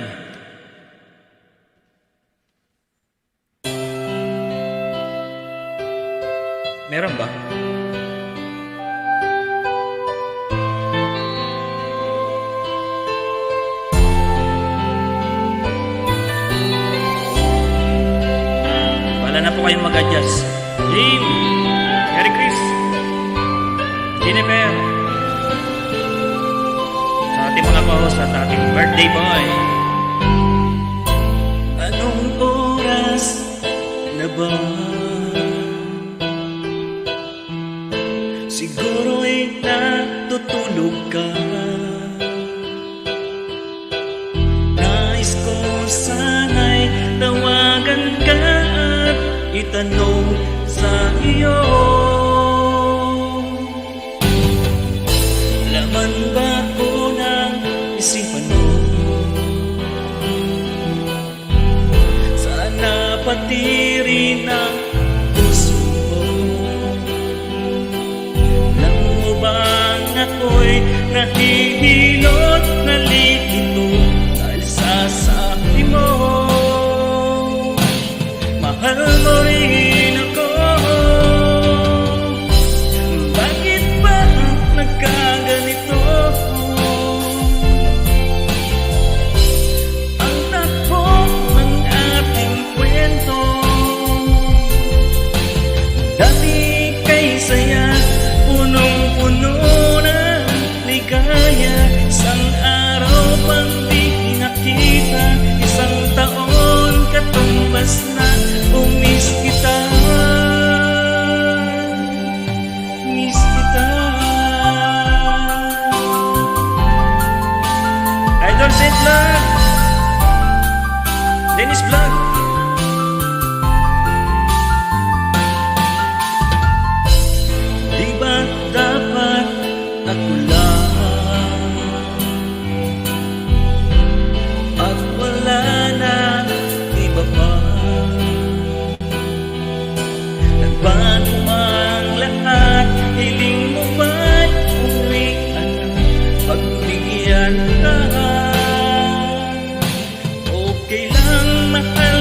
Meron ba? Wala na po kayong mag-adjust. Jim! Merry Chris! Jennifer! Sa ating mga pa-host at ating birthday boy. Anong oras na ba? Siguro ay natutulog ka. Nais ko sana'y tawagan ka at itanong sa iyo. Laman ba ko ng isipan mo? Sana pati rin ang puso mo. Alam mo bang ako'y nahihilot, nalilito dahil sa sabi mo. Mahal mo rin ako. Bakit ba nagkaganito? Ang takbo ng ating kwento, dati kay saya, punong-puno ng ligaya. Isang araw pang di nakita, isang taon katumbas na umis kita. Miss kita. Idol Sid Vlog! Dennis Vlog! Di ba dapat ako lang at wala na iba pa? Nagbago ang lahat, hiling mo ba'y uwian na pagbigyan ka? Okay lang, mahal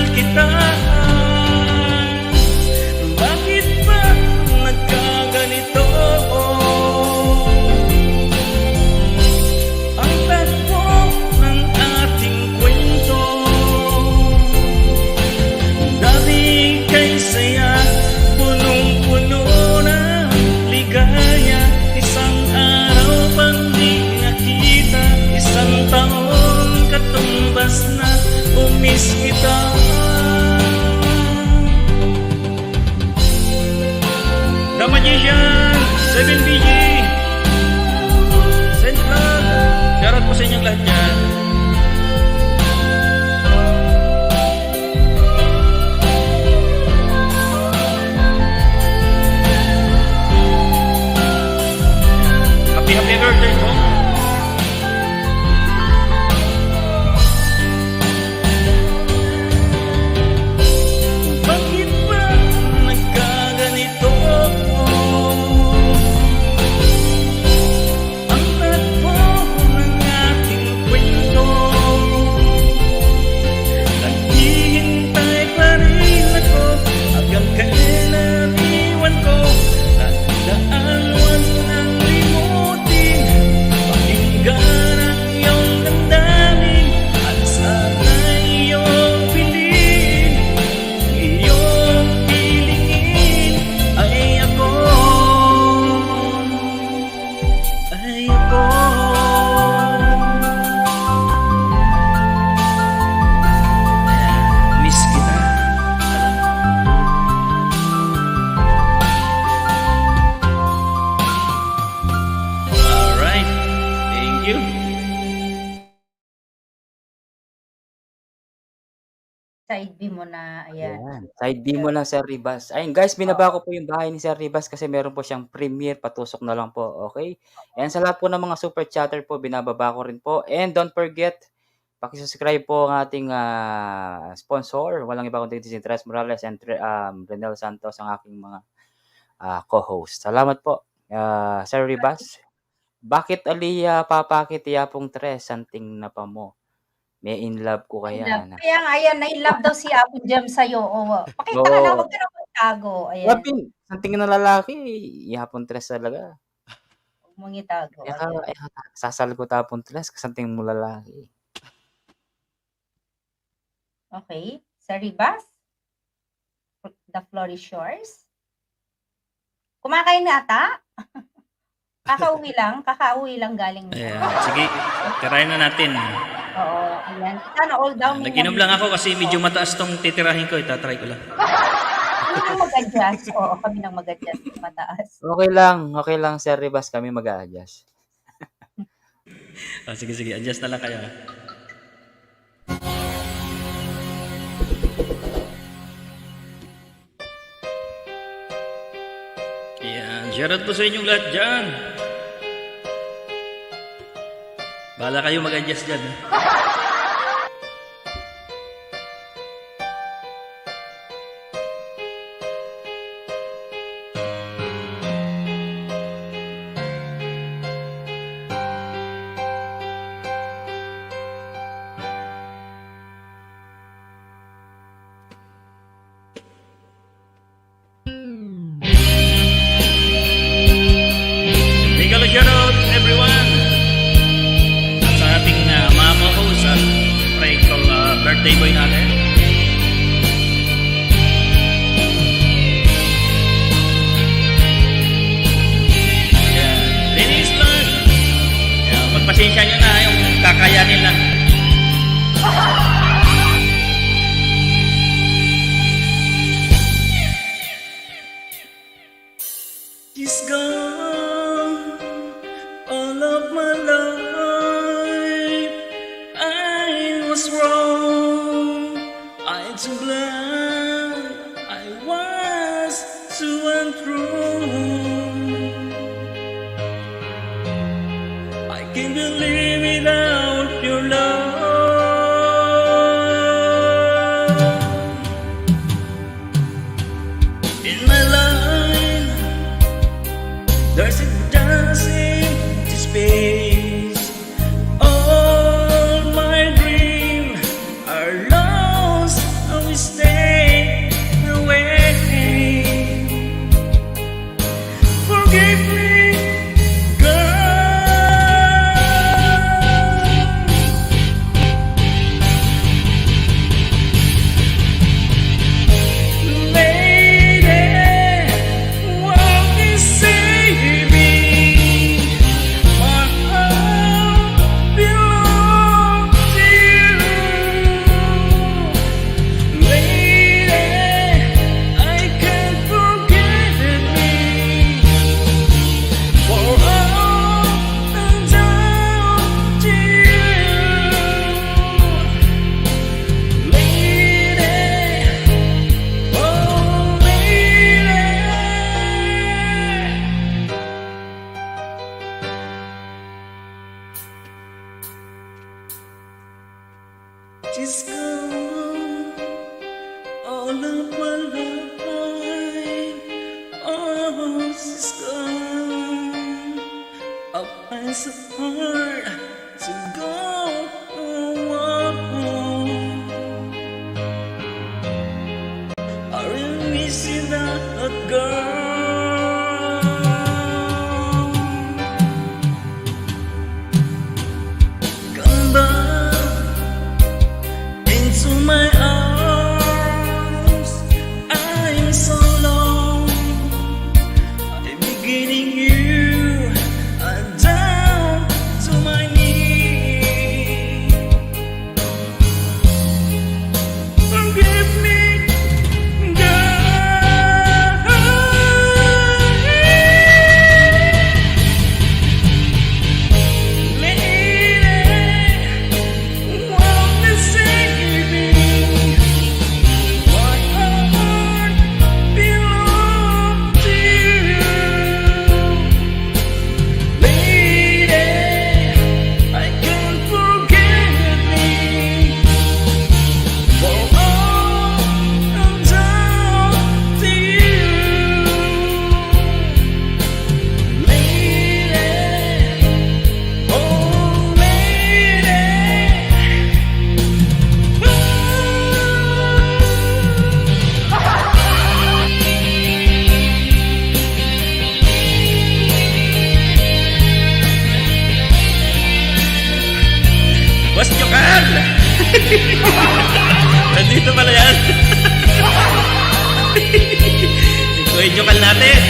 you. Side B mo na, ayan. Ayan, side B mo lang, Sir Ribas. Ayun guys, binaba ko po yung bahay ni Sir Ribas kasi meron po siyang premiere, patusok na lang po, okay? And sa lahat po ng mga super chatter po, binababa ko rin po. And don't forget, paki-subscribe po ang ating sponsor. Walang iba kundi si Tres Morales and Renel Santos, ang aking mga co-host. Salamat po, Sir Ribas. Bakit Aliyah papakit yapong Tres, santing na pa mo? May in love ko kaya na. Kaya nga, ayan, na-in-love daw si Apple Jam sa'yo. Oo. Pakita ka na, Oo. huwag ka na magtago. Ayan. Grabe, santing na lalaki, yapong Tres talaga. Huwag mong itago. Ayan. Sasal ko tapong Tres, kasanting mo lalaki. Okay. Sir Ribas, the floor is yours. Kumakain na ata? Kakauwi lang galing. Ayan. Sige, tirahin na natin. Oo, ayan. Sana all down. Nag-inom lang ako kasi medyo mataas tong titirahin ko. Itatry ko lang. Kami nang mag-adjust. Oo, kami nang mag-adjust. Mataas. Okay lang, Sir Ribas, kami mag-a-adjust. Sige, adjust na lang kayo. Yan, shoutout po sa inyong lahat dyan. Bahala kayo mag-adjust dyan. Big shoutout everyone. At sa ating mama host at pray ko birthday boy natin. Linis lang. Pagpasensya nyo na yung kakayanin lang. She's gone all of my life. I was wrong. I'm too blind. I was too untrue. I can't believe without your love. In my life, there's a dancing to space. All my dreams are lost, and we stay away. Forgive me, she's gone all of my life. Oh, she's gone. I find so hard to go on. I really miss you, that girl. Come back into my arms. I'm so long. I'm beginning you down to my knees. Forgive me, girl. Dito pala yan. Joke natin.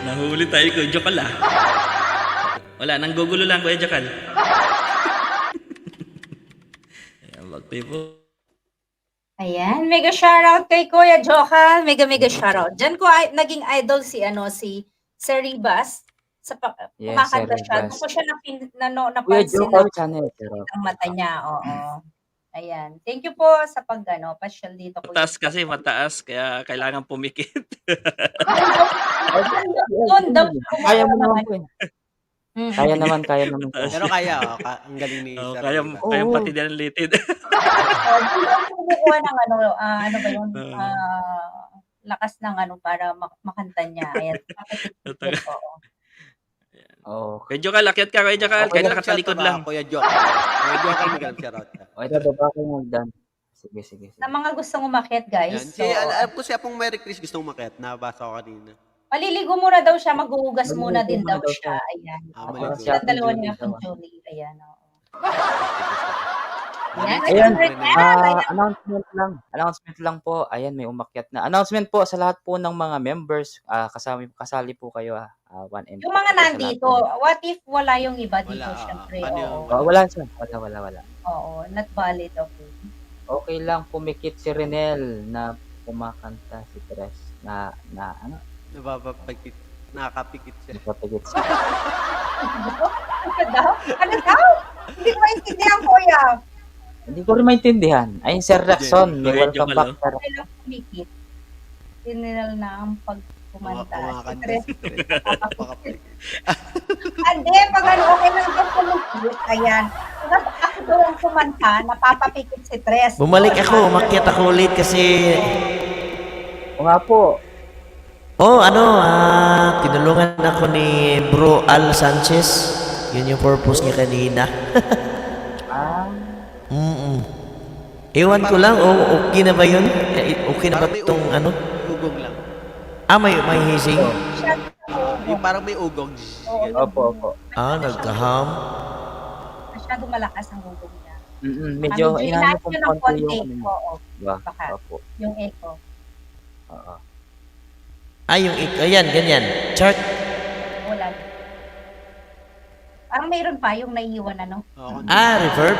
Nahuli tayo, Kuya Jokal ah. Wala, nang gugulo lang, Kuya Jokal. Ayan, mag-people. Ayan, mega shoutout kay Kuya Jokal. Mega shoutout. Diyan ko naging idol si Sir Ribas. Yes, Kumakanta Sir siya. Ribas. Doon ko siya Kuya napansin Jokal na channel. ang mata niya. Oo. Ayan. Thank you po sa pasyal dito. Kuya. Mataas kasi, mataas. Kaya kailangan pumikit. Doon daw. Kaya mo naman po eh. Kaya naman po. Pero kaya, ang galing ni Oh, Sir kaya Rivas. kaya pati din ang litid. Kumukuha ng ano ba yun? Lakas ng para makanta niya. Ayan. Oh. Kuya Jokal, akyat ka, Kuya Jokal. Kaya nakatalikod lang. Kuya Jokal. Kuya Jokal, magalang shoutout ka. O, ito, baba ko magdan. Sige. Sa mga gustong umakyat, guys. Yan. Alam ko si Apong Mary Chris gustong umakyat. Nabasa ko kanina. Maliligo muna daw siya, maghuhugas muna din daw siya. Ayan. maligo. Sila dalawa niya kung Julie. Ayan. Ayan, announcement lang po. Ayan, may umakyat na. Announcement po sa lahat po ng mga members. Kasali po kayo. 1 and Yung mga nandito, what if wala yung iba dito, Wala. syempre? Ano Oo. Wala siya. Wala. Oo, not valid, okay. Okay lang pumikit si Renel na kumakanta si Tres na ano? Nababapagkit. Nakakapikit siya. Napapigit siya. Ano daw? Hindi ko maintindihan, kuya. Hindi ko rin maintindihan. Ayun, Sir Raxon. May welcome back, Sir. Kailang kumikit. Tinilal na ang pagkumanta. Kumakanta Stress. si Tres. Makapikit. Hindi, pag okay lang daw kumikit. Ayan. Pag ako daw ang kumanta, napapapikit si Tres. Bumalik ako, umakyat ako ulit kasi O nga po. tinulungan ako ni Bro Al Sanchez. Yun yung purpose niya kanina. Ewan ko lang, okay na ba yun? Okay na ba Parang may itong ugong lang. may hising? Yung parang may ugong. Opo. Nagkaham. Masyado malakas ang gugong niya. Medyo inaano Medyo kong ng konti konti. yung Oo, Diba? baka. Opo. Yung echo. Oo. Ayan, ganyan. Chart. Wala. Parang mayroon pa yung naiiwan, Reverb.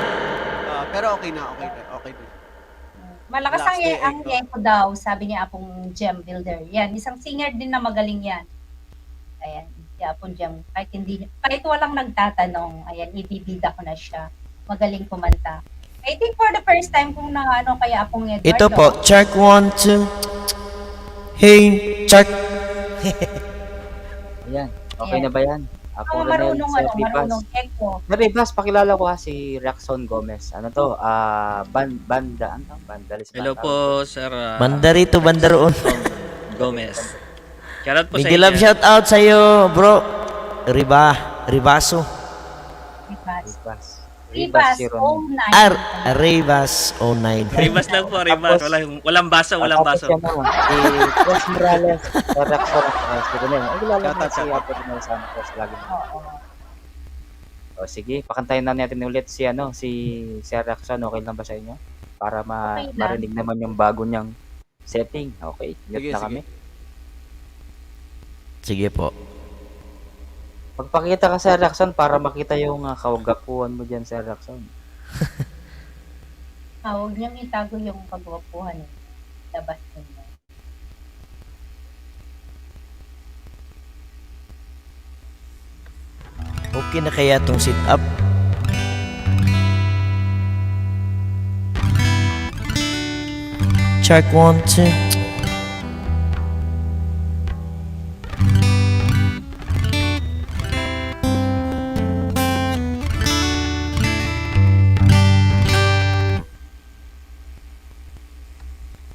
Pero okay na. Malakas Relax na ang echo daw, sabi ni Apong Gem Builder. Yan, isang singer din na magaling yan. Ayan, si Apong Gem. Kahit walang nagtatanong, ayan, ibibida ko na siya. Magaling kumanta. I think for the first time kung kaya Apong Edward. Ito po, chart 1, 2. Hey, chart. Ayan. Okay na ba yan? Ako Marunong Sir Ribas. marunong echo. Sir Ribas, pakilala ko si Raxon Gomez. Ano to? Banda. Hello po, Sir Bandarito, bandaroon. Gomez. Shoutout po sa Big love inyo. shout out sa'yo, bro. Ribaso. Ribas, si Ron. 09. Rivas 09. Ribas lang po, Ribas. Walang baso. Tapos yan naman, si Tres Morales, Sir Raxon, si Renel. Ay, kilala mo si Apo Renel Santos. Lagi mo. O sige, pakantayin na natin ulit si Sir Raxon. Okay lang ba sa inyo? Para Okay lang. marinig naman yung bago niyang setting. Okay, Sige, na kami. Sige po. Magpakita ka, Sir Lacson, para makita yung kawagapuhan mo dyan, Sir Lacson. Huwag niyang itago yung kagwapuhan. Labas niyo. Okay na kaya tong sit up? Check 1, 2.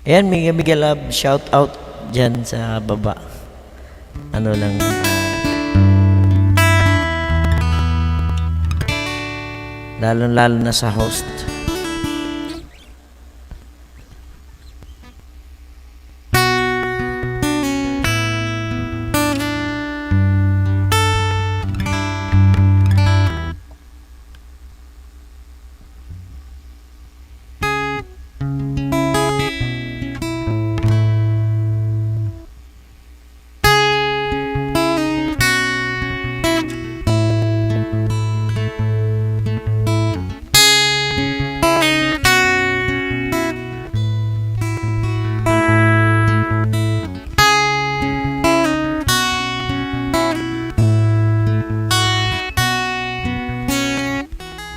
Ayan, Miguel Love, shout out dyan sa baba. Ano lang, lalo na sa host.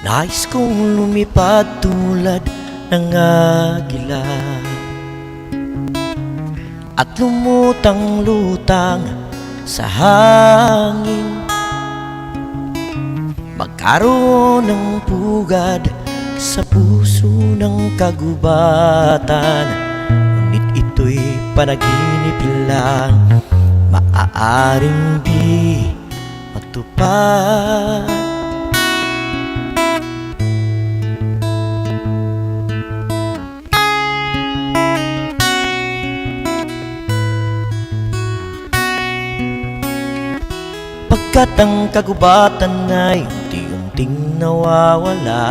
Nais kong lumipad tulad ng agila at lumutang-lutang sa hangin, magkaroon ng pugad sa puso ng kagubatan. Ngunit ito'y panaginip lang, maaaring di matupad. Pagkat ang kagubatan ay unti-unting nawawala,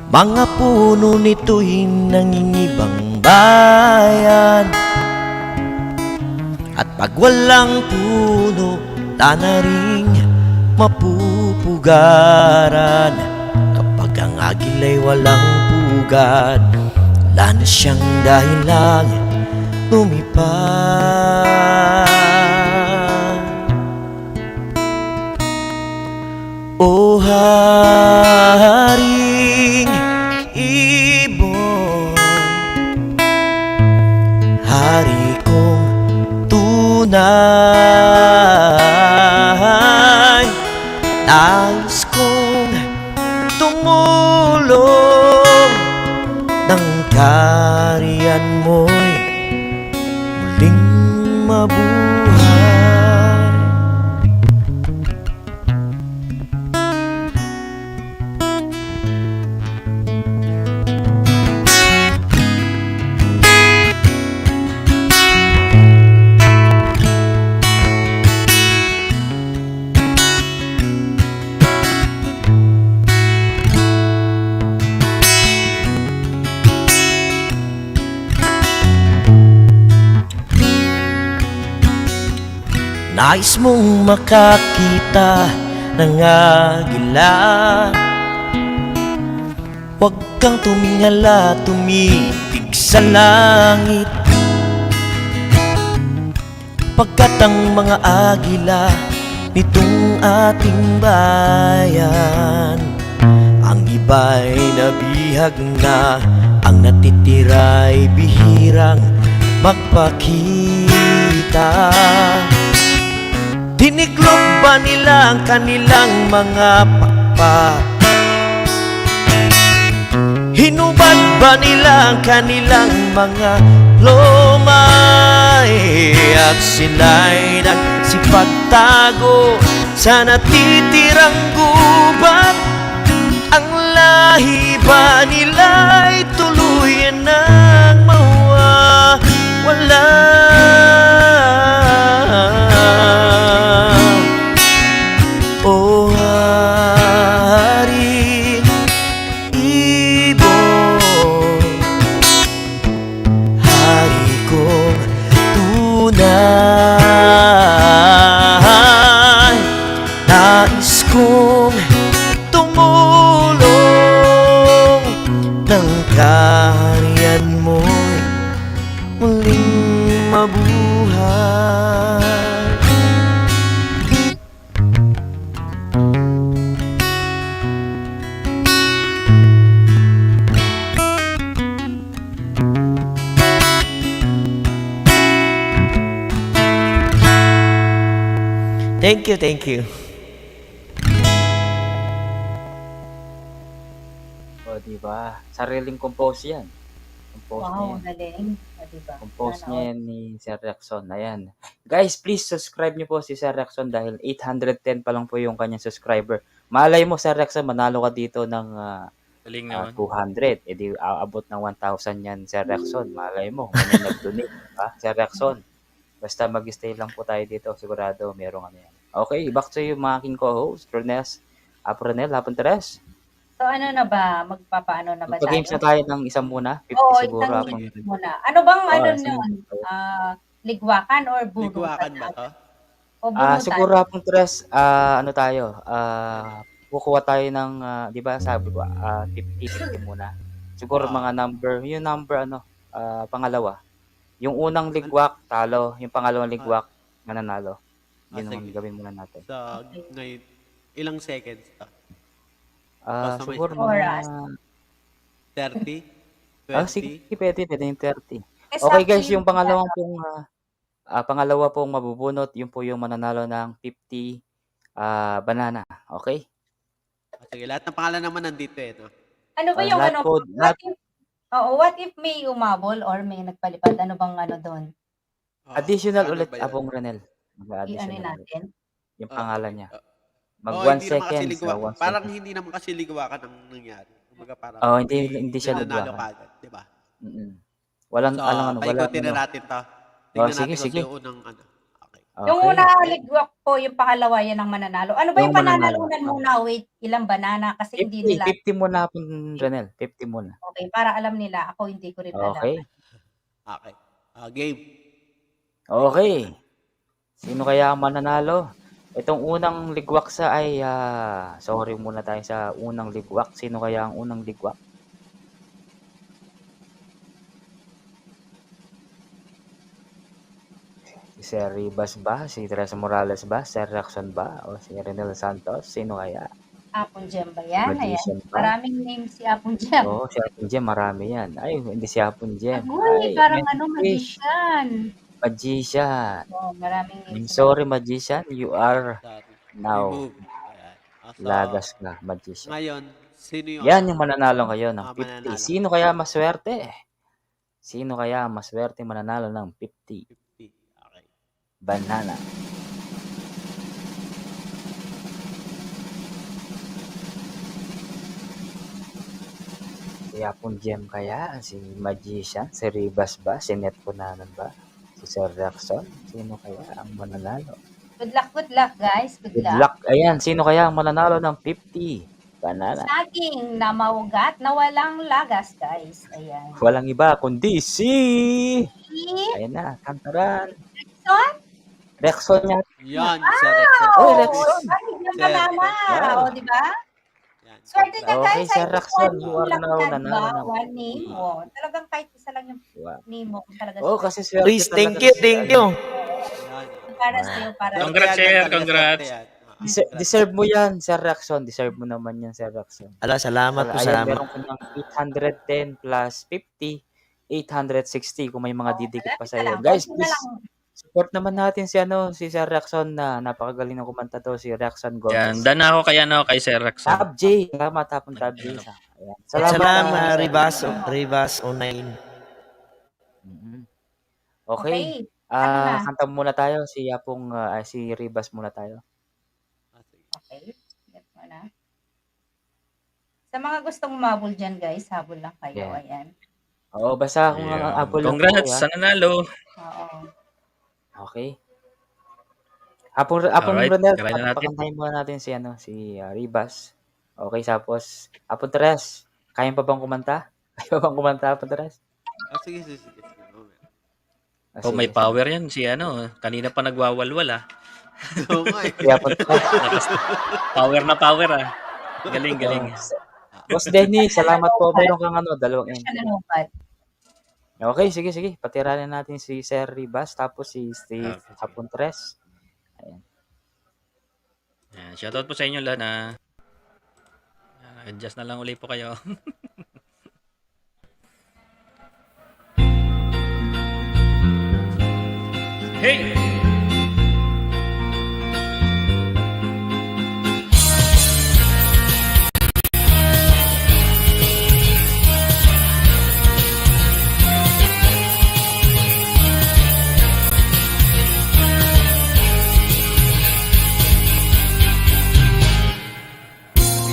mga puno nito'y nangingibang bayan. At pag walang puno, wala na ring mapupugaran. Kapag ang agila'y walang pugad, wala na siyang dahilang lumipad. O haring ibon, hari kong tunay, nais kong tumulong nang kariyan mo'y muling mabuhay. Nais mong makakita ng agila, huwag kang tumingala, tumitig sa langit. Pagkat ang mga agila nitong ating bayan, ang iba'y nabihag na, ang natitira'y bihirang magpakita. Tiniklop ba nila ang kanilang mga pakpak? Hinubad ba nila ang kanilang mga plomay? At sila'y nagsipagtago sa natitirang gubat. Ang lahi ba nila'y tuluyan ng mawawala? O haring ibon, hari kong tunay, Thank you, thank you. O, diba? Sariling compose yan. Compose niya Wow, yan. galing. O, diba? Compose Sana niya all. yan ni Sir Rexon. Ayan. Guys, please subscribe niyo po si Sir Rexon dahil 810 pa lang po yung kanyang subscriber. Malay mo, Sir Rexon, manalo ka dito ng Galing naman. 200. E di aabot ng 1,000 yan, Sir Rexon. Malay mo, kung may nag-donate. Sir Rexon. Basta mag-stay lang po tayo dito. Sigurado, merong ano yan. Okay, back to you mga aking co-host, Ronels, Ronel, Hapon Teres. So ano na ba? Magpapaano na ba Magpa-games na tayo? tayo ng isa muna. 50 Oo, siguro. isang Hapon. game muna. Ano bang ano sige. yun? Ligwakan or bunutan? Ligwakan ba to? O bunutan? Siguro Hapon Teres, ano tayo, kukuha tayo ng, di ba sabi ko, 50 muna. Siguro mga number, yung number pangalawa. Yung unang ligwak, talo. Yung pangalawang ligwak, mananalo. Yun ang sige. gawin muna natin. So, ngayon, ilang seconds to? Basta may Siguro oras. mga 30? 20? sige, pwede yung 30. Eh, Okay guys, sakto yung pangalawang pong pangalawa pong mabubunot, yun po yung mananalo ng 50 banana. Okay? Sige, lahat ng pangalan naman nandito no? Ano ba yung lahat ano? po, What if may umabol or may nagpalipad? Ano bang ano doon? additional Ano ulit, ba yun? Apong Renel. I-ano Mag-additional ulit. natin? Yung pangalan niya. Mag Oo, 1 hindi naman kasi seconds. ligwa- 1 parang seconds. hindi naman kasi ligwakan ang nangyari. Kumbaga parang hindi siya nanalo ligwakan. kagad, di ba? Walang, So, walang paikutin na natin to. Tingnan sige, natin kung sige. sino unang ano. Okay. Yung Okay. una ligwak po, yung pangalawa yan ang mananalo. Ano ba yung Yung mananalo. pananalunan muna? Wait, ilang banana? Kasi hindi nila. 50 muna, Apong Renel. 50 muna. Okay, para alam nila. Ako hindi ko rin alam. Okay. Okay. Game. Okay. Sino kaya ang mananalo? Itong unang ligwak ay sorry muna tayo sa unang ligwak. Sino kaya ang unang ligwak? Si Sir Ribas ba? Si Teresa Morales ba? Sir Rexon ba? O si Renel Santos? Sino kaya? Apong Gem ba yan? Ayan. Magician ba? Maraming names si Apong Gem. Oo, si Apon Gem, marami yan. Ay, hindi si Apon Gem. Uy, Ay, parang Fish. magician. Magician. Oh, maraming I'm names. sorry, Magician. You are now Remove. Ayan. So, lagas ka, Magician. ngayon, sino yung Yan yung mananalo ngayon ng 50. mananalo. Sino kaya maswerte? Sino kaya maswerte mananalo ng 50 50. Okay. banana? Si Apon Gem kaya? Si Magician? Si Ribas ba? Si Net Punanan ba? Si Sir Rexon? Sino kaya ang mananalo? Good luck, guys. Good Good luck. luck. Ayan, sino kaya ang mananalo ng 50 banana? Saging na maugat na walang lagas, guys. Ayan. Walang iba kundi si... Si Ayan na, kantaran. Son? Rexon niya. Yan, Sir Rexon. Oy, Rexon. Ay, yung Sir. banana. Wow. O, di ba? Yan. Swerte ka, Okay, guys. Sir Kahit Rexon, one you are lang now yan, nanalo ba? ng One name. O, talagang kahit isa lang yung Wow. name mo. Talaga Oh, kasi swerte Please, talaga thank you, si- thank you. para sa'yo, para Congrats, Sir. Congrats. Deserve mo yan, Sir Rexon. Deserve mo naman yan, Sir Rexon. Ala, salamat po, Ayan, salamat. meron ko ng 810 plus 50, 860 kung may mga didikit pa sa iyo. Guys, please, support naman natin si Sir Rexon na napakagaling na kumanta to, si Rexon Yan, Gomez. dana ako kay Sir Rexon. Tab J. Salamat, Tapon Tab J. Ayan. Salamat, Ribas online. Mhm. Okay. Okay. Kanta muna tayo. Si Ribas muna tayo. Okay. Get mo na. Sa mga gustong umabol dyan, guys, habol lang kayo. Yeah. Ayan. Oo, basta kung ang apple lang po, Congrats sa nanalo. Oo. Okay. Hapon Alright, Ronel, try na natin. pakantahin muna natin si Ribas. Okay, tapos Hapon Teres, kaya pa bang kumanta? Kaya pa bang kumanta, Hapon Teres? Sige. Oh, may power yan si kanina pa nagwawalwal ah. Oo nga eh. Kaya Hapon Teres. Power na power ah. Galing. Boss Denny, salamat po. Meron kang 2 M. Siya nanupad. Okay, sige. Patiranin natin si Sir Ribas, tapos si Steve Hapon Teres. Ayan. Shoutout po sa inyo lahat na adjust na lang ulit po kayo. Hey!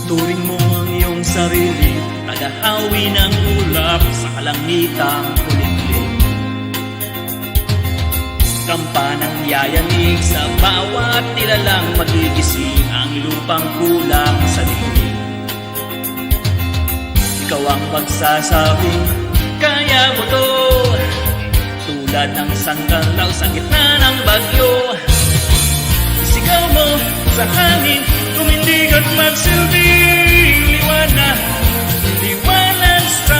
Turing mo ang iyong sarili, tagahawi ng ulap sa kalangitang kulimlim. Kampanang yayanig sa bawat nilalang magigising ang lupang kulang sa dilim. Ikaw ang magsasabing, kaya mo to, tulad ng sangkalaw sa gitna ng bagyo. Isigaw mo sa hangin, tumindig at magsilbing liwanag. Liwanag sa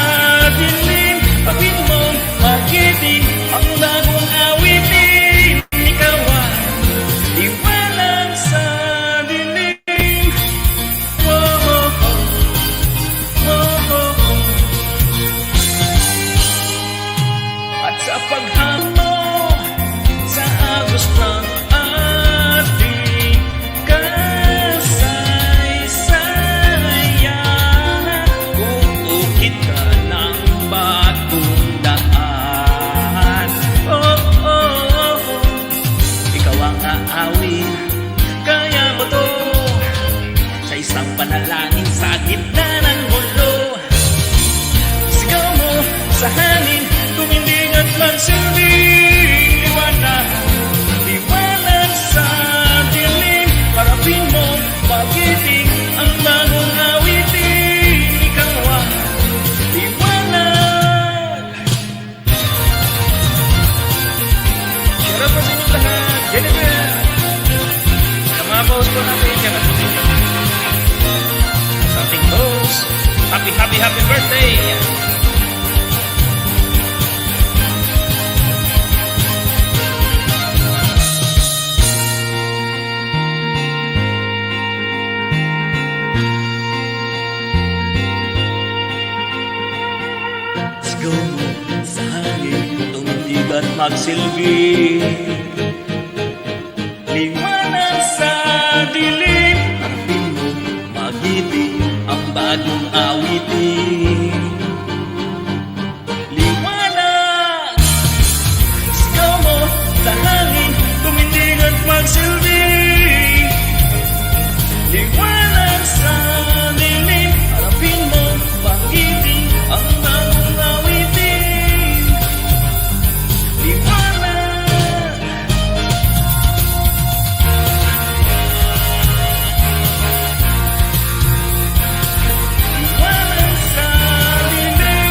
dilim, pagin mo magiting ang bagong awitin. Ikaw ang liwanag sa dilim. Oh, oh, oh. Oh, oh, oh. At sa paghamon sa agos ng ating kasaysayan, uukit ka ng bagong daan. Oh, oh, oh. Ikaw ang aawin, kaya mo to, sa isang panalangin sa gitna ng mundo. Sigaw mo sa hangin, tumindig at magsilbing liwanag. Liwanag sa dilim, harapin mo, magiting ang bagong awitin. Ikaw ang liwanag. Share up po sa inyong lahat, Jennifer. Sa mga post po natin, share up po sa inyo. Sa ating host, happy, happy, happy birthday! Sigaw mo sa hangin, tumindig at magsilbi. Liwanag sa dilim, harapin mo, magiting ang bagong awitin. Liwanag, sigaw mo sa hangin, tumindig at magsilbi. Liwanag sa dilim, harapin mo, magiting ang bagong awitin. Liwanag. Liwanag sa dilim.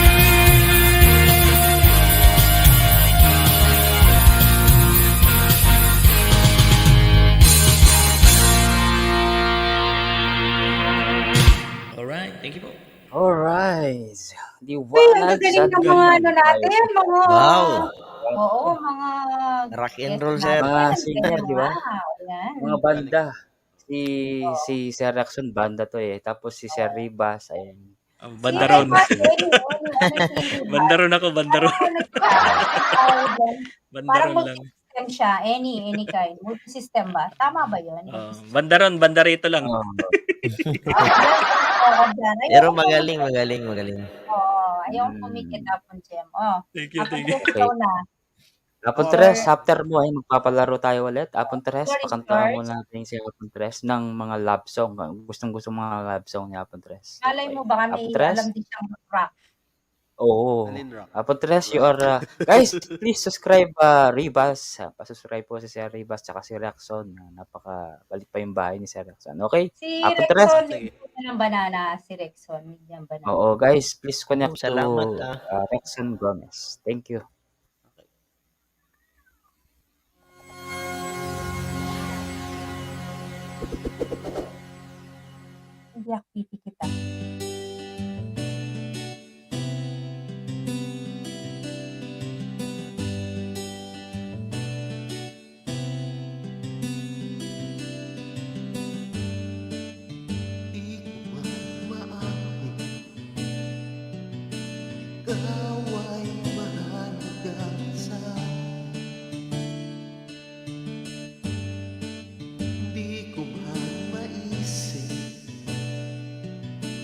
Alright, thank you po. Alright. Uy, Liwanag nagagaling sa ng mga ano natin, mga... Wow. Oo, mga... Rock and guest roll, sir. natin. Mga singer, di ba? Wow, yan. Mga banda. Si Sir Raxon, banda to eh. Tapos si Sir Ribas, ayan. Bandaron. Bandaron ako, bandaron. Parang Bandaron lang. multi-system siya. Any kind. Multi-system ba? Tama ba yun? Bandaron, bandarito lang. Pero magaling. Oo, ayaw kumikit Apon Gem. Thank you, thank you. Apon Tres, after mo ay magpapalaro tayo ulit. Apon Tres, Sorry, pakantahan mo George. natin si Apon Tres ng mga love song. Gustong-gusto mga love song ni Apon Tres. Malay mo baka may Apon Tres? alam din siyang rock. Oo. Apon Tres, you are... guys, please subscribe Ribas. Pasubscribe po si Sir Ribas tsaka si Raxon. Napaka-balik pa yung bahay ni Sir Raxon. Okay? Si Apon Tres. Rexon, hindi ng banana. Si Rexon, hindi ng banana. Oo, guys, please connect to Salamat, Rexon Gomez. Thank you. Hindi ako pipikita. Ikaw ay mahalaga sa di ko man maisip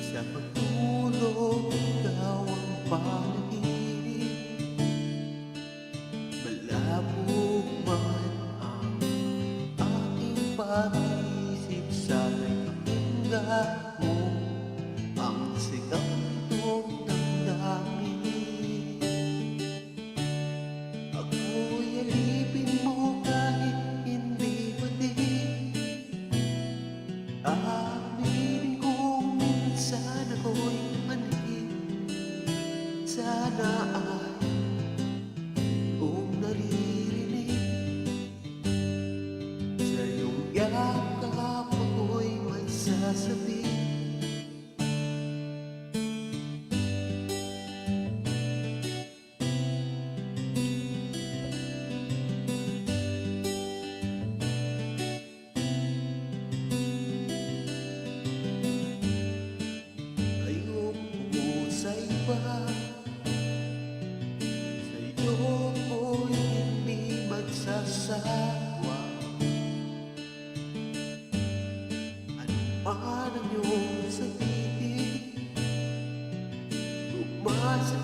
sa pagtulog ikaw ang panaginip. Malabo man ang aking pag-isip, sana'y pakinggan mo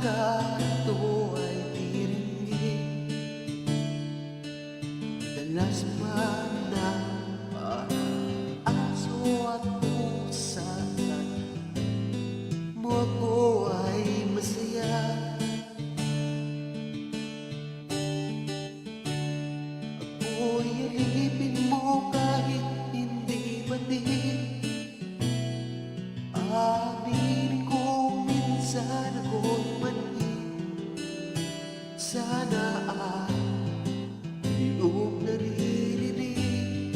kanto ay diringgin, dalas man na parang aso at pusa, mo ako ay masaya. Ako'y alipin mo kahit hindi batid. Aminin ko minsan ako'y manhid. Sana ay iyong naririnig.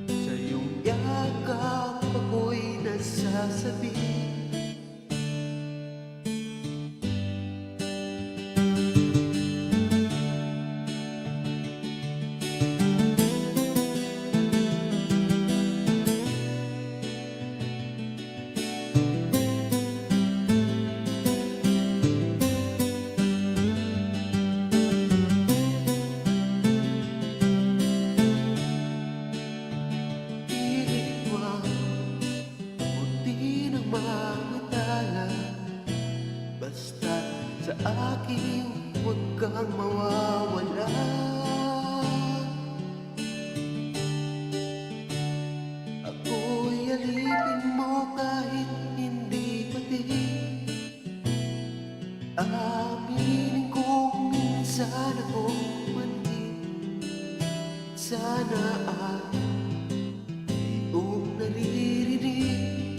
Sa iyong yakap ako'y nasasabi. Pilit mo munti ng mga tala, basta sa akin huwag kang mawawala. Ako'y alipin mo kahit hindi batid. Aminin kong minsan ako'y manhid. Sana ay iyong naririnig.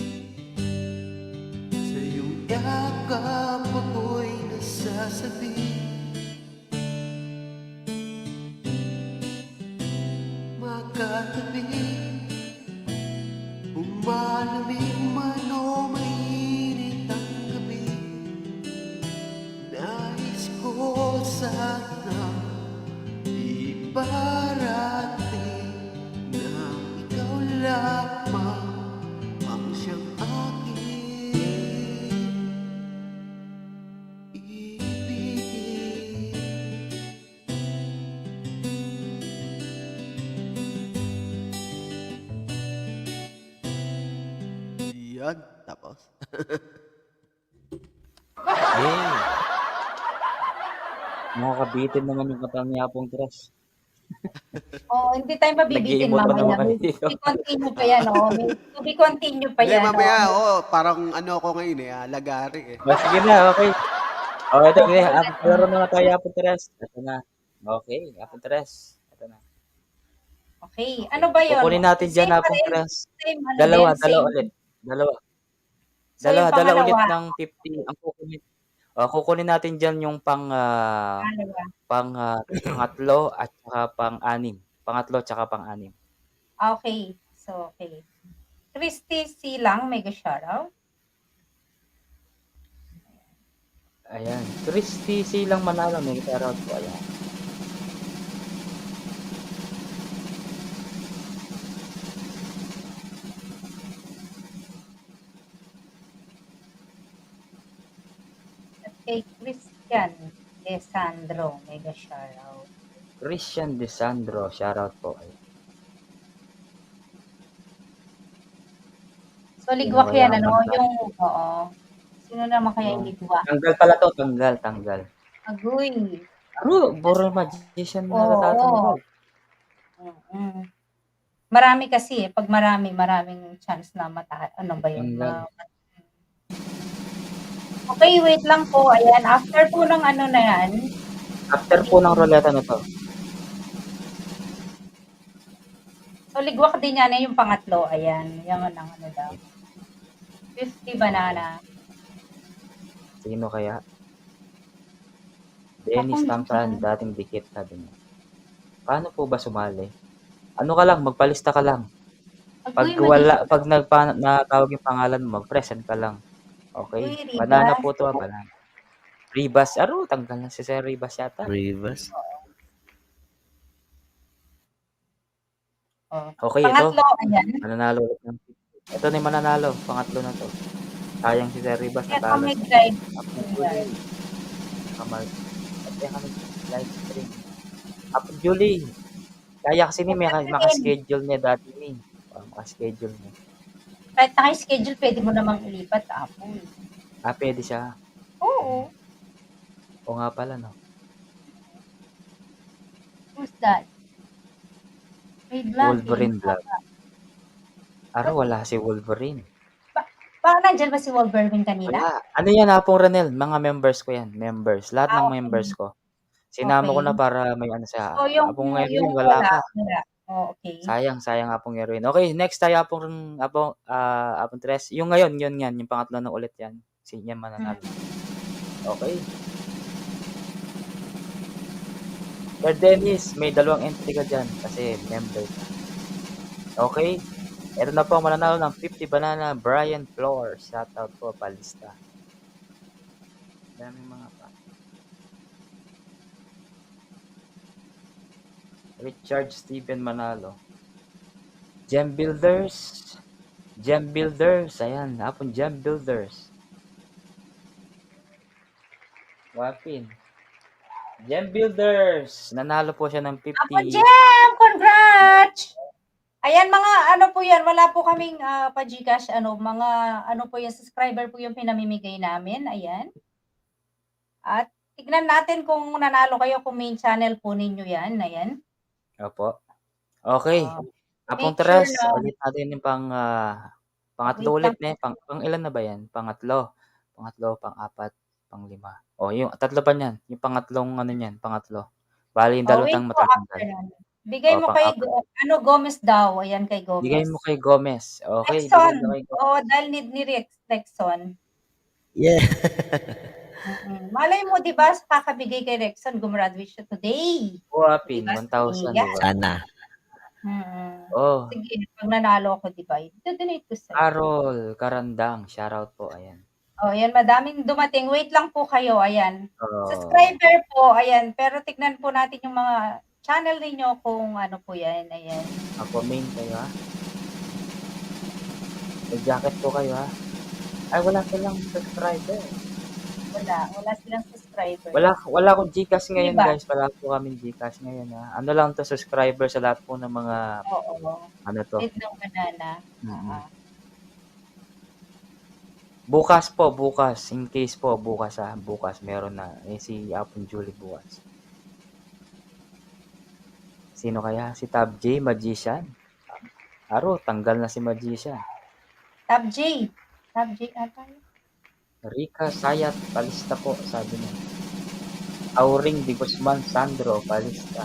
Sa iyong yakap ako'y nasasabi. Magkatabi, umalamig man o mainit ang gabi, nais ko sana iparating na ikaw lamang ang siyang aking ibigin. Yan, tapos. Yay! Nakakabitin naman yung kanta ni Apong Tres. Oh, hindi tayo mabibitin Nag-i-emote pa naman mamaya. kami May dito. to be continue pa yan, oh. May to be continue pa Hindi, yan, mamaya, oh. parang ano ako ngayon lagari eh. Sige na, okay. Ito, laro na nga tayo, Apong Tres. Ito na. Okay, Apong Tres. Ito na. Okay, ano ba yun? Kukunin natin dyan, Same pa Apong rin, Tres. same ano Dalawa din, same. ulit. Dalawa. So, yung Dala ulit pangalawa, ng 50 ang kukunin. Kukunin natin diyan yung pangatlo at saka pang-anim. Pangatlo at saka pang-anim. okay. So, okay. Christy Silang, mega shoutout. Ayan. Christy Silang Manalo, may shoutout po. Ayan. At kay Christian Desandro, mega shoutout. Christian Desandro, shoutout po. Ayan. So, ligwak yan, Sino kaya ano? ang Yung, oo. Sino naman kaya yung ligwak? Tanggal pala to, tanggal. Agoy. Puro magician na Oo. natatanggal. Mm. Marami kasi eh. Pag maraming chance na ano ba yun? Tanggal. Okay, wait lang po. Ayan, after po ng ano na yan, After po ng ruleta na to. so ligwak din yan yung pangatlo. Ayan, yung ano daw. 50 banana. Sino kaya? Dennis Tamsan, dating dikit, sabi niya. Paano po ba sumali? Ano ka lang, magpalista ka lang. Pag natawag yung pangalan mo, mag-present ka lang. Okay? Uy, Ribas. Banana po to, banana. Ribas, tanggal na si Sir Ribas yata. Rivers. Oh. Okay, Pangatlo, ayan. Mananalo ulit ng 50. Ito na yung mananalo, pangatlo na to. Sayang si Sir Ribas, Kaya natalo kami siya. drive. Kaya kami live stream. Apo Julie, kaya kasi ni may makaschedule niya dati ni. Makaschedule niya. Kahit naka-schedule, pwede mo namang ilipat, Apple. Pwede siya. Oo, Oo. Oo nga pala, no? Who's that? May vlog eh. Wolverine vlog. Wala si Wolverine. Baka nandyan ba si Wolverine kanina? Wala. Ano yan, Apong Ranel? Mga members ko yan. Members. Lahat ng Okay. members ko. Sinama ko Okay. na para may ano siya. So, yung Apong Erwin, yung wala ka. wala. Oh, okay. Sayang Apong Erwin. Okay, next tayo Apong Tres. Yung ngayon, yun yan. Yung pangatlo na ulit yan. Yan mananalo. Okay. Sir Dennis, may 2 entry ka dyan kasi member ka. Okay. Ito na po ang mananalo ng 50 banana, Brian Flores. Shoutout po, palista. Dami mga pa. Richard Steven Manalo. Gem Builders. Ayan, Apong Gem Builders. Wapin. Gem Builders. Nanalo po siya ng 50. Apong Gem! Congrats! Ayan mga ano po yan, wala po kaming pa-Gcash, mga ano po yung subscriber po yung pinamimigay namin. Ayan. At tignan natin kung nanalo kayo kung main channel po ninyo yan. Ayan. Opo. Okay. Apong make sure Tres, na- ulit natin yung pangatlo Wait ulit lang. pang ilan na ba yan? Pangatlo, pang-4, pang-5. Yung tatlo pa niyan. Yung pangatlong ano niyan, pangatlo. Bali yung Oh, wait dalawang po after matatanggal. nun. Bigay mo kay pang-4. Gomez daw. Ayan kay Gomez. Bigay mo kay Gomez. Okay, Lexon. bigay mo kay Gomez. Oo, dahil ni Lexon. Yeah. Malay mo, di ba, kakabigay kay Lexon, gumraduate siya today. Wapin, Diba? 1,000, di ba? Sana. Oh, Sige, pag nanalo ako, di ba, ito-donate ko sa'yo. Carol Karandang, shoutout po, ayan. Oh, ayan, madaming dumating. Wait lang po kayo, ayan. Oh, Subscriber po, ayan. Pero tignan po natin yung mga channel ninyo kung ano po yan, ayan. ako main kayo ha. May jacket po kayo ha. Ay, wala silang subscriber. Wala silang subscriber. Wala akong Gcash ngayon, Diba? guys. Wala po kaming Gcash ngayon ha. Ano lang to, subscriber sa lahat po ng mga Oo. ano to. Wait lang, banana. Bukas, in case po, bukas meron na. Si Apong Julie bukas. Sino kaya? Si Tab J, Magician. Tanggal na si Magician. Tab J ata yun. Rica Sayat, palista po, sabi niya. Auring Di Guzman Sandro, palista.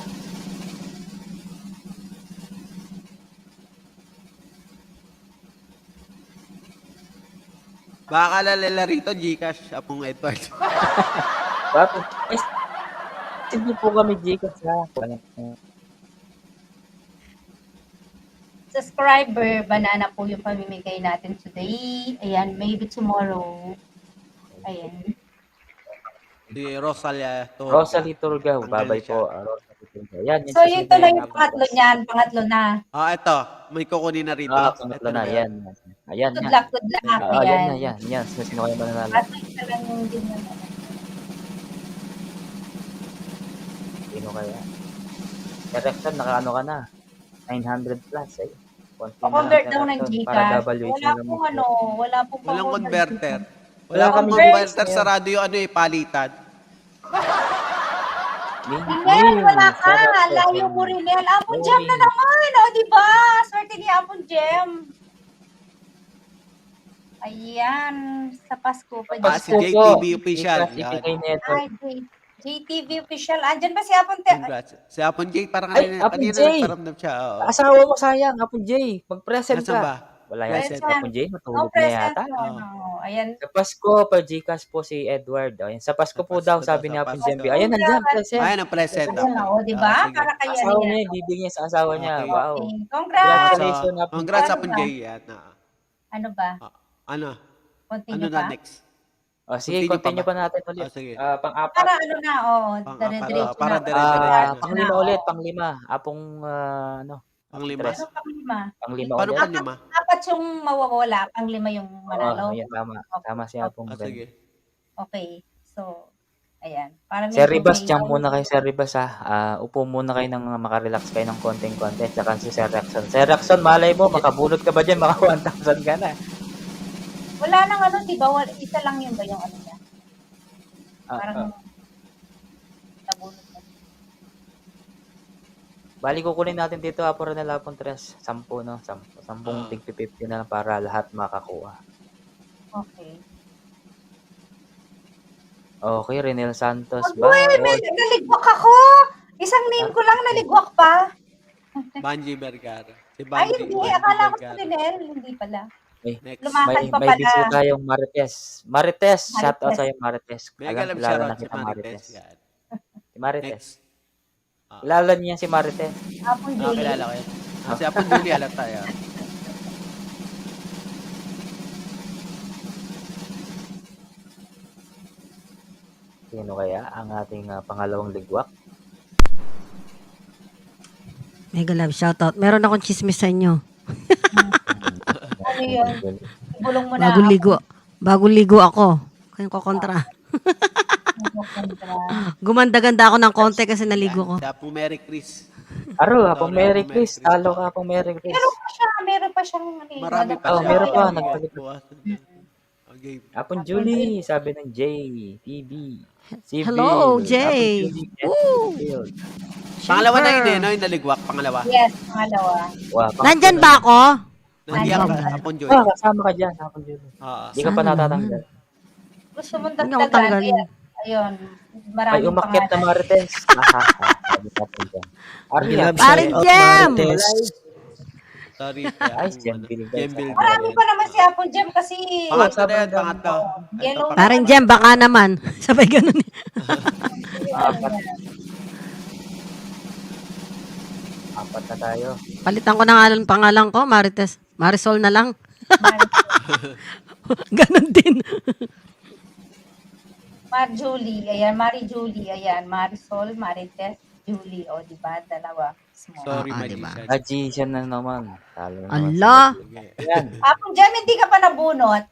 Baka lalala rito, Gcash, Apong Edward. Bakit? Hindi po kami Gcash ha. Subscriber, banana po yung pamimigay natin today. Ayan, maybe tomorrow. Ayan. Si Rosalia Turga. Rosalie Turga, babay po. Rosalie Turga. Yan, So, ito na yung pangatlo niyan. Pangatlo na. Ito. May kukunin na rito. Pangatlo na, yan. Ayan, Good yan. luck, good luck. Ayan. Yan. Sino kayo mananalo? At isa lang yung din naman. Sino kaya? Direction, nakaano ka na? 900 plus eh. Pa-convert daw ng Para Gcash. WH Wala na lang pong mo. wala pong Walang converter. Wala Wala kang kami converter Gcash sa radyo, palitan. Rinel, wala ka. Layo mo, Rinel. Apong Gem na naman. O, diba? Swerte ni Apong Gem. Ayan. Sa Pasko pa. Si JTV official. Ay, JTV official. Andyan ba si Apong Congrats. Si Apon J, parang Ay, kanina Apon J. nagparamdam siya. Oo. Asawa mo sayang, Apong J. Mag-present Nasaan ka. ba? Wala yan. Present. Apong J, No matulog na present. yata. Ayan. Sa Pasko, pa-Gcash po si Edward. Ayan. Sa Pasko po daw, sabi ni Apong J. Ayan, nandiyan, present. Ayan ang present. Ayan, o, diba? Para kaya Asawa niya. niya, bibigyan sa asawa niya. Okay. Wow. Congrats. Congratulations, Apong J. Congrats, Apon J. Yan. Ano ba? Ano? Continue Ano na pa? next? Sige, continue pa natin ulit. Sige. Pang-apat. Para ano na, dire-diretso para na. dire-diretso. Panglima ulit, panglima. Apong, Panglima. Tres. Ano panglima? Panglima Paano ulit. panglima? Apat yung mawawala, panglima yung manalo. Ayan, tama. Tama si Apong. Sige. Okay. So, ayan. Para Sir Ribas, may- dyan muna kayo, Sir Ribas ha. Upo muna kayo ng makarelax kayo ng konting-konti. Tsaka si Sir Rexon. Sir Rexon, malay mo, makabulot ka ba dyan? Maka 1,000 ka na. Wala nang ano, di ba? Isa lang yun ba yung ano niya? Parang nabunot na. Bali kukunin natin dito Apo Ronel, Apong Tres. 10, no? 10 tig 50 na lang para lahat makakuha. Okay. Okay, Renel Santos ba? Uy, may naligwak ako! Isang name ko lang, naligwak pa. Banji Vergara. Si Ay, Banji, hindi. Banji Akala ko Vergara. si Rinel. Hindi pala. Next. Lumakad pa May pala. bisita tayong Marites. Marites, shout out Marites. sa'yo Marites. May Alam, galap kilala shoutout na si kita Marites. Marites. Yan. Si Marites. Next. Kilala niya si Marites. Apong Julie. Kilala ko yan. Kasi Apong Julie, alam tayo. Sino kaya ang ating pangalawang ligwak? Mega love, shoutout. Meron akong chismis sa inyo. Ano yun? Ibulong mo na. Bagong ligo. Bagong ligo ako. Kayong kokontra. Gumanda-ganda ako ng konti kasi naligo ko. Si Apong Mary Chris. Aro, Apong Mary Chris. Talo ka, Apong Mary Chris. Meron pa siyang Marami pa Oh, siya. meron pa. Okay. Nagpalit. Okay. Apong Julie, sabi ng J, TV. Si Hello, Bill, Jay. Apong Julie, Woo! Bill. Pangalawa na yun eh, no? Yung naligwak, pangalawa. Yes, pangalawa. Wow, Nandyan ba ako? Nandiyan ka, Apong Julie. kasama ka dyan, Apong Julie. Hindi ka pa Sana natatanggal. Gusto mong Hindi ako dagdagan. tanggalin. Ayun. Ay, Maraming umakyat na pangalan. Marites. Sabi natin dyan. Arya, Paring Jem! Sorry. Ay, Jem Bill. Marami pa naman si Apong Jem kasi Pangatlo na yan, pangatlo. yellow na. Paring Jem, baka naman. Sabay ganun. Apat na tayo. Palitan ko na nga lang pangalan ko, Marites. Marisol na lang. Ganon din. Marjolie, ayan, Marie-Julie, ayan, Marisol, Marites, Julie, o, di ba? Dalawa. Small. Sorry, diba? magician. Magician na naman. Talo na naman Allah. si Magician. Yan. Apong Jem, hindi ka pa nabunot.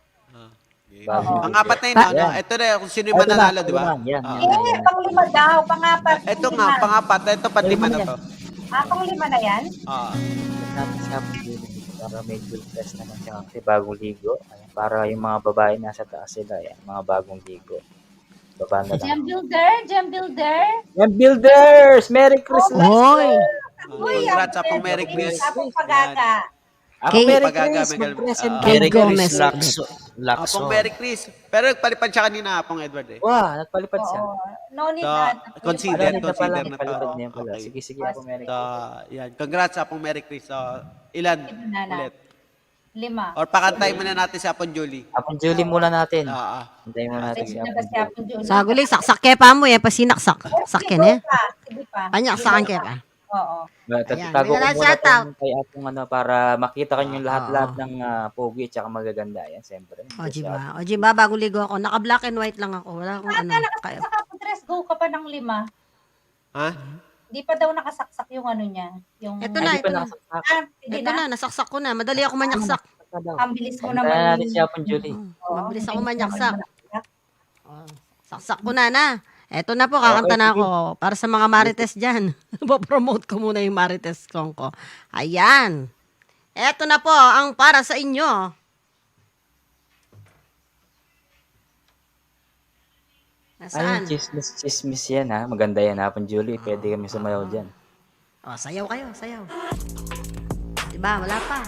Bago. Pangapat na yun, no? Yan. Ito na, kung sino yung mananalo, di ba? Yan. Eh, pang-lima daw, pang-apat. Ito nga, pangapat. Ito, panlima na to. Pang-lima na yan? Natin siya para medyo stress naman siya kasi bagong ligo. Ayan, para yung mga babae nasa taas sila, yan, mga bagong ligo. Baba na Gem lang. Builder, Gem Builder. Yan, builders! Merry Christmas! Hoy! Uy, Congrats, Apong Mary Chris. Apong Pagaga. Apong Kay- Merry Pagaga, Chris! Miguel. Mag-present Kay ka. Gomez. Apong Mary Chris. Pero nagpalipad siya kanina, Apong Edward eh. Wow, nagpalipad siya. Oo. No need So, na. consider, Ano, na pala, consider na to. nagpalipad niya pala. Okay. Sige, sige, Apong Merry So, Chris. yan. Congrats, Apong Mary Chris. So, ilan Ilan na? ulit? 5. Or pakantay muna natin si Apong Julie. Apong Julie muna natin. Ah, Hintayin mo natin si Sige na ba Apong si Julie. Apong Julie? Saguling, saksak kepa mo eh. Pasinaksak. Sakin eh. Sige pa. Panyaksakan kepa. Oo. Ayan, Tago ko may muna shoutout. kung kay Apong para makita kanyo yung lahat-lahat ng pogi at saka magaganda. Yan, siyempre. O, diba? O, diba? Bagong ligo ako. Naka-black and white lang ako. Wala akong ano. Kaya, Sa Apong Tres, go ka pa ng 5. ha? Di pa daw nakasaksak yung ano niya. Yung... Ito na, ito na. Hindi Ito na, nasaksak ko na. Madali ako manyaksak. Ang bilis mo Hintayin naman. natin si Apong Julie. Mabilis ako manyaksak. Saksak ko na. Eto na po, kakanta na ako. Para sa mga Marites dyan. Popromote ko muna yung Marites song ko. Ayan. Eto na po, ang para sa inyo. Nasaan? Ay, chismis yan ha. Maganda yan Apong Julie. Pwede kami sumayaw dyan. O, sayaw kayo, sayaw. Diba, wala pa.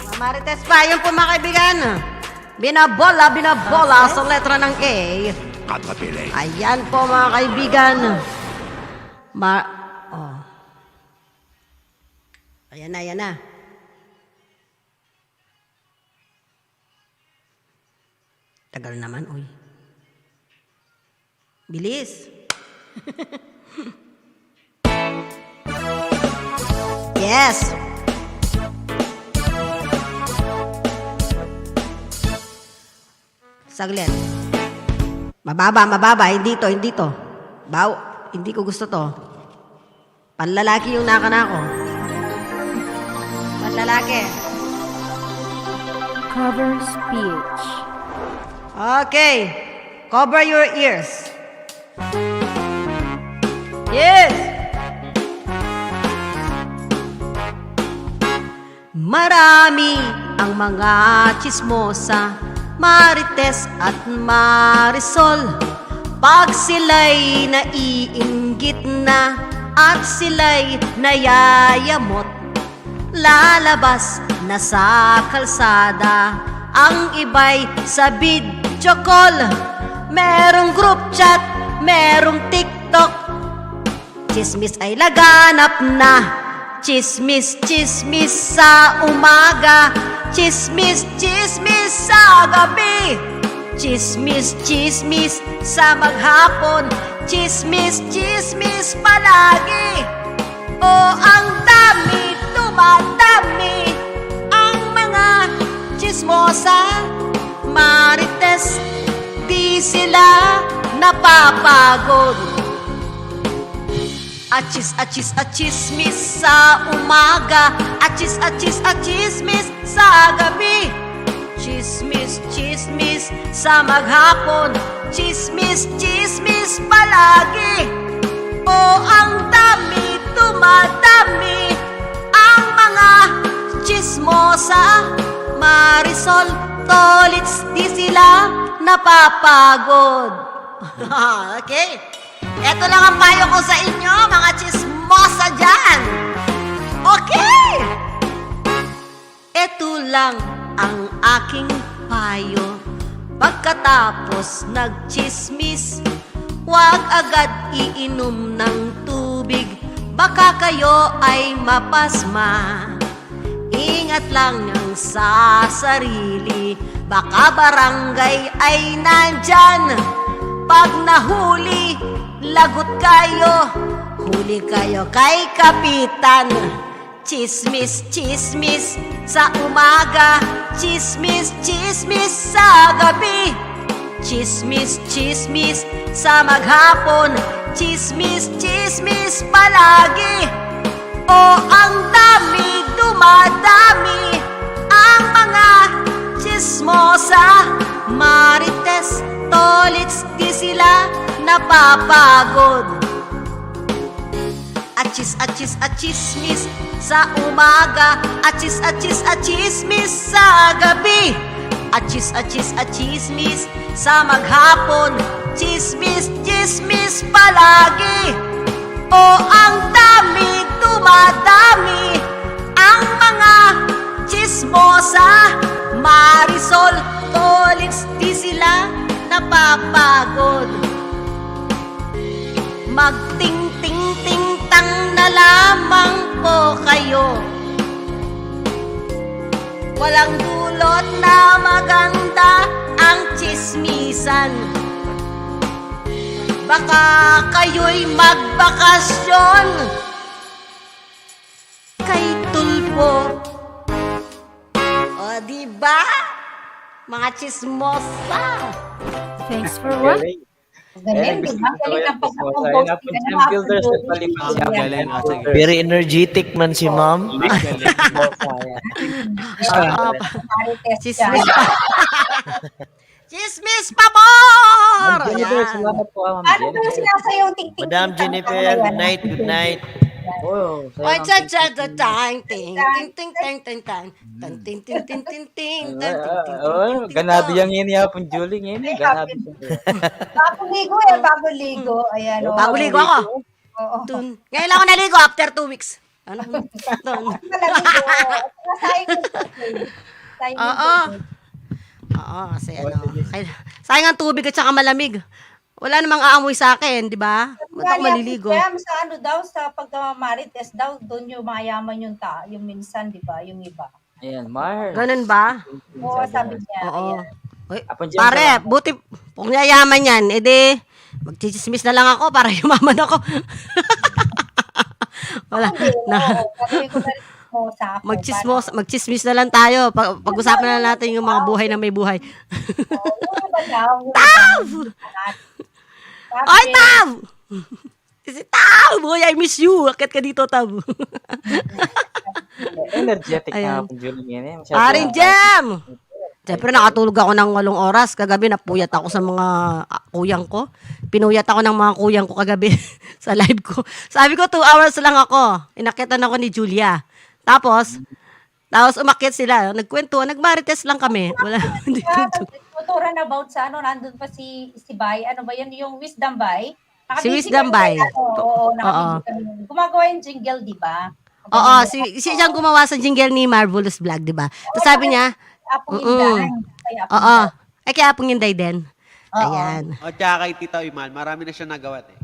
Mga Marites pa, yun po mga kaibigan. Binabola sa letra ng A. Ayan po mga kaibigan. Oh. Ayan na, ayan na. Tagal naman, uy. Bilis. Yes. Saglit. Mababa. Hindi to. Hindi ko gusto to. Panlalaki yung nakanako. Panlalaki. Cover speech. Okay. Cover your ears. Yes. Marami ang mga chismosa, Marites at Marisol. Pag sila'y naiinggit na at sila'y nayayamot, lalabas na sa kalsada, ang iba'y sa video call. Merong group chat, merong TikTok, chismis ay laganap na. Chismis, chismis sa umaga, chismis, chismis sa gabi, chismis, chismis sa maghapon, chismis, chismis palagi. O ang dami, dumadami ang mga chismosa, marites, di sila napapagod. Achis, achis, achismis sa umaga, achis, achis, achismis sa gabi, chismis, chismis sa maghapon, chismis, chismis palagi. O ang dami, dumadami ang mga chismosa, Marisol, Tolits, di sila napapagod. Okay? Ito lang ang payo ko sa inyo, mga chismosa dyan. Okay? Ito lang ang aking payo. Pagkatapos nagchismis, huwag agad iinom ng tubig, baka kayo ay mapasma. Ingat lang ng sa sarili, baka barangay ay nandyan. Pag nahuli, lagot kayo, huli kayo kay kapitan. Chismis, chismis sa umaga, chismis, chismis sa gabi, chismis, chismis sa maghapon, chismis, chismis palagi. O ang dami, dumadami ang mga chismosa, marites, tolits, di sila napapagod. Achis, achis, achismis sa umaga, achis, achis, achismis sa gabi, achis, achis, achismis sa maghapon, chismis, chismis palagi. O ang dami, dumadami ang mga chismosa, Marisol, Tolits, di sila napapagod. Magting-ting-ting-tang na lamang po kayo, walang dulot na maganda ang chismisan. Baka kayo'y magbakasyon kay Tulpo. O diba, mga chismosa? Thanks for what? Galing, di ba? Galing ang pag-compose Very energetic man si ma'am. Chismis. Chismis pabor! Ano ba yung sinasayong ting-ting? Madam Jennifer, good night, good night. Oy, ting ting ting ting ting ting ting ting ting ting ting. Ganado yang ini hapon Julie ini, ganado. Bagong ligo bagong ligo. Ayan. Bagong ligo ako. Oo. Ngayon lang ako naligo after 2 weeks. Ano? Oo. Oo, kasi ano. Sayang ang tubig at saka malamig. Wala namang aamoy sa akin, di ba? Ba't ako maliligo? Kaya sa ano daw, sa pagmamarites daw, doon yung mayaman yung yung minsan, di ba? Yung iba. Ayan, Mar. Ganun ba? Oo, sabi niya. Oo. Uy, Apon dyan, pare, buti, kung yayaman yan, edi, magchichismis na lang ako para yumaman ako. Wala. Magchismis na lang tayo. Pag-usapan na natin yung mga buhay na may buhay. Tav! Oy, Tav! Si Tav! Boy, I miss you. Akit ka dito, Tav. Energetic na ako, Julie. Paring Jam! Siyempre, nakatulog ako ng 8 oras. Kagabi, napuyat ako sa mga kuyang ko. Pinuyat ako ng mga kuyang ko kagabi sa live ko. Sabi ko, 2 hours lang ako. Inakitan ako ni Julia. Tapos umakyat sila. Nagkwentuhan, nagmarites lang kami. Wala. turnabout sa ano, nandun pa si Bay, ano ba yan, yung Wisdom Bay? Si Wisdom Bay. Oo, nakabidyo kami. Gumagawa yung jingle, di ba? Oo, si siyang gumawa sa jingle ni Marvelous Vlog, di ba? Tapos sabi niya, Apong Inday. Kaya Apong oo. Inday. Ay, kaya Apong Inday din. Ayan. O, tsaka kay Tita Iman, marami na siya nagawa eh.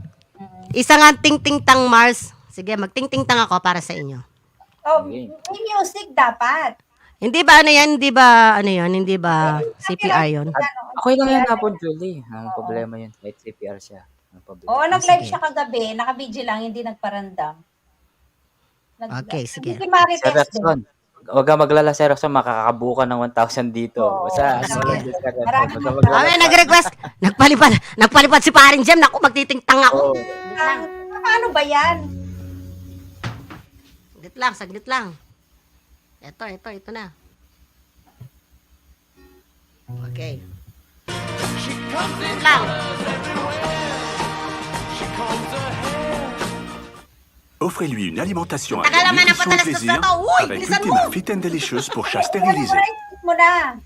Isa nga ting-ting-tang Mars. Sige, magting-ting-tang ako para sa inyo. Oh, may music dapat. Hindi ba ano yan? Hindi ba ano yun? Hindi ba CPR yun? Okay lang yan hapon, Julie. Ang problema yun. Kahit CPR siya. Ang problema. Oo, nag-live siya kagabi. Naka-video lang, hindi nagparandam. Okay, sige. Si Marites Sir Raxon, huwag kang maglala, Sir Raxon. Makakabuka ng 1,000 dito. Kami nag-request. Nagpalipad si Paring Jem. Naku, magtitingtang ako. Paano ba yan? Saglit lang. Ito na. Okay. Lang. Offrez-lui une alimentation à Tagal naman ang nutrition patalastas plaisir na to. Uy, avec bilisan Ultima mo. Fit and Delicious pour chat stérilisé. Mo na.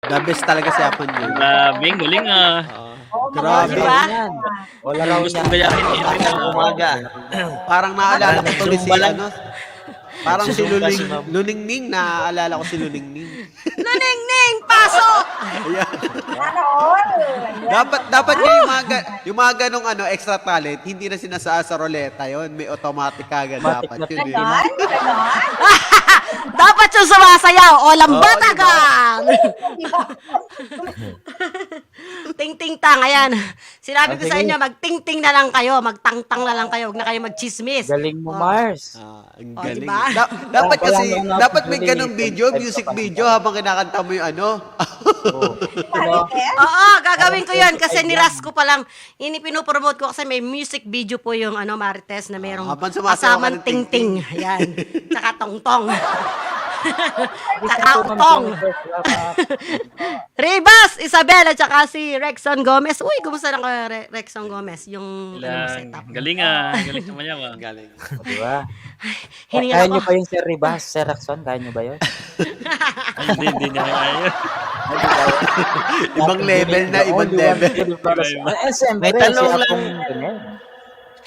The best talaga si Apon yun. Grabe, galing ah. Grabe. Wala lang Gusto ko gayahin ito ng umaga. Parang naalala ko tuloy si Zumba lang. ano. Parang si Zumba si Ma'am. Luningning, naaalala ko si Luningning. Luningning, pasok! Dapat yung mga ganong ano, extra talent, hindi na sinasaan sa roleta yon, may automatic kagad dapat yun. Dapat yung sumasayaw o lambatagan. Ting-ting-tang, ayan. Sinabi ko sa inyo, mag-ting-ting na lang kayo, magtang-tang na lang kayo, huwag na kayo mag-chismis. Galing mo, Mars. Ang Oh, galing. diba? Dapat kasi, dapat may ganong video, music video, habang kinakanta mo yung ano. Oo, gagawin ko yun kasi niras ko pa lang. Pinopromote ko kasi may music video po yung ano Marites na merong habang sumasayaw ka kasamang ng ting-ting. ting-ting. Ayan. Tsaka tong-tong. Tsaka Utong. Ribas, Isabel, at saka si Rexon Gomez. Uy, kumusta na ka, Rexon Gomez? Yung setup. Galing galing naman yan. Galing. Diba? Hininga Kaya ako. nyo pa yung Sir Ribas, Sir Raxon? Kaya nyo ba yun? Hindi niya kaya. Ibang level na, ibang level. May tanong lang.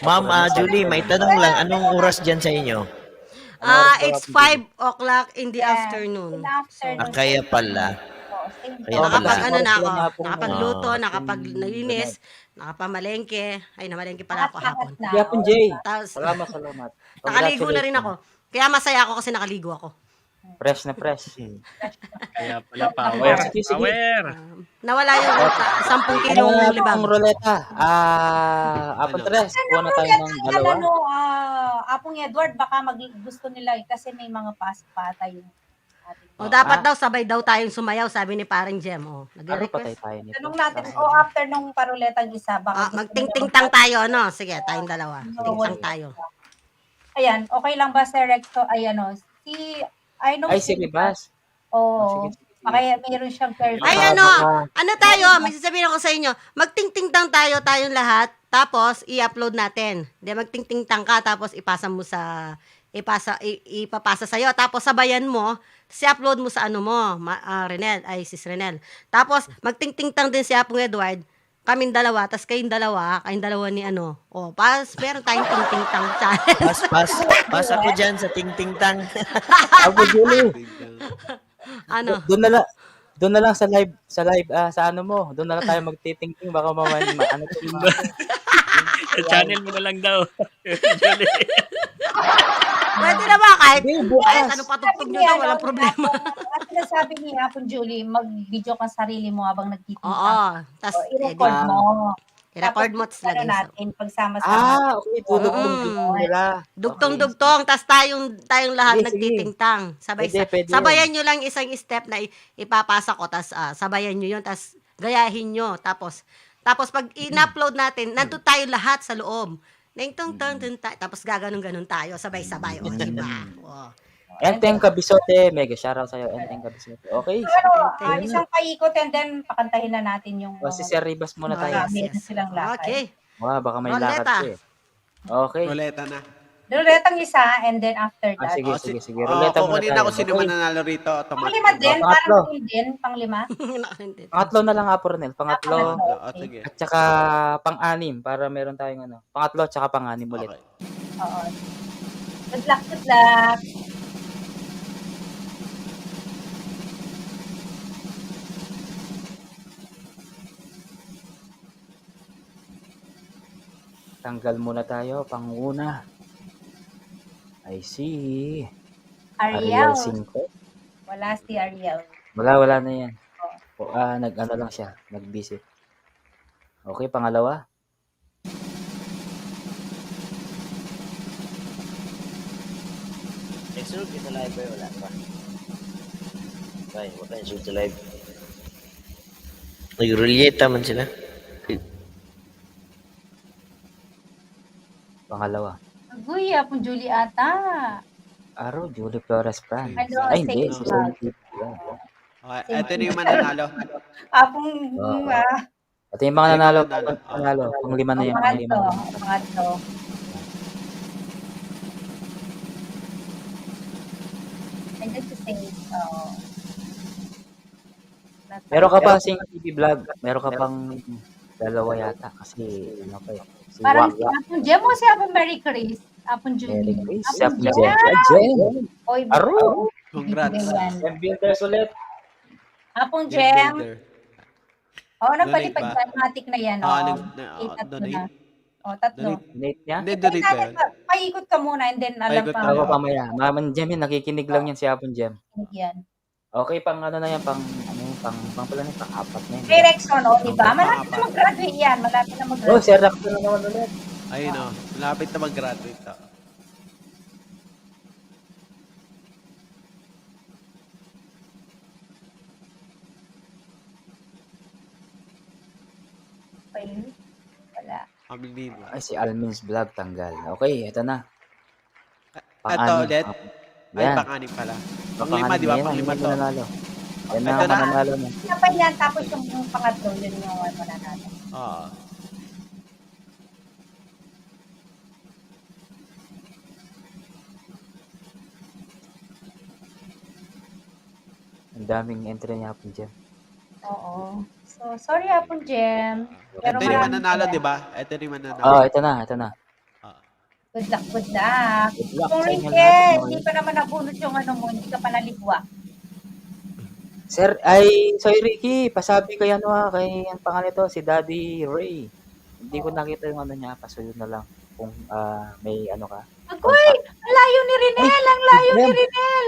Ma'am Julie, may tanong lang. Anong oras dyan sa inyo? It's 5 o'clock in the afternoon. Kaya pala. Kaya Nakapag pala. ano na ako, nakapagluto, nakapag-nalinis, nakapamalengke. Ay, namalengke pala ako hapon. Yapon, Jay. Tapos, Salamat. nakaligo na rin ako. Kaya masaya ako kasi nakaligo ako. Fresh na fresh. Kaya pala power. Power. Nawala yung 10 kilong libag. Ang ruleta. Apon tres. Kuha na tayo ng dalawa. Apong Edward, baka gusto nila kasi may mga pa tayo. O dapat daw sabay daw tayong sumayaw, sabi ni Parang Jem. O, nag-request. Tanong natin, after nung paruletang isa, baka magting-ting-tang tayo, ano? Sige, tayong dalawa. Ting-tang tayo. Ayan, okay lang ba, Sir Rexo? Si Ribas. Kaya mayroon siyang perfect. Ay, ano tayo? May sasabihin ako sa inyo. Magting-ting-tang tayo, tayong lahat. Tapos, i-upload natin. Hindi, magting-ting-tang ka, tapos ipapasa sa'yo. Tapos, sabayan mo, si-upload mo sa ano mo, sis Renel. Tapos, magting-ting-tang din si Apong Edward, kaming dalawa, tapos kayong dalawa ni meron tayong ting-ting-tang challenge. Pas ako dyan sa ting-ting-tang. Ako, Julie. Ano? Doon na lang sa live sa ano mo. Doon na lang tayo magtitingting baka ano Channel mo na lang daw. Pwede na ba? Kahit ano patugtog nyo daw, walang problema. At sinasabi ni Apon Julie, mag-video ka sarili mo habang nagtitinda. Oo. Tapos, i-record mo. I-record mo, tapos lagay natin, pagsama-sama. Okay. Dugtong nila. Dugtong-dugtong, tapos tayong lahat nagtitingtang. Pwede Sabayan nyo lang isang step na ipapasa ko, tapos sabayan nyo yun, tapos gayahin nyo. Tapos pag in-upload natin, nandun tayo lahat sa loob. Tapos gaganon-ganon tayo, sabay-sabay. O, diba? Enteng Kabisote, mega shoutout sa'yo, Enteng Kabisote. Okay. Isang paikot and then pakantahin na natin yung... Si Sir Ribas muna tayo. Meron silang lakad. Okay. Baka may lakad eh. Okay. Ruleta na. Ruletang isa and then after that. Sige. Ruleta muna tayo. Kukunin ako sino man nanalo rito. Panglima din, parang panglima. Pangatlo na lang, Apo Ronel. Pangatlo. Sige. At saka pang-anim para meron tayong pangatlo at saka pang-anim ulit. Oo. Good luck. Tanggal muna tayo, panguna. I see. Ariel. 5. Wala si Ariel. Wala na yan. Nag-ano lang siya, nag-busy. Okay, pangalawa. Nag-surf kita live ba? Wala pa. Okay, wala yung surf live. Nag-rulyeta man sila. Pangalawa. Agoy, Apong Julie ata. Julie Flores Fran. Ay, hindi. same Si Sandy. Okay, ito na yung mananalo. Apong... Ito yung mga nanalo. Pang-lima na yan. Pangatlo. And then to say, Meron ka pa sing TV vlog. Meron ka pang dalawa yata. Kasi si parang Waka. si Apong Jem o si Apong Mary Chris? Apong Julie. Apong Jem. Oy, Congrats. Jem Builders ulit. Apong Jem. Nagpalipad Donate sa automatic na yan. Donate? Tatlo. Donate niya? Hindi, donate ba yan? Paikot ka muna and then alam Paikot pa. ka. Ako pamaya. Maman Jem yan. Nakikinig lang yan si Apon Jem. Yan. Okay, pang ano na yan. Pang apat na yan. Hey, Rexon, diba? Malapit na mag-graduate yan. Si Rexon na naman ulit. Ayun malapit na mag-graduate. Wala. Ay, si Almin's Vlog tanggal. Okay, ito na. Ito ulit. Ay, Yan. pang-anim pala. Pang-lima, di ba? Pang-lima to. Mananalo. Yan na Ito ang na. mananalo mo. Dapat yan, tapos yung pangatlo, yun yung mananalo. Oo. Ang daming entry niya po dyan. Oo. So, sorry Apple Gem. Pero Ito yung marami mananalo, pa yan. di ba? Ito yung mananalo. Oh, ito na, ito na. Good luck, good luck. Good luck Kung sa inyo Ricky, lahat, mga hindi pa naman nabunot yung ano mo, hindi ka pa naligwa. Sir, ay, sorry Ricky, pasabi kay ano kay ang pangalan ito, si Daddy Ray. Hindi ko nakita yung ano niya, pasuyo na lang kung may ano ka. Agoy! Ang layo ni Rinel! Ang layo ni Rinel!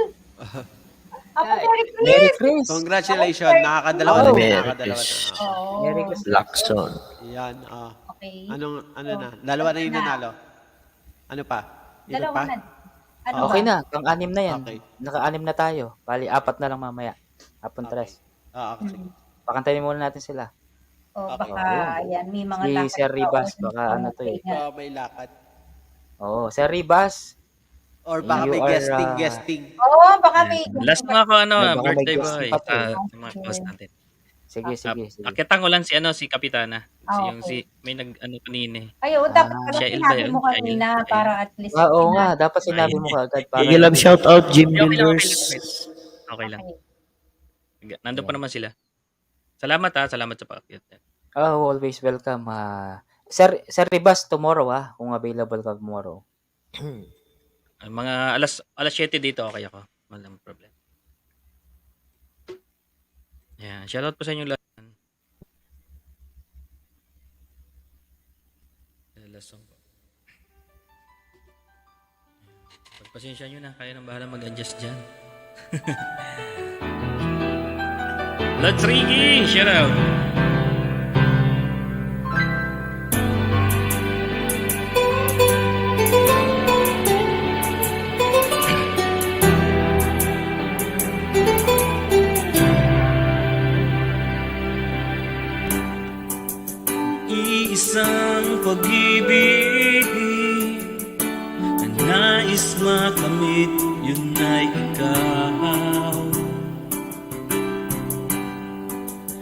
Apo, Merry Chris! Congratulations. Nakakadalawa na. Merry Nakakadalawa na. Chris. Oo. Merry Christmas. Lacson. Yan. Okay. Ano na? Dalawa na yung nanalo. Ano pa? Iba Dalawa pa? na. Ano Okay ba? na, pang-anim na yan. Okay. Naka-anim na tayo. Bali, 4 na lang mamaya. Hapon Okay. 3. Okay. Pakantayin muna natin sila. O, Okay. baka, yan, may mga Si lakad Sir pa, Ribas, o, baka ano to eh. Baka may lakad. Oo, Sir Ribas. Or baka You may are, guesting. Oo, baka may... Last mga ako, ano, Baka may birthday guesting boy. pa to. Mga post natin. Sige, sige, sige. Akitan ko lang si Kapitana. Ah, Yung may ano kanina eh. Ay, oo, dapat pala Siya, sinabi Elba mo yun. kanina para at least... Oo nga, dapat sinabi mo kaagad. Sige lang, shout out Gym Okay lang, Builders. Okay lang. Nandun pa naman sila. Salamat salamat sa paakyat. Oh, always welcome. Sir Ribas, tomorrow kung available ka tomorrow. Mga alas 7 dito, okay ako. Walang problem. Yan, shoutout po sa inyo lahat. Last song po. Pagpasensya nyo na, kaya nang bahala mag-adjust dyan. Let's Ricky, shoutout. Iisang pag-ibig na nais makamit, yun ay ikaw.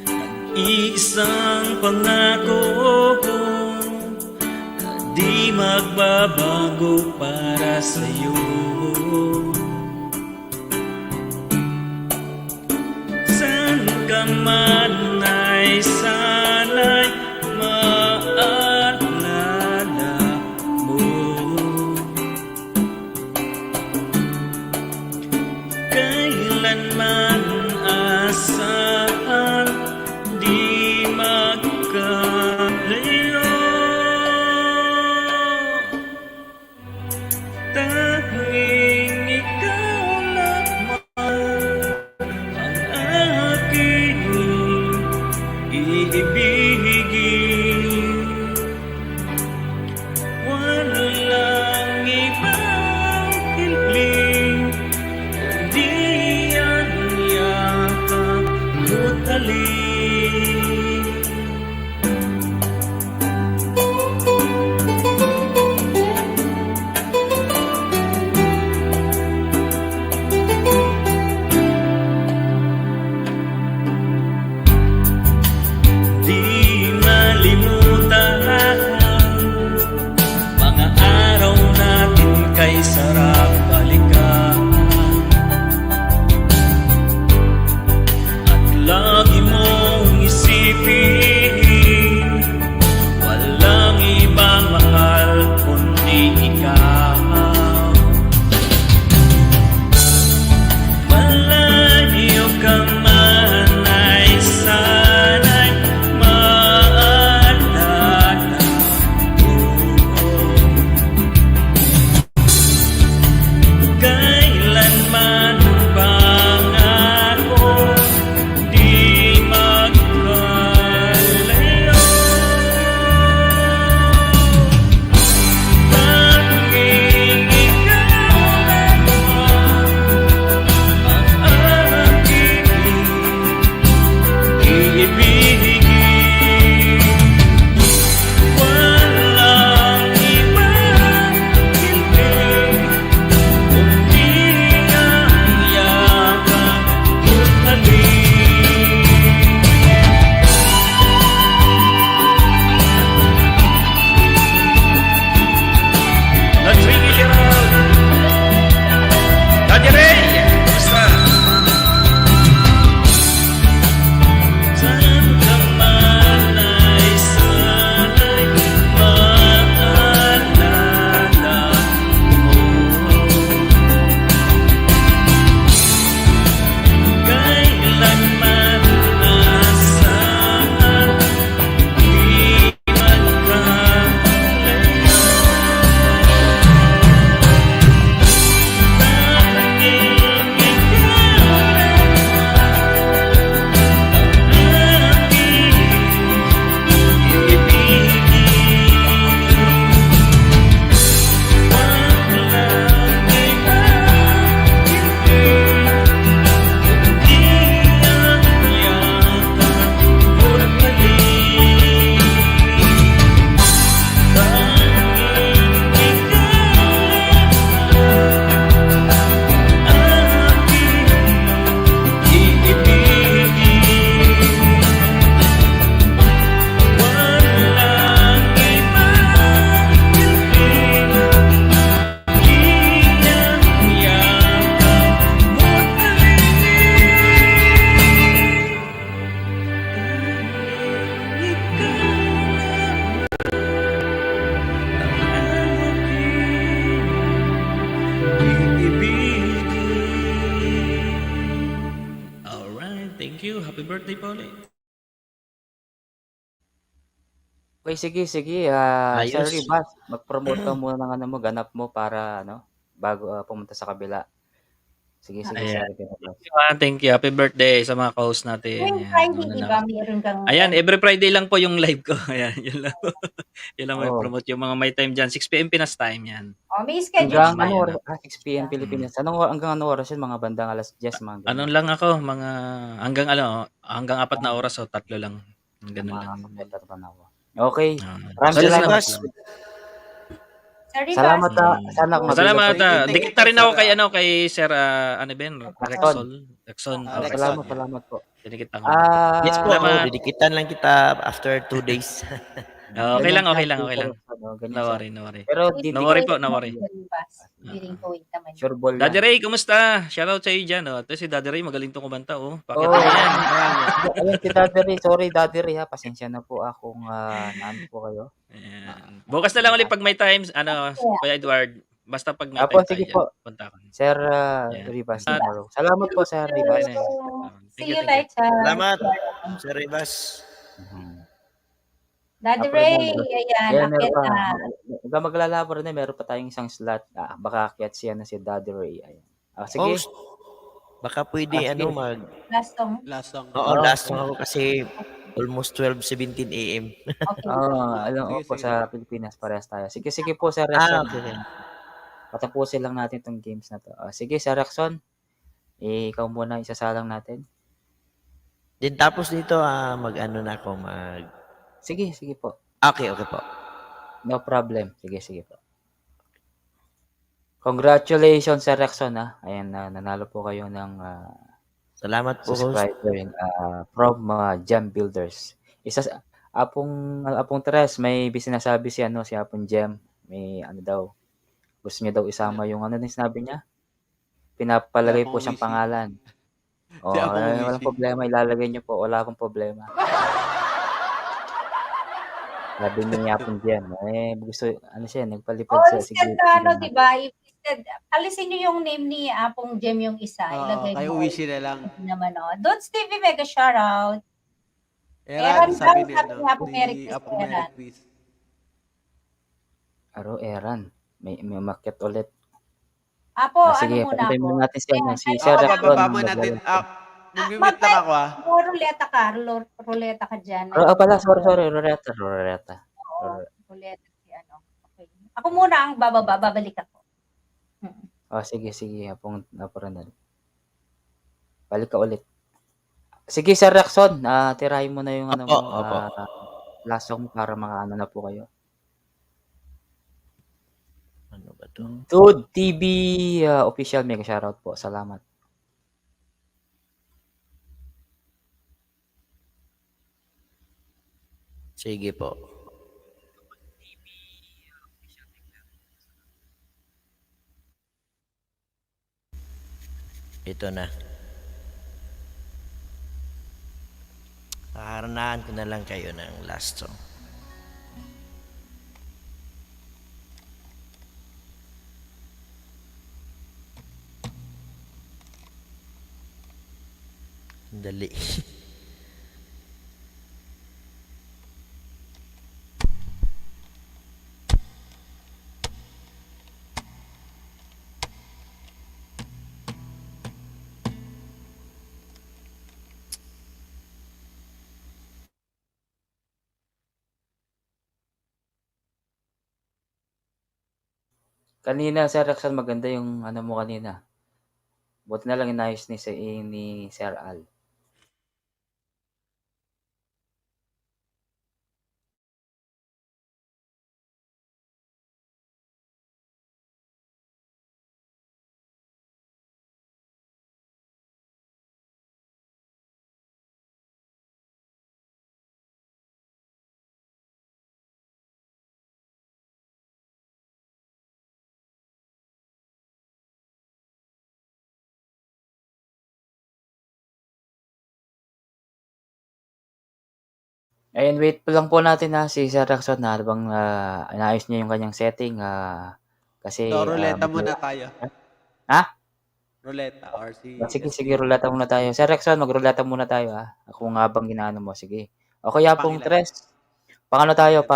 Nag-iisang pangako na di magbabago para sa'yo. Saan ka man ay sana'y maalala mo. Kailanman asahan di magkalayo. Tanging ikaw lamang ang aking iibigin. Walang ibang hiling, kundi ang yakap mo't halik. birthday pa ulit. Okay, sige. Sir Ayos. Ribas, mag-promote ka muna ng ano mo, ganap mo para bago pumunta sa kabila. Sige, Sir Ayan. Ribas. Thank you. Happy birthday sa mga host natin. Tuwing Yan, Friday, una di lang. ba, meron kang... Ayan, every Friday lang po yung live ko. Ayan, yun lang. Yun lang may Oo. promote yung mga may time dyan. 6 p.m. Pinas time yan. Oh, may schedule Hanggang siya. ano oras? 6 p.m. Pilipinas. Hanggang ano oras yun? Mga bandang alas 10, mga ganun. Ano lang ako, hanggang 4 na oras o 3 lang. Ganun lang. Okay. Maraming Sir salamat. Ribas. Sir Ribas. Salamat. Sana Salamat. mabigat. Dikit na rin ako kay Sir Rexon. Salamat po. Dinikit ako. Yes po, Salamat. didikitan lang kita after 2 days. Okay lang. Ganyan. No worry. Pero No worry po, no worry. Hindi rin Kuwait naman. Sure ball yan. Daddy Ray, kumusta? Shoutout sa iyo dyan. Ito si Daddy Ray, magaling tong kumanta. Pakita Oh, mo yan. ayun si Daddy Ray. Sorry, Daddy Ray ha. Pasensya na po akong naano po kayo. Ayan. Bukas na lang ulit pag may times. Kuya Edward, basta pag may Apo, time sige tayo po. dyan, punta ako. Sir Ribas tomorrow. Salamat po, Sir Ribas. See you later. Salamat, Sir Ribas. Daddy Ray, ayan, meron akit pa. na. Huwag kang maglalabo rin meron pa tayong isang slot. Baka akyat siya na si Daddy Ray. Ayan. Sige. Host, baka pwede sige. Last song. Oo, last song ako kasi almost 12:17 AM. Alam ko po sa Pilipinas parehas tayo. Sige po, Sir Rexon. Okay. Patapusin lang natin tong games na to. Sige, Sir Rexon. Ikaw muna isasalang natin. Then tapos dito, mag-ano na ako, Sige po. Okay po. No problem. Sige po. Congratulations, Sir Rexon ha. Ayan, nanalo po kayo ng Salamat po, host. subscriber from Gem Builders. Apong Tres, may sinasabi si Apong Gem. May daw. Gusto niya daw isama yung sinabi niya. Pinapalagay po siyang pangalan. Walang problema. Ilalagay niyo po. Wala akong problema. Sabi niya Apong Gem. Gusto, siya, nagpalipad siya. Instead di ba? Alisin niyo yung name ni Apong Gem yung isa. Ilagay Kaya mo. Wishi na lang. Naman, Dots TV, mega shoutout. Eran, sabi sabi ni ni Apong Eric Apong Eric Chris. Eran. May umakyat ulit. Apo, sige, muna pantay ako? muna natin si Ayan, Sir Rexon. Bababa mo natin. Mag-mute lang ako Ruleta ka dyan. Pala, sorry. Roreta. Ruleta si Okay. Ako muna ang babalik ako. Sige. Apong Ronald. Balik ka ulit. Sige, Sir Rexon. Tirahin mo na yung last song para makaano na po kayo. Ano ba to? Dude TV official mega shoutout po. Salamat. Sige po. Ito na. Kakaranahan ko na lang kayo ng last song. Dali. Kanina, Sir Rexon, maganda yung mo kanina. Buti na lang inayos ni Sir Al. Ayun, wait pa lang po natin si Sir Rexon na bang inayos niya yung kanyang setting kasi Ruleta muna tayo. Ha? Ruleta or si... Sige, ruleta muna tayo. Sir Rexon, magruleta muna tayo, Kung habang ginaano mo, sige. O kaya pong Pangilan? tres. Tayo?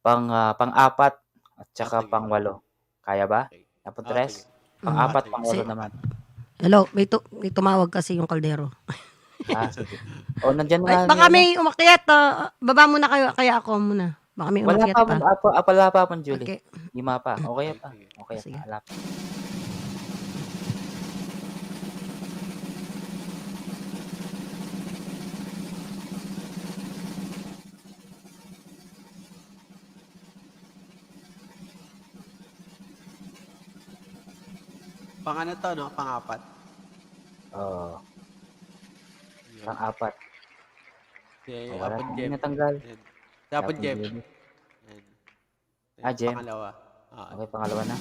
Pang-apat at saka pang-walo. Kaya ba? Tapos tres? Pang-apat, pang-walo naman. Hello, may tumawag kasi yung kaldero. Sige. O, nandiyan Ay, na. baka may umakyat. Baba muna kayo, kaya ako muna. Baka may Wala umakyat pa, pa. wala pa, Julie. Okay. Lima pa. Okay pa. Sige. Wala pa. Pang ano to, no? Pang-apat. Oo. Pang-apat. Si Wala Apon pa Jem. natanggal. Yan. Si Apon Jem. Jem. Yan. Jem. Pangalawa. Okay, pangalawa na.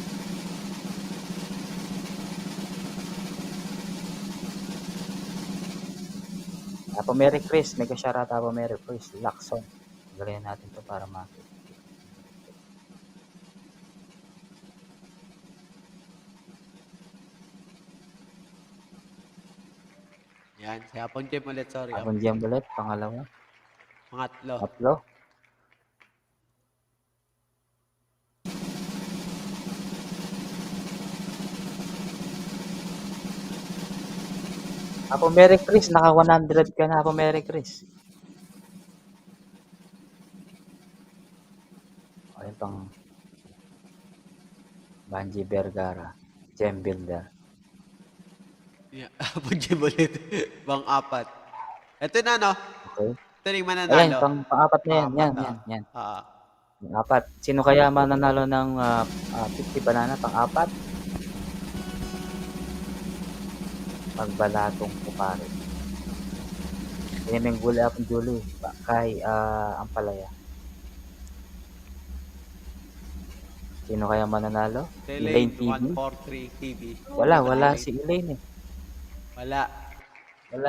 Apo Mary Chris, mega shoutout Apo Mary Chris, Lacson. Gawin natin to para makita. Yan. Si Apon Jem ulit, sorry. Apon Jem ulit, pangalawa. Pangatlo. Tatlo. Apo Mary Chris, naka 100 ka na, Apo Mary Chris. Ayun pang Banji Vergara, Gem Builder. Yeah. Apon Jem ulit. Pang-apat. Ito na, no? Okay. Ito na yung mananalo. Ayan, pang-apat na yan. Yan. Pang-apat. Sino kaya mananalo ng 50 banana? Pang-apat? Pagbalatong kupare. Yan yung guli apong Julie. Kay Ampalaya. Sino kaya mananalo? Elaine TV? 143 TV. Wala si Elaine Wala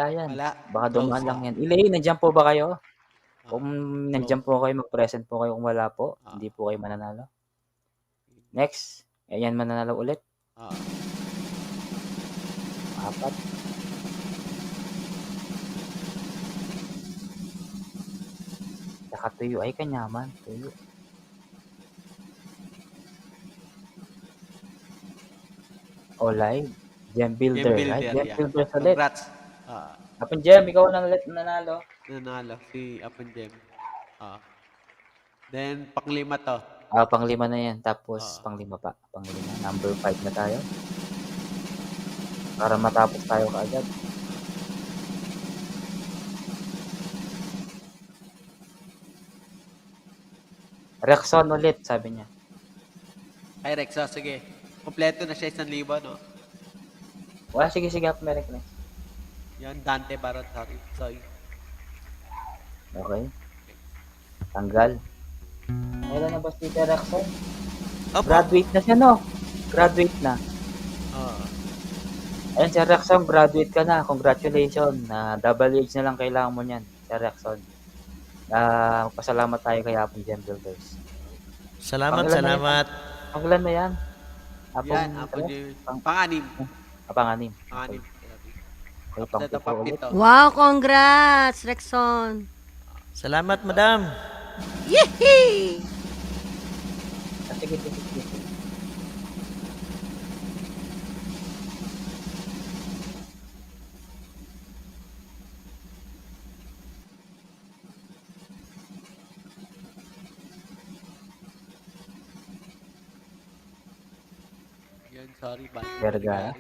yan. Wala. Baka dumaan lang yan. Elaine, nandiyan po ba kayo? Kung nandiyan po kayo, mag-present po kayo. Kung wala po, hindi po kayo mananalo. Next. Ayan, mananalo ulit. Apat. Saka tuyo. Ay, kanyaman. Tuyo. Olay. Gem Builder. Ay, Gem Builder ulit. Congrats. Apon Gem, ikaw na ulit nanalo. Nanalo si Apon Jem. Then, pang-lima to. Pang-lima na yan. Tapos, pang-lima pa. Pang-lima. Number 5 na tayo. Para matapos tayo kaagad. Rexon ulit, sabi niya. Ay, Rexo, sige. Kompleto na siya 1,000, no? Wala, sige, Merry Christmas. Yan, Dante Baron, sorry. Okay. Tanggal. Meron na ba si Rexon? Graduate na siya, no? Graduate na. Ayun, si Rexon, graduate ka na. Congratulations. Double age na lang kailangan mo niyan, si Rexon. Magpasalamat tayo kay Apong Gem Builders. Salamat. Pangilan na yan? Yan, Apon Jem. Pang-anim. Pang-anim. Pang-anim. Okay, pang-pito ulit. Wow, congrats, Rexon. Salamat, madam. Yehey! Sige. Yan, sorry. Vergara.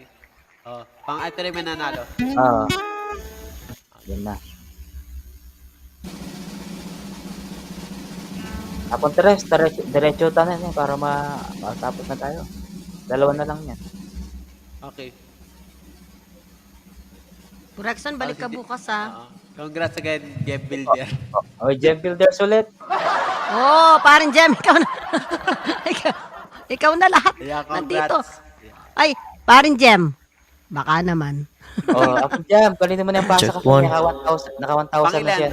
Pang-ito rin mananalo. Yan na. Apon Teres, diretso tayo na para matapos na tayo. Dalawa na lang yan. Okay. Rexon, balik ka bukas, Congrats again, Gem Builder. Gem Builders ulit. Parang Jem, ikaw na. ikaw na lahat. Yeah, nandito. Ay, parang Jem. Baka naman. Apon Jem, kanina mo na yung pasa kasi naka 1,000 na siya.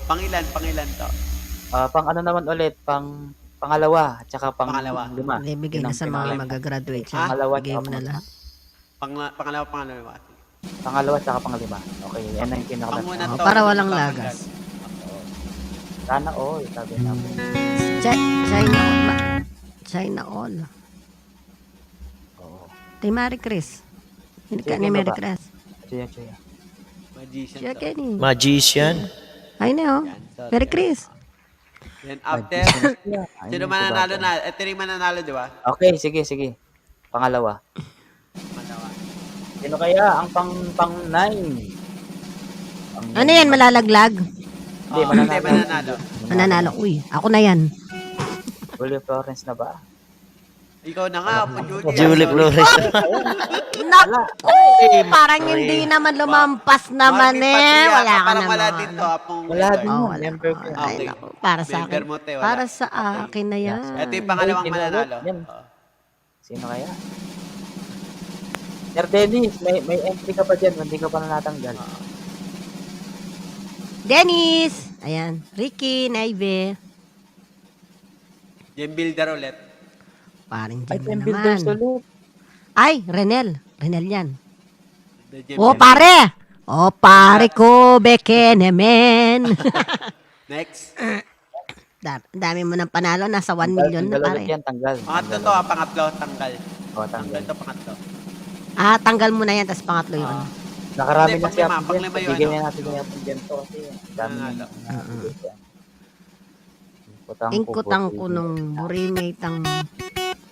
Pangilan to. Pang ano naman ulit, pangalawa, at saka pang-lima. Bibigay na sa mga magagraduate siya. Bigay mo na lahat. Pangalawa. Pangalawa tsaka pangalima. Okay, yan ang pinaka Panguna Oh, to. para walang lagas. Sana all, sabi namin. China all. China all. Oo. Tay Marie Chris. Hindi ka Sige, ni Mary baba. Chris. Chuya. Magician Siya to. Kenny. Magician. Ay na oh. Mary Chris. Then after, sino mananalo na? Ito rin mananalo, di ba? Okay, sige. Pangalawa. Sino kaya ang pang 9? Ano yan, malalaglag? Hindi, Hindi, mananalo. mananalo. Mananalo. Uy, ako na yan. Julio Florence na ba? Ikaw na nga, po, Julie. Julie Flores. Naku! Parang hindi naman lumampas naman eh. Wala ka Parang wala naman. dito, Apong Wala Edward. din. Oh, wala. Member ko. Ay, Okay. naku. Para sa akin. Member mo, te, wala. Para sa akin na yan. Ito yung pangalawang mananalo. Yan. Sino kaya? Sir Dennis, may entry ka pa dyan. Hindi ka pa na natanggal. Dennis! Ayan. Ricky, Naive. Gem builder ulit. Paring Ay, Jim team na builders naman. ulit. Ay, Renel. Renel yan. The Gem Oh, builder. pare! Oh, pare ko, bekenemen. Next. Dami mo ng panalo. Nasa 1 million na, Tanggal pare. ulit yan, tanggal. Pangatlo to, pangatlo, tanggal. O, Tanggal tanggal. to, pangatlo. Ah, tanggal mo na yan, tapos pangatlo yun. Nakarami Hindi, na siya. panglima yung Bigyan ano. na natin yung Apong Jen to kasi dami Nanalo. na. Ingkutang ko nung burimatang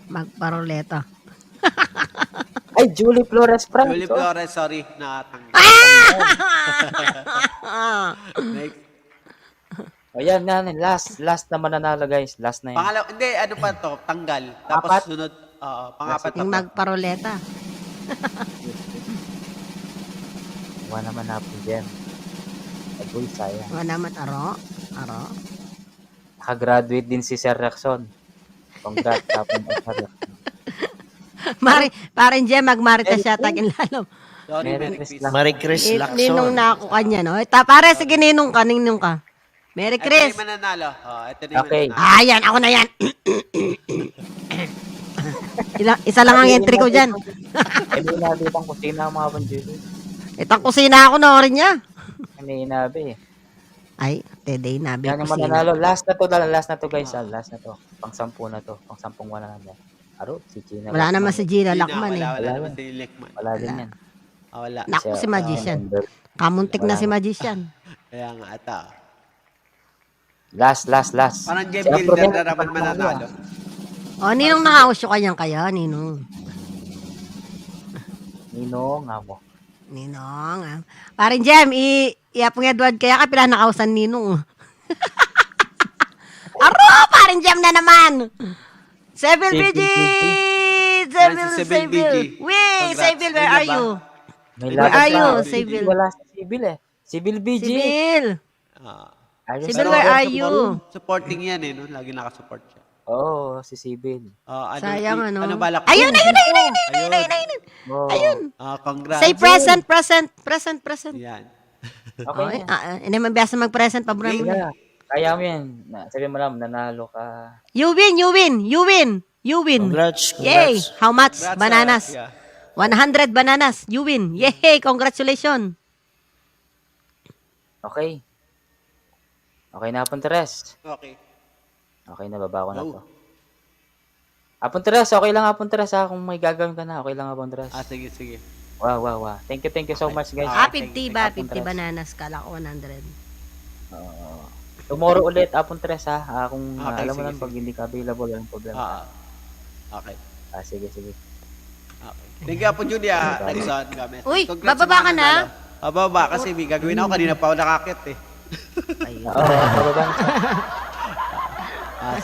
magparoleta. Ay, Julie Flores Frank. Julie Flores, sorry, nakatanggal. Next. O yan, last na mananalo guys. Last na yan. Pangalawa, hindi, ano pa to? Tanggal. Tapos Apat? sunod, pangapat Yung na to. magparoleta. Wala naman na Apong Jen. Ay, boy, sayang. Mga naman, aro. Nakagraduate din si Sir Rexon. Congrats, Apong Sir Rexon. Parin Jem, magmarita siya, tagin lalo. Sorry, Merry Merry Christmas. Christmas. Marie Chris Ninong Lacson. na ako kanya, no? Pare, sige, ninong ka. Merry Ito Chris. yung mananalo. Ito yung Okay. mananalo. Ayan, ako na yan. Isa lang ang entry ko dyan. May inabi pang kusina ang mga Bonjuli. Itang kusina ako na rin niya. May inabi eh. Ay, Tede, nabi Yan ang kusina. mananalo. Last na to guys. Last na to. Pang-10 na to. Pang-10 wala na. Aro, si Gina. Wala naman si Gina Hindi na, Lakman eh. Wala Wala naman yan. si Lekman. Wala din yan. Wala. Naku, si Magician. Kamuntik na si Magician. Kaya nga, ata. Last. Parang game Si builder Apro na Jen, naman mananalo. O, ninong nakausyo kanyang kaya, ninong. Ninong nga mo. Ninong, ah. Parin Jem, iapong Edward, kaya ka pila nakausan ninong. Aro, parin Jem na naman. Seville BG! Yan si Seville BG. Wait, Congrats. Seville, where Yun na are ba? you? May Where laban are pa. you, Hindi Seville? Wala si Sibil eh. Sibil BG. Seville. Ayos Sibil, na. where are you? Supporting yan eh, no? Lagi nakasupport siya. Oo, si Sibil. Sayang, ano? Ano balak? Ayun. Oh. Ayun. Congrats. Say present. Yan. Okay. Hindi man biasa mag-present pa, bro. Yeah. Kaya mo yan. Sabi mo lang, nanalo ka. You win. Congrats. Yay! How much? Congrats, Bananas. yeah. 100 bananas. You win. Yay! Congratulations. Okay. Okay na, Apon Teres. Okay. Okay na, baba ko na Go. to. Apon Teres, okay lang Apon Teres ha. Kung may gagawin ka na, okay lang Apon Teres. Sige. Wow. Thank you so much guys. 50 ba? Apon 50 Teres. bananas. Kala ko 100. Tomorrow ulit, Apon Teres ha. Kung Okay, alam mo sige, lang, pag hindi ka available, walang problema. Okay. Sige. Okay. Thank you po, Julia. Alison, gamit. Uy, Congrats bababa sa mga ka na? nanalo. Bababa kasi may gagawin ako. Kanina pa ako nakakit eh.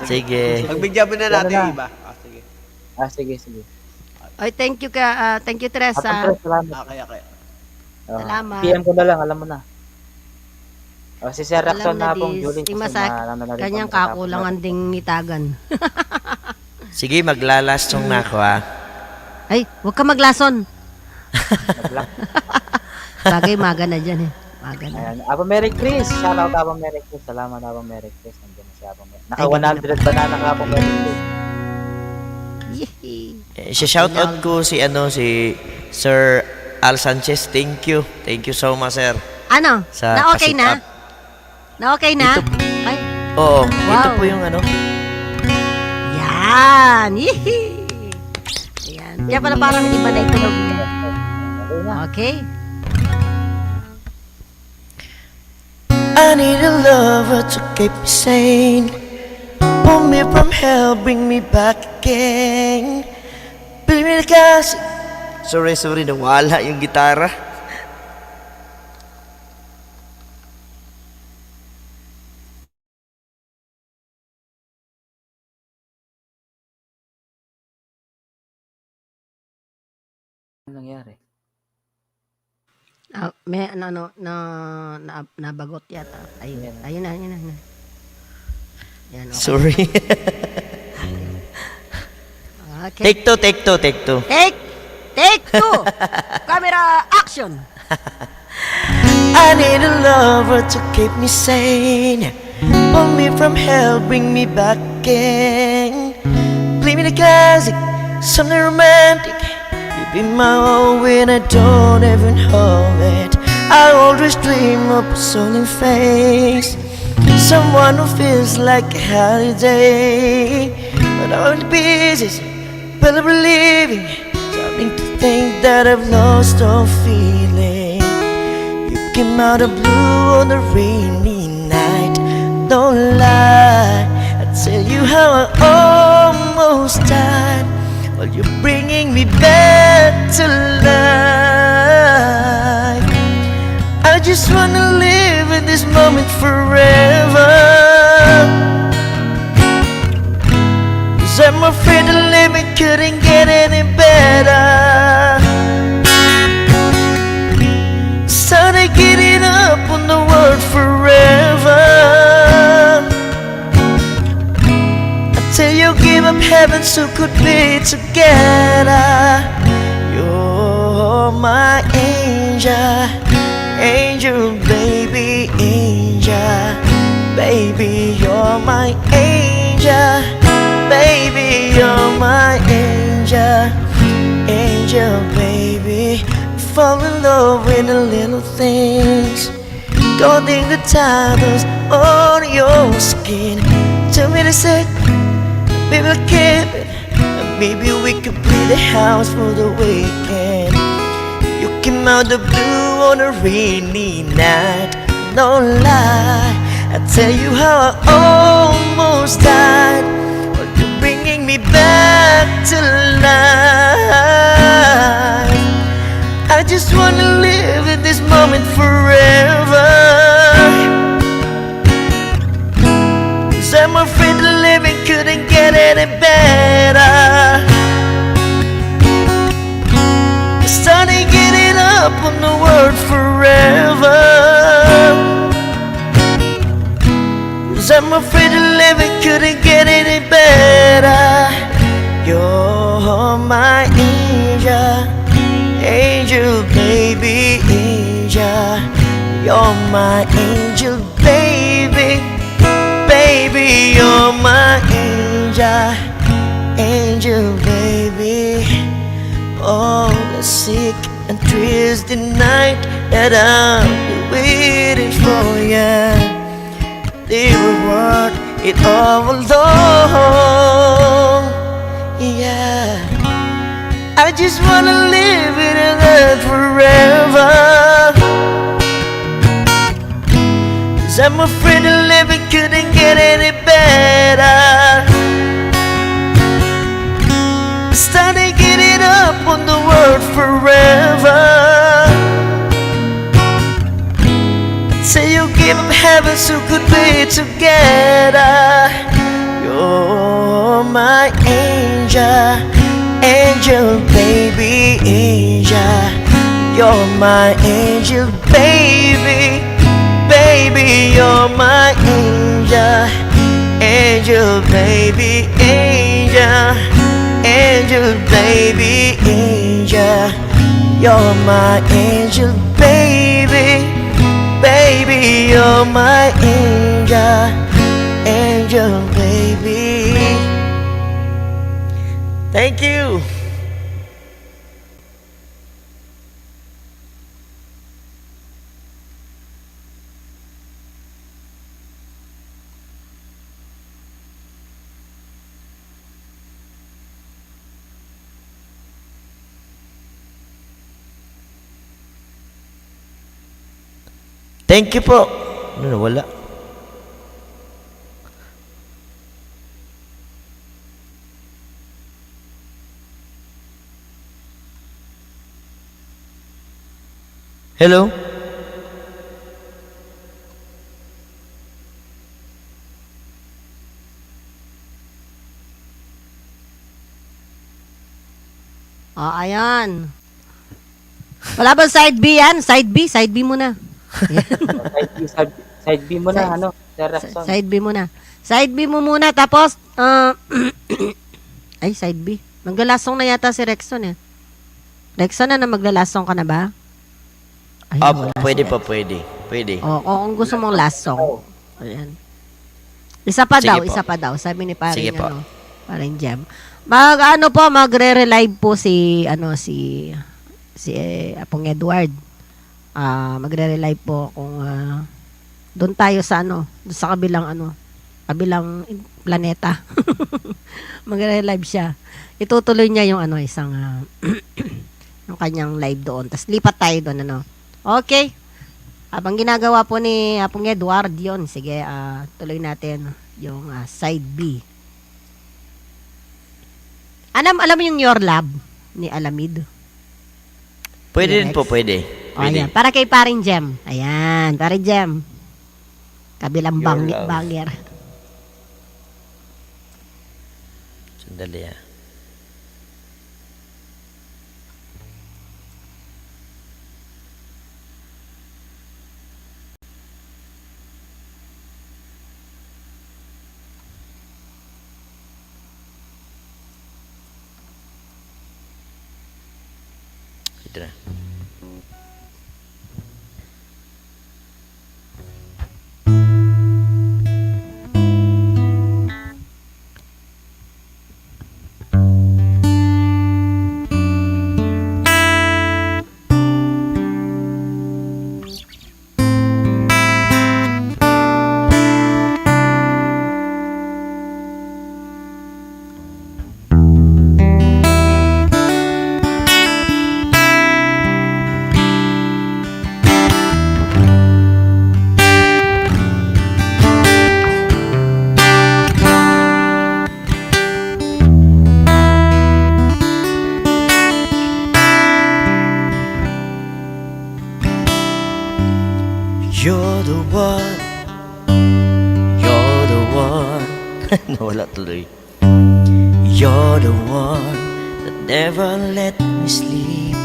Sige. Pagbigyan mo na natin yung iba. Sige. Sige. Oy, thank you Teresa. Apon Teres, salamat. Okay. Salamat. PM ko na lang, alam mo na. Si Sir Rexon Alam na na pong dis. Julie. Si Masak, kanyang kakulangan ding itagan. Sige, maglalastong na ako Ay, huwag ka maglason. Bagay, maga na dyan eh. Maga na. Ayan. Aba Merry Chris. Shoutout Aba Merry Chris. Salamat Aba Merry Chris. Nandiyan na si Aba Merry. Naka 100 banana ka Aba Merry Chris. Shoutout ko si Sir Al Sanchez. Thank you. Thank you so much, sir. Ano? Sa Na okay na? pa-sit up. Na okay na? Ay, Oo, ito Wow. po yung yan. Yee! Ayan. Kaya pala parang iba na ito. Okay. I need a lover to keep me sane. Pull me from hell, bring me back again. Bring me kasi. Sorry, nawala yung gitara. Ano nangyari? May nabagot yata. Ayun. Ayun na. Yan, okay. Sorry. Okay. Take two. Take two. Camera action. I need a lover to keep me sane. Pull me from hell, bring me back again. Play me the classic, something romantic. You be my own when I don't even hold it. I always dream of a smiling face, someone who feels like a holiday. But all the pieces, barely believing, starting to think that I've lost all feeling. You came out of blue on a rainy night. Don't lie, I tell you how I almost died, while you're bringing me back to life. I just wanna live in this moment forever, 'cause I'm afraid the living couldn't get any better. Started getting up on the word forever. Until you give up heaven so could be together. You're my angel, angel, baby, angel. Baby, you're my angel. Baby, you're my angel. Angel, baby. Fall in love with the little things, golden the titles on your skin. Tell me to say, baby, I'll keep it. And maybe we could play the house for the weekend. You came out the blue on a rainy night. No lie, I tell you how I almost died, but you're bringing me back to life. I just wanna live in this moment forever, 'cause I'm afraid the living couldn't get any better. I started getting up on the word forever, 'cause I'm afraid the living couldn't get any better. You're my angel, angel, baby, angel. You're my angel, baby. Baby, you're my angel, angel, baby. Oh, the sick and twisted night that I've been waiting for you. They were worth it all along. Yeah, I just wanna live in earth forever, 'cause I'm afraid the living couldn't get any better. I started getting up on the word forever, until you give up heaven so could be together. You're my angel, angel, baby, angel. You're my angel, baby. Baby, you're my angel, angel, baby, angel. Angel, baby, angel. You're my angel, baby. Baby, you're my angel, angel, baby. Thank you. Thank you po. Ano, wala. Hello? Ayan. Wala ba side B yan? Side B? Side B muna. Side B mo na, ano, Sir Rexon. Side B muna. Side B mo muna, tapos, ay, side B. Maglalasong na yata si Rexon eh. Rexon, na maglalasong ka na ba? Ay, wala Pwede si pa, Rexon. pwede. Pwede. Kung gusto mong last song. Ayan. Isa pa Sige daw, po. isa pa daw. Sabi ni paring, Sige po. paring Jem. Magre-relive po si Apong Edward. Magre-relive po kung doon tayo sa doon sa kabilang planeta. Magre-relive siya. Itutuloy niya yung isang yung kanyang live doon. Tapos lipat tayo doon Okay. Habang ginagawa po ni Apong Edward yun, sige, tuloy natin yung side B. Alam mo yung Your Love ni Alamid? Pwede rin po, pwede. Pwede. Ayan. Para kay paring Jem. Ayan, paring Jem. Kabilang Your Love. banger. Sandali Ito na. You're the one. You're the one. Nawala tuloy. You're the one that never let me sleep.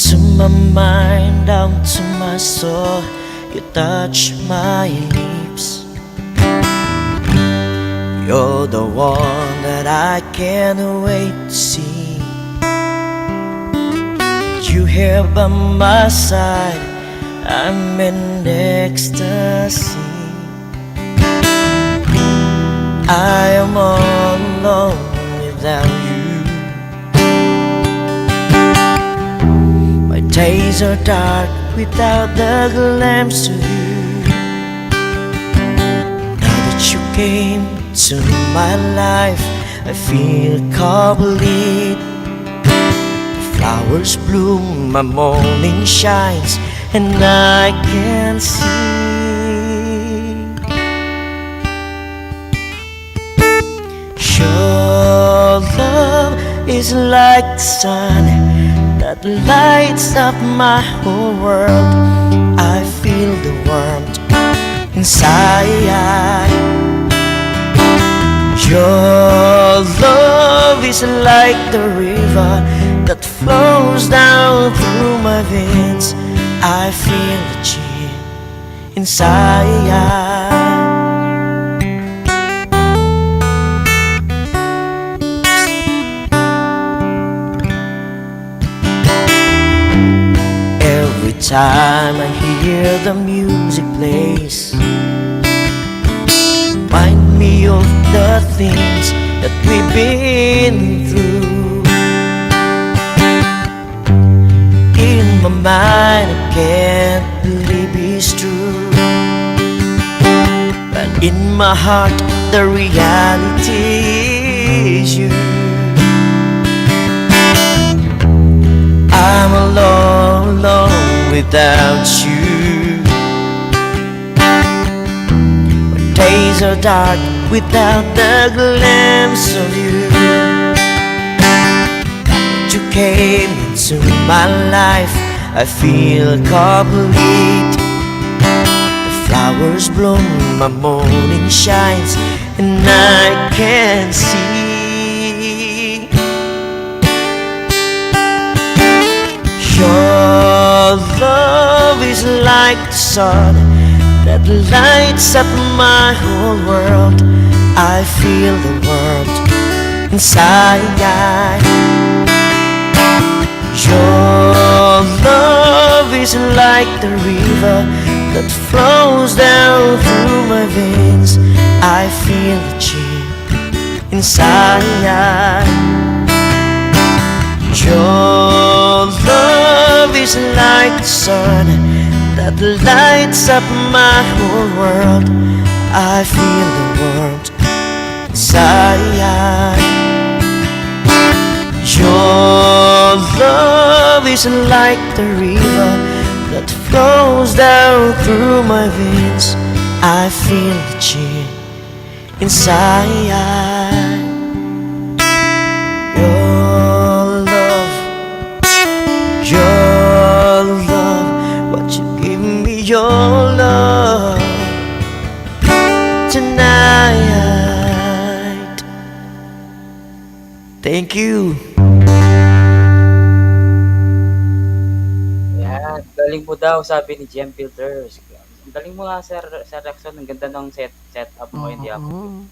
To my mind, down to my soul, you touch my lips. You're the one that I can't wait to see. You here by my side, I'm in ecstasy. I am all alone without you. My days are dark without the glimpse of you. Now that you came to my life, I feel complete. Flowers bloom, my morning shines, and I can see. Your love is like the sun that lights up my whole world. I feel the warmth inside. Your love is like the river that flows down through my veins. I feel the chill inside. Every time I hear the music plays, remind me of the things that we've been through. In my mind, I can't believe it's true, but in my heart, the reality is you. I'm alone, alone without you. When days are dark without the glimpse of you. But you came into my life, I feel complete. The flowers bloom, my morning shines, and I can see. Your love is like the sun that lights up my whole world. I feel the world inside. Your love is like the river that flows down through my veins. I feel the chill inside. Your love is like the sun that lights up my whole world. I feel the world inside. Your love is like the river that flows down through my veins. I feel the chill inside. Your love, won't you give me your love tonight? Thank you. Yan, galing mo daw, sabi ni Gem Builders. Ang galing mo nga, Sir Rexon. Ang ganda ng setup mo, hindi ako. Oo.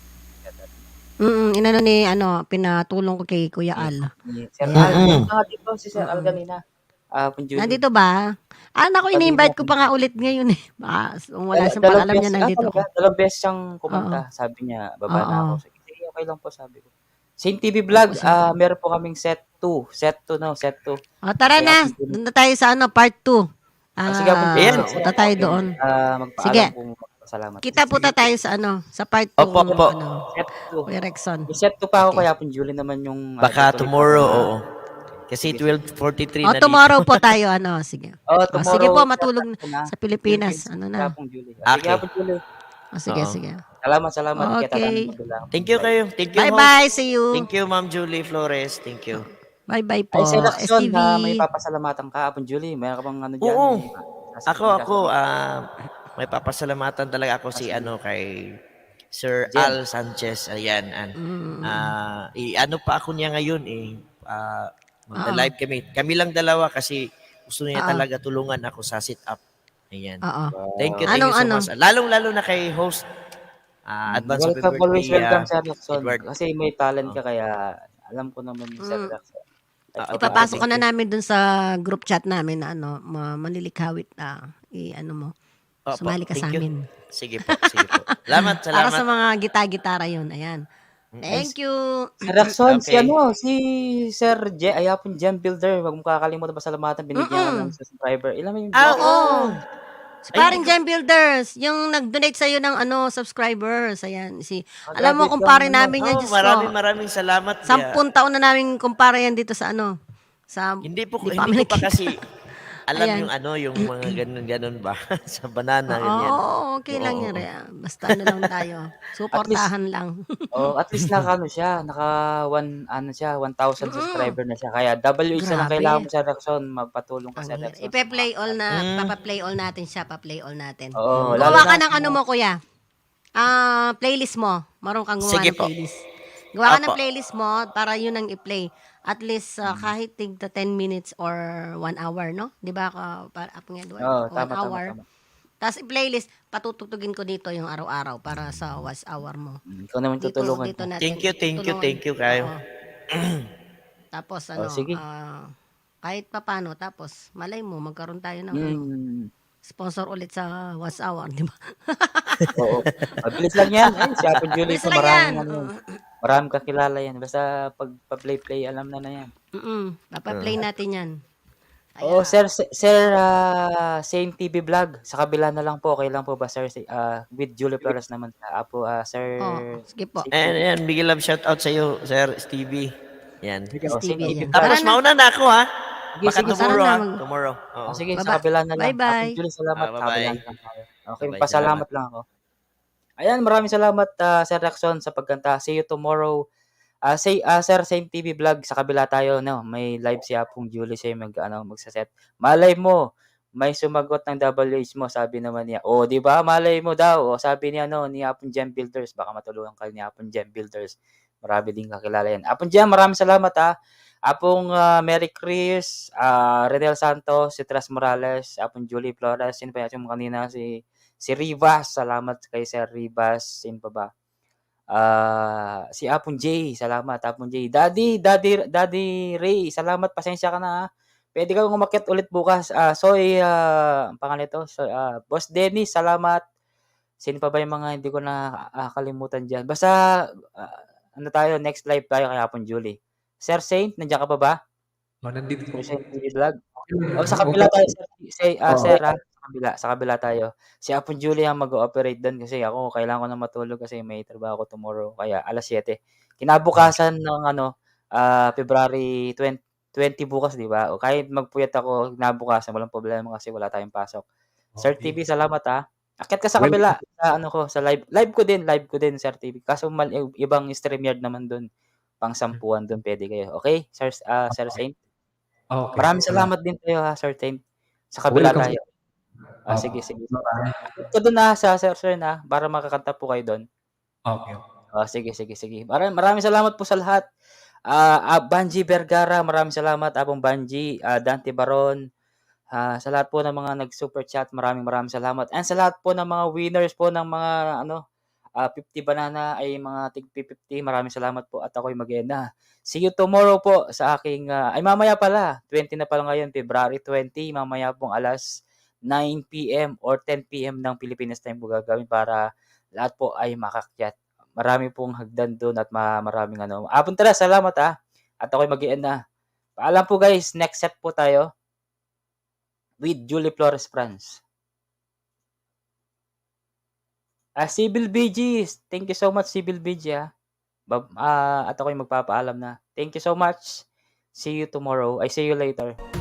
Inano pinatulong ko kay Kuya Al. Sir Ayan. Al, nga dito si Sir Al kanina. Punjuli. Nandito ba? Naku, ini-invite ko pa nga ulit ngayon eh. Baka wala siyang pag-alam niya nandito ko. Dalawang beses siyang kumanta. Sabi niya, baba na ako. Sige, okay lang po, sabi ko. Saint TV Vlog, meron po kaming set 2. Set 2. Tara na. Doon na tayo sa part 2. Sige, ayan. Punta tayo doon. Sige. Salamat. Kita punta tayo sa sa part 2. Opo. Set 2. Kuya Rexon. May set 2 pa ako, kaya Punjuli naman yung... Baka tomorrow, oo. Kasi 12:43 na dito. Tomorrow po tayo, sige. Tomorrow. Sige po, matulog sa Pilipinas. Na. Okay. Sige. Salamat. Okay. Thank you kayo. Thank you, Bye-bye. See you. Thank you, Ma'am Julie Flores. Thank you. Bye-bye po. Ay, Sir Lacson, STV. may papasalamatan ka, Punjuli. Mayroon ka bang dyan? Oo. Ako, may papasalamatan talaga ako kay Sir Jen. Al Sanchez. Ayan. Pa ako niya ngayon magda-live kami. Kami lang dalawa kasi gusto niya talaga tulungan ako sa sit-up. Ayan. Thank you so much. Lalong-lalo na kay host. Advance happy birthday. Welcome, Sir Lacson. Edward. Kasi may talent ka, kaya alam ko naman yung Sir Lacson. Ipapasok ko na namin dun sa group chat namin na manlilikawit mo. Sumali ka sa amin. Sige po. Salamat. Para sa mga gitara yun. Ayan. Thank you. Sir Lacson, Okay. si Sir Gem Builder, wag mo kakalimutan pa salamatan, binigyan ka ng subscriber. Ilan mo yung Oo. Si paring Gem Builders, yung nag-donate sa'yo ng subscribers. Ayan. Alam mo, kumpare namin yan. Diyos ko. Maraming salamat. 10 taon na namin kumpare yan dito sa Hindi ko kami pa nakita. kasi alam Ayan. yung mga ganun ba sa banana Oo, ganyan. okay lang yan. Basta lang tayo. Suportahan lang. at least naka 1,000 subscriber na siya. Kaya WH na lang Grabe. kailangan mo, Sir Lacson, magpatulong ka, Sir Lacson. Ipe-play all papaplay all natin siya. Pa-play all natin. Oo, Gawa ka ng mo, kuya. Playlist mo. Marunong kang gumawa Sige ng po. playlist. Gawa ka ng Apo. playlist mo para yun ang i-play. At least kahit tigta 10 minutes or 1 hour, no? Di ba? Para apong Edward? Oo, 1 tama. hour. Tapos i-playlist, patutugtugin ko dito yung araw-araw para sa watch hour mo. Ikaw naman tutulungan. Dito natin. Thank you kayo. Tapos sige. kahit papano, tapos malay mo, magkaroon tayo ng sponsor ulit sa watch hour, di ba? Oo. Mabilis lang yan. Si Apo Julie Bilis po, lang yan. maraming Maraming kakilala yan. Basta pag pa-play-play, alam na yan. Papaplay natin yan. Oo, sir, same TV vlog. Sa kabila na lang po. Okay lang po ba, sir? With Julie Flores naman. Sir... Sige po. Ayan, big love shoutout sa iyo, Sir Stevie. Yan. Stevie, yan. Tapos Tara na. mauna na ako, ha? Sige, Baka sige, tomorrow, tara ha? na. Tomorrow. Oo. Sige, sa kabila na lang. Bye-bye. Ate Julie, salamat. Bye-bye. Kabila na lang tayo. Okay, Bye-bye, pasalamat lang ako. Ayan, maraming salamat, Sir Raxon, sa pagkanta. See you tomorrow. Sir, same TV vlog. Sa kabila tayo, no? May live si Apong Julie siya magsaset. Malay mo, may sumagot ng WH mo, sabi naman niya. Oh, di ba? Malay mo daw. Sabi niya, ni Apong Gem Builders. Baka matulungan kayo ni Apong Gem Builders. Marami din kakilala yan. Apong Gem, maraming salamat, ha. Apong Mary Chris, Renel Santos, si Tras Morales, Apong Julie Flores, sino pa yung kanina, si Rivas, salamat kay Sir Rivas, sino pa ba? Si Apong J, salamat Apong J. Daddy Ray, salamat, pasensya ka na, ha. Pwede kang umakyat ulit bukas. Ang pangalan ito, Boss Dennis, salamat. Sino pa ba yung mga hindi ko na kalimutan diyan? Basta next live tayo kay Apong Julie. Sir Saint, nandiyan ka pa ba? Nandito po. Sir Saint TV vlog. Sa kabila tayo, sir, sa kabila tayo. Si Apong Julie ang mag-ooperate doon kasi ako kailangan ko na matulog kasi may trabaho ko tomorrow, kaya alas 7. Kinabukasan ng February 20 bukas, di ba? O kahit magpuyat ako kinabukasan, walang problema kasi wala tayong pasok. Sir TV, salamat, ha. Akyat ka sa kabila sa live ko din Sir TV. Kaso ibang StreamYard naman doon. Pang sampuan doon pwede kayo. Okay? Sir Saint. Okay. Maraming salamat din tayo, ha, Sir Saint. Sa kabila Welcome. tayo. Sige. Ito doon na sa Sir na para makakanta po kayo doon. Okay. Sige. Maraming salamat po sa lahat. Banji Vergara, maraming salamat. Abong Banji, Dante Baron, sa lahat po ng mga nag-super chat, maraming salamat. And sa lahat po ng mga winners po ng mga 50 banana ay mga tig 50. Maraming salamat po at ako'y mag-ena. See you tomorrow po sa aking mamaya pala. 20 na pala ngayon, February 20, mamaya pong alas 9 PM or 10 PM ng Philippines time po gagawin para lahat po ay makakyat. Marami pong hagdan doon at maraming Apong tara, salamat, ha. At ako'y mag-ena. Paalam po, guys. Next set po tayo with Julie Flores France. Sibyl BG, thank you so much, Sibyl BG, ha. At ako'y magpapaalam na. Thank you so much. See you tomorrow. See you later.